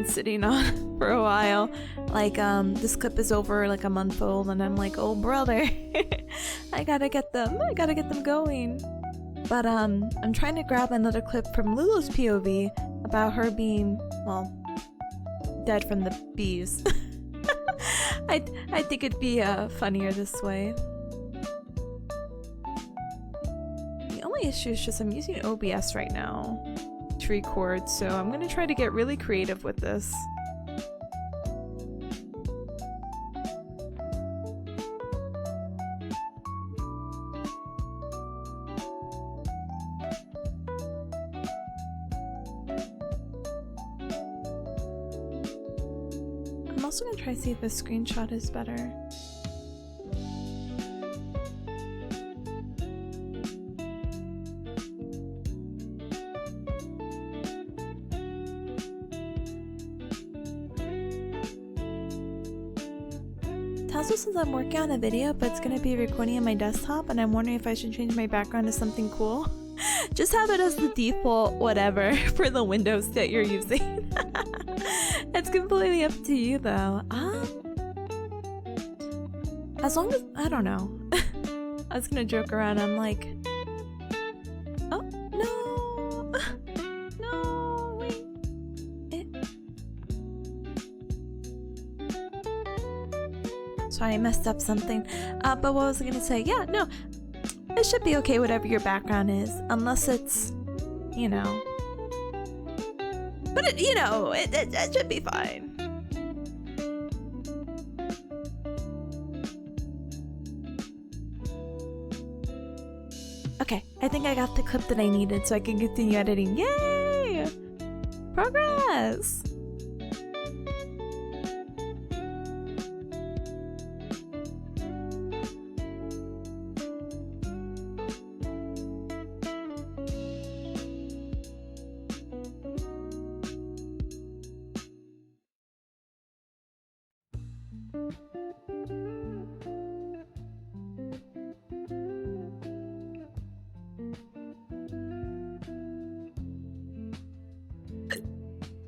sitting on for a while. Like, this clip is over like a month old and I'm like, oh brother, I gotta get them going. But, I'm trying to grab another clip from Lulu's POV about her being, well, dead from the bees. I think it'd be, funnier this way. Issue is just I'm using OBS right now to record, so I'm gonna try to get really creative with this. I'm also gonna try to see if this screenshot is better. Since I'm working on a video, but it's gonna be recording on my desktop, and I'm wondering if I should change my background to something cool. Just have it as the default whatever for the windows that you're using. It's completely up to you though. As long as, I don't know. I was gonna joke around, I'm like, oh, no, no, wait. Sorry, I messed up something. But what was I gonna say? Yeah, no, it should be okay whatever your background is, unless it's, you know. But it, you know, it should be fine. Okay, I think I got the clip that I needed, so I can continue editing. Yay! Progress!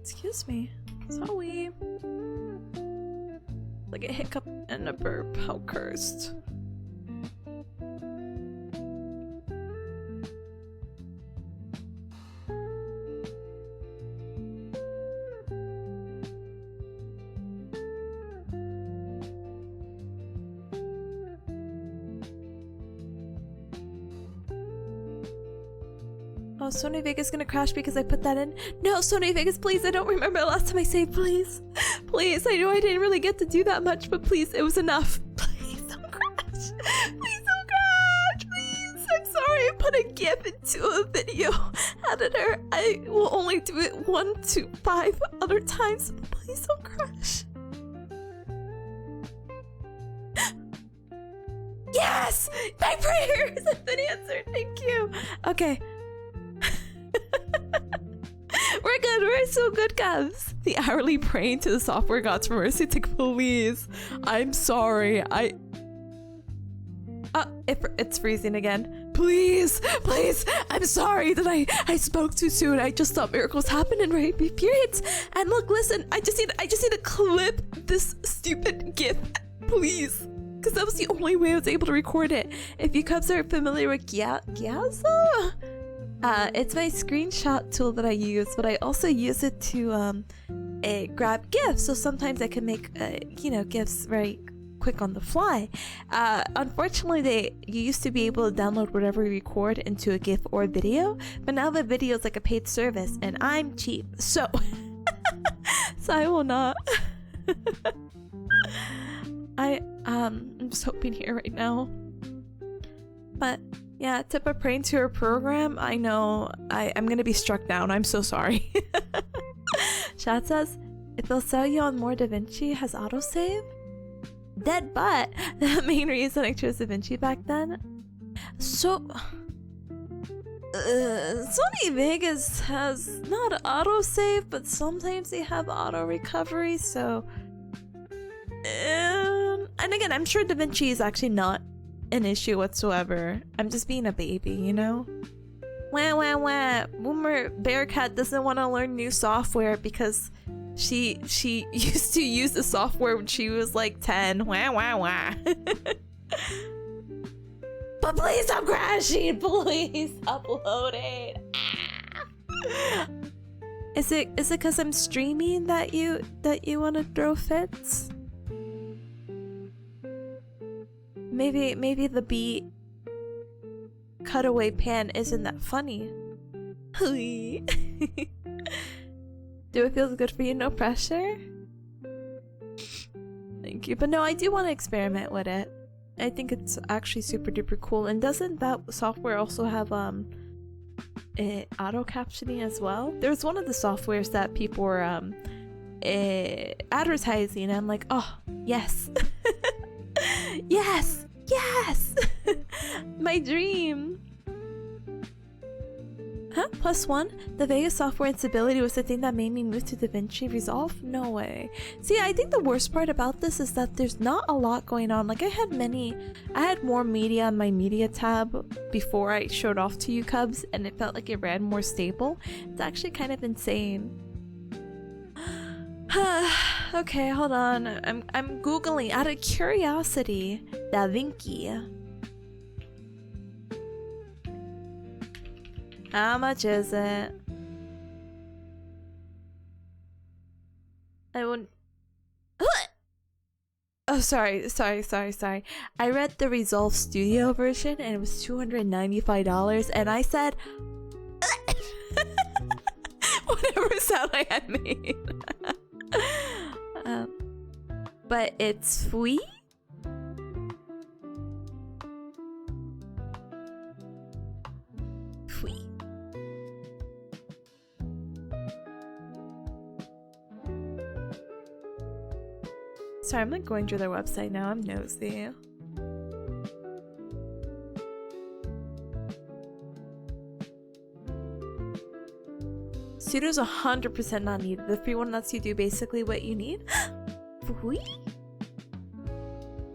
Excuse me. Sorry. Like a hiccup and a burp. How cursed. Oh, Sony Vegas gonna crash because I put that in? No, Sony Vegas, please, I don't remember the last time I saved, please. Please, I know I didn't really get to do that much, but please, it was enough. Please don't crash. Please don't crash, please. I'm sorry, I put a GIF into a video editor. I will only do it 1 to 5 other times. Please don't crash. Yes! My prayers have been answered. Thank you. Okay. We're good. We're so good, guys. The hourly praying to the software gods for mercy to please. I'm sorry. It's freezing again. Please, please. I'm sorry that I spoke too soon. I just thought miracles happen in rape periods. And look, listen. I just need to clip this stupid GIF, please. Because that was the only way I was able to record it. If you cubs are familiar with Gyaza, it's my screenshot tool that I use, but I also use it to grab GIFs. So sometimes I can make GIFs very quick on the fly. Unfortunately, you used to be able to download whatever you record into a GIF or video, but now the video is like a paid service, and I'm cheap, so so I will not. I'm just hoping here right now. But yeah, tip of praying to her program. I know I'm gonna be struck down. I'm so sorry. Chat says, if they'll sell you on more DaVinci has autosave? Dead butt. The main reason I chose DaVinci back then. So Sony Vegas has not autosave, but sometimes they have auto recovery, so and again, I'm sure DaVinci is actually not an issue whatsoever. I'm just being a baby, you know? Wah wah wah. Boomer Bearcat doesn't want to learn new software because she used to use the software when she was like 10. Wah wah wah. But please stop crashing. Please upload it. Is it because I'm streaming that you want to throw fits? Maybe the beat cutaway pan isn't that funny. Do it feel good for you? No pressure? Thank you. But no, I do want to experiment with it. I think it's actually super duper cool. And doesn't that software also have auto captioning as well? There's one of the softwares that people were advertising, and I'm like, oh yes. Yes, yes. My dream. Huh? +1? The Vegas software instability was the thing that made me move to DaVinci Resolve? No way. See, I think the worst part about this is that there's not a lot going on. Like, I had more media on my media tab before I showed off to you cubs, and it felt like it ran more stable. It's actually kind of insane. Okay, hold on. I'm googling out of curiosity. DaVinci. How much is it? I won't. Oh, sorry. I read the Resolve Studio version and it was $295, and I said whatever sound I had made. But it's free? Free. Sorry, I'm like going through their website now. I'm nosy. Sudo's 100% not needed. The free one lets you do basically what you need. Free?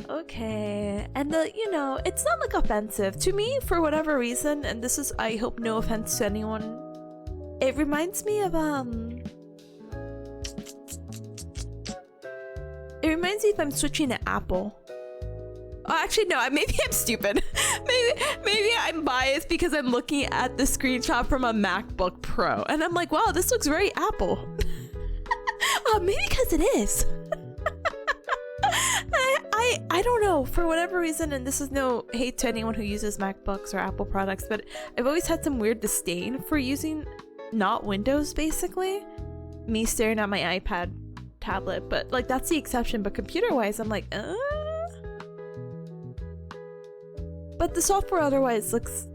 Okay. And it's not like offensive. To me, for whatever reason, and this is, I hope no offense to anyone, it reminds me of, it reminds me if I'm switching to Apple. Oh, actually, no, maybe I'm stupid. maybe I'm biased because I'm looking at the screenshot from a MacBook Pro. And I'm like, wow, this looks very Apple. Oh, maybe because it is. I don't know, for whatever reason, and this is no hate to anyone who uses MacBooks or Apple products, but I've always had some weird disdain for using not Windows, basically. Me staring at my iPad tablet, but like that's the exception. But computer-wise, I'm like, But the software otherwise looks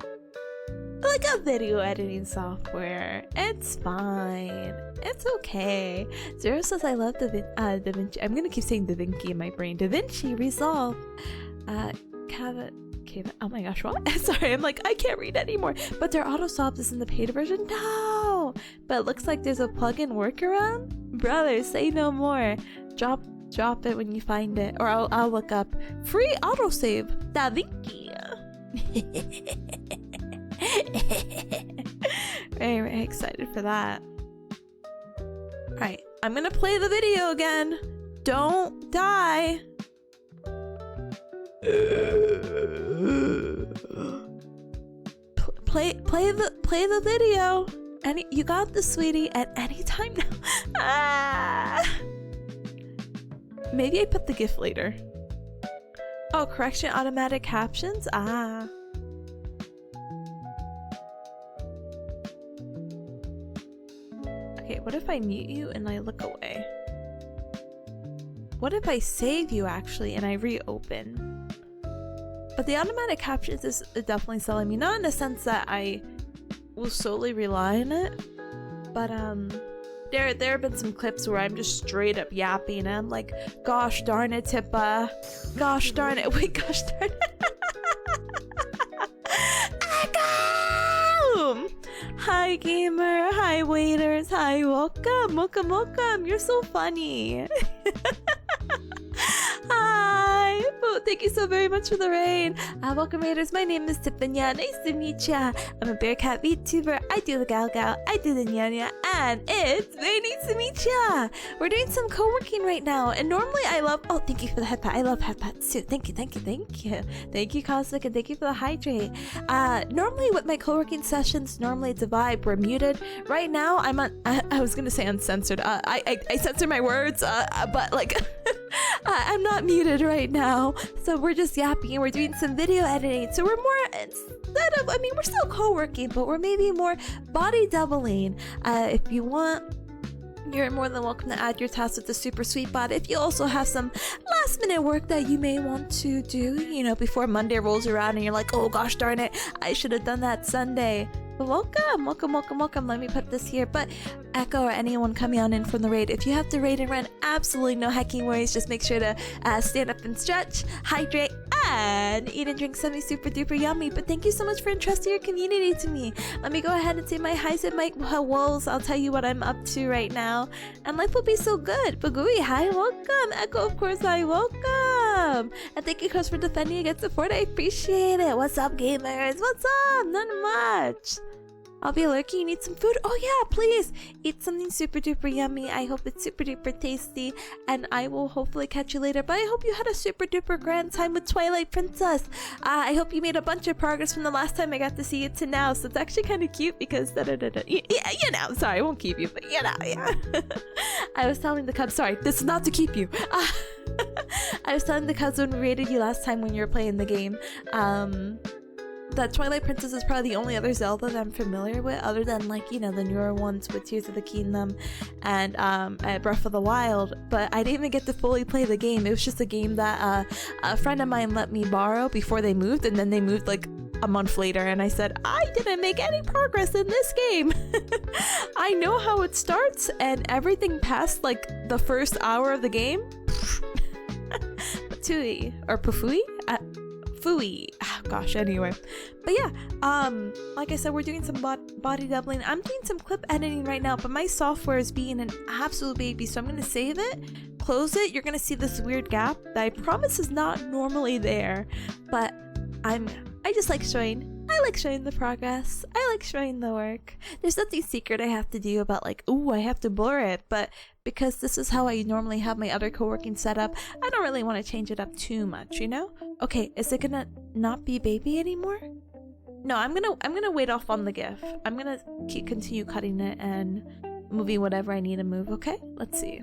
like a video editing software. It's fine. It's okay. Zero says I love DaVinci. I'm gonna keep saying DaVinci in my brain. DaVinci Resolve. Oh my gosh, what? Sorry, I'm like, I can't read anymore. But their auto swap is in the paid version? No! But it looks like there's a plugin workaround? Brother, say no more. Drop it when you find it. Or I'll look up. Free autosave. DaVinci. Very excited for that. Alright, I'm gonna play the video again. Don't die. Play the video. You got this, sweetie, at any time now. Maybe I put the GIF later. Oh, correction automatic captions? Okay, what if I mute you and I look away? What if I save you actually and I reopen? But the automatic captions is definitely selling me, not in the sense that I will solely rely on it, but there have been some clips where I'm just straight up yapping and I'm like, gosh darn it, Tippa. Gosh darn it. Wait, gosh darn it. Echo! Hi gamer, hi waiters, hi welcome. You're so funny. Hi! Oh, thank you so very much for the raid. Welcome raiders, my name is Tipanya. Nice to meet ya. I'm a bear cat VTuber. I do the gal, I do the nya, and it's very nice to meet ya. We're doing some co-working right now, and normally I love, oh, thank you for the headpat. I love headpats too. Thank you. Thank you, Cosmic, and thank you for the hydrate. Normally with my co-working sessions, normally it's a vibe. We're muted. Right now, I'm on, I was gonna say uncensored. I censor my words, but like, I'm not muted right now, so we're just yapping and we're doing some video editing. So we're more, instead of, I mean, we're still co-working, but we're maybe more body doubling. If you want, you're more than welcome to add your tasks with the super sweet bot. If you also have some last minute work that you may want to do, you know, before Monday rolls around and you're like, oh gosh darn it, I should have done that Sunday. But welcome. Let me put this here. But Echo or anyone coming on in from the raid, if you have to raid and run, absolutely no hacking worries. Just make sure to stand up and stretch, hydrate, and eat and drink something super duper yummy. But thank you so much for entrusting your community to me. Let me go ahead and say my highs and my woes. I'll tell you what I'm up to right now, and life will be so good. Bagui, hi, welcome. Echo, of course, hi, welcome. And thank you, Chris, for defending against support. I appreciate it. What's up, gamers? What's up? Not much. I'll be lurking. You need some food? Oh yeah, please eat something super duper yummy. I hope it's super duper tasty, and I will hopefully catch you later. But I hope you had a super duper grand time with Twilight Princess. I hope you made a bunch of progress from the last time I got to see you to now. So it's actually kind of cute because yeah, you know. Sorry, I won't keep you, but you know, yeah. I was telling the cubs. Sorry, this is not to keep you. I was telling the cubs when we rated you last time when you were playing the game. That Twilight Princess is probably the only other Zelda that I'm familiar with, other than, like, you know, the newer ones with Tears of the Kingdom and Breath of the Wild. But I didn't even get to fully play the game. It was just a game that a friend of mine let me borrow before they moved, and then they moved like a month later, and I said, I didn't make any progress in this game. I know how it starts, and everything past like the first hour of the game. Patui or Pafui? Fooey. Oh, gosh, anyway. But yeah, like I said, we're doing some body doubling. I'm doing some clip editing right now, but my software is being an absolute baby, so I'm gonna save it, close it. You're gonna see this weird gap that I promise is not normally there, but I just like showing. I like showing the progress. I like showing the work. There's nothing secret I have to do about like, ooh, I have to blur it, but because this is how I normally have my other co-working setup, I don't really want to change it up too much, you know? Okay, is it gonna not be baby anymore? No, I'm gonna wait off on the GIF. I'm gonna continue cutting it and moving whatever I need to move, okay? Let's see.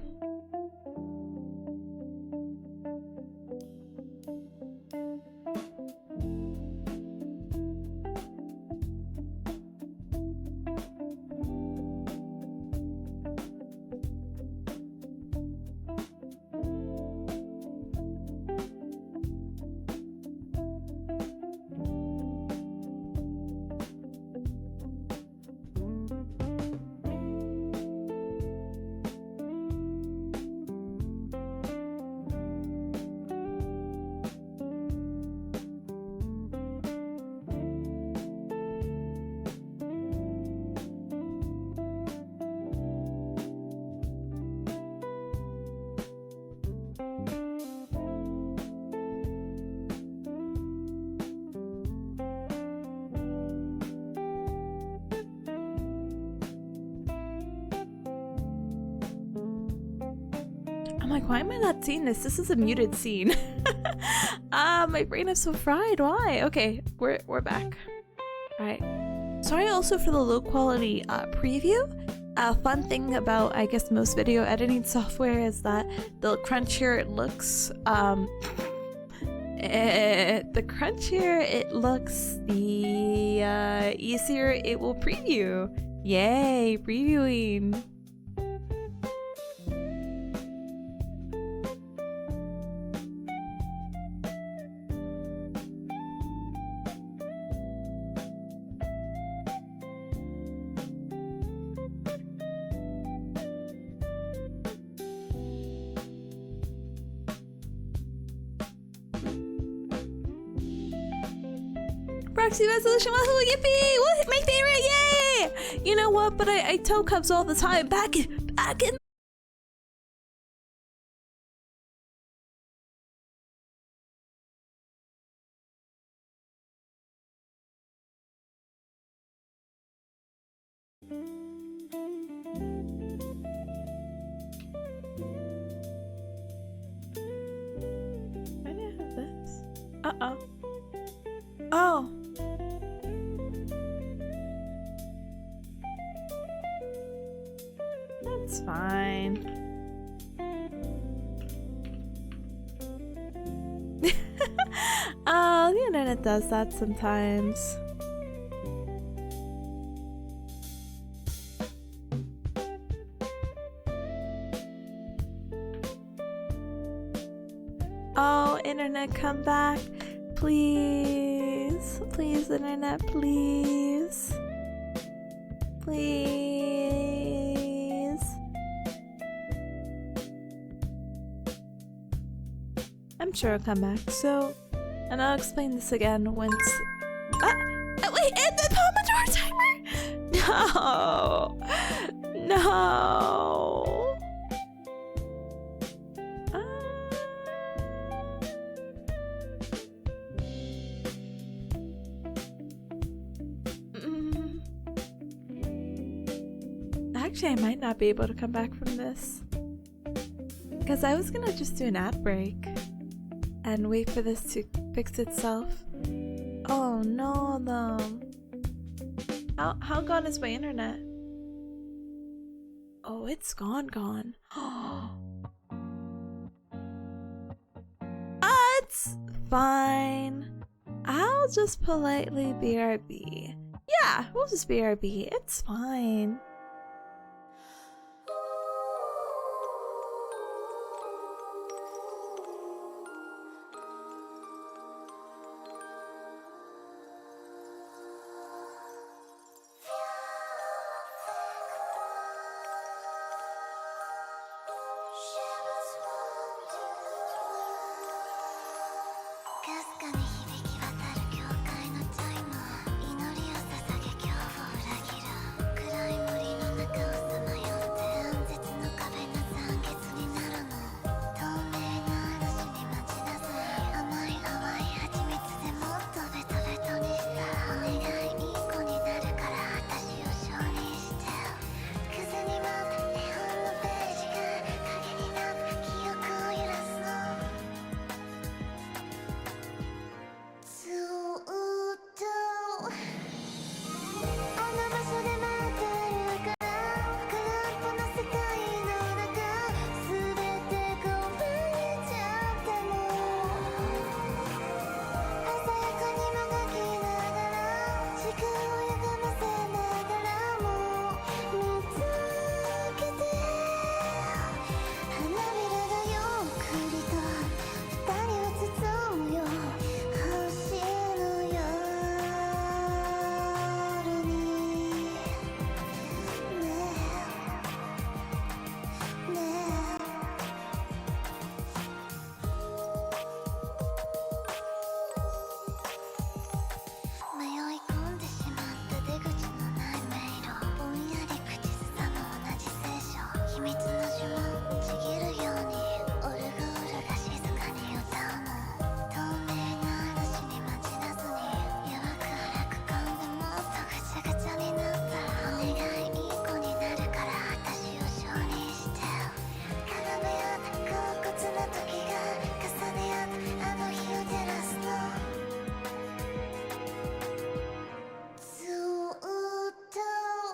I'm like, why am I not seeing this? This is a muted scene. My brain is so fried. Why? Okay, we're back. All right. Sorry also for the low quality preview. A fun thing about, I guess, most video editing software is that the crunchier it looks, the crunchier it looks, the easier it will preview. Yay, previewing. Proxy resolution, wahoo, yippee! Woo, my favorite, yay! You know what? But I tell Cubs all the time. Back in. Why do I have this? Uh-oh. Oh. That's fine. Oh, the internet does that sometimes. Oh, internet, come back. Please. Please, internet, please. Please. I'm sure it'll come back. So, and I'll explain this again once. Wait, and the Pomodoro timer? No. No. Actually, I might not be able to come back from this. Because I was gonna just do an ad break and wait for this to fix itself. Oh no, though. How gone is my internet? Oh, it's gone. It's fine. I'll just politely BRB. Yeah, we'll just BRB. It's fine.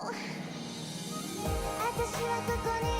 私はここに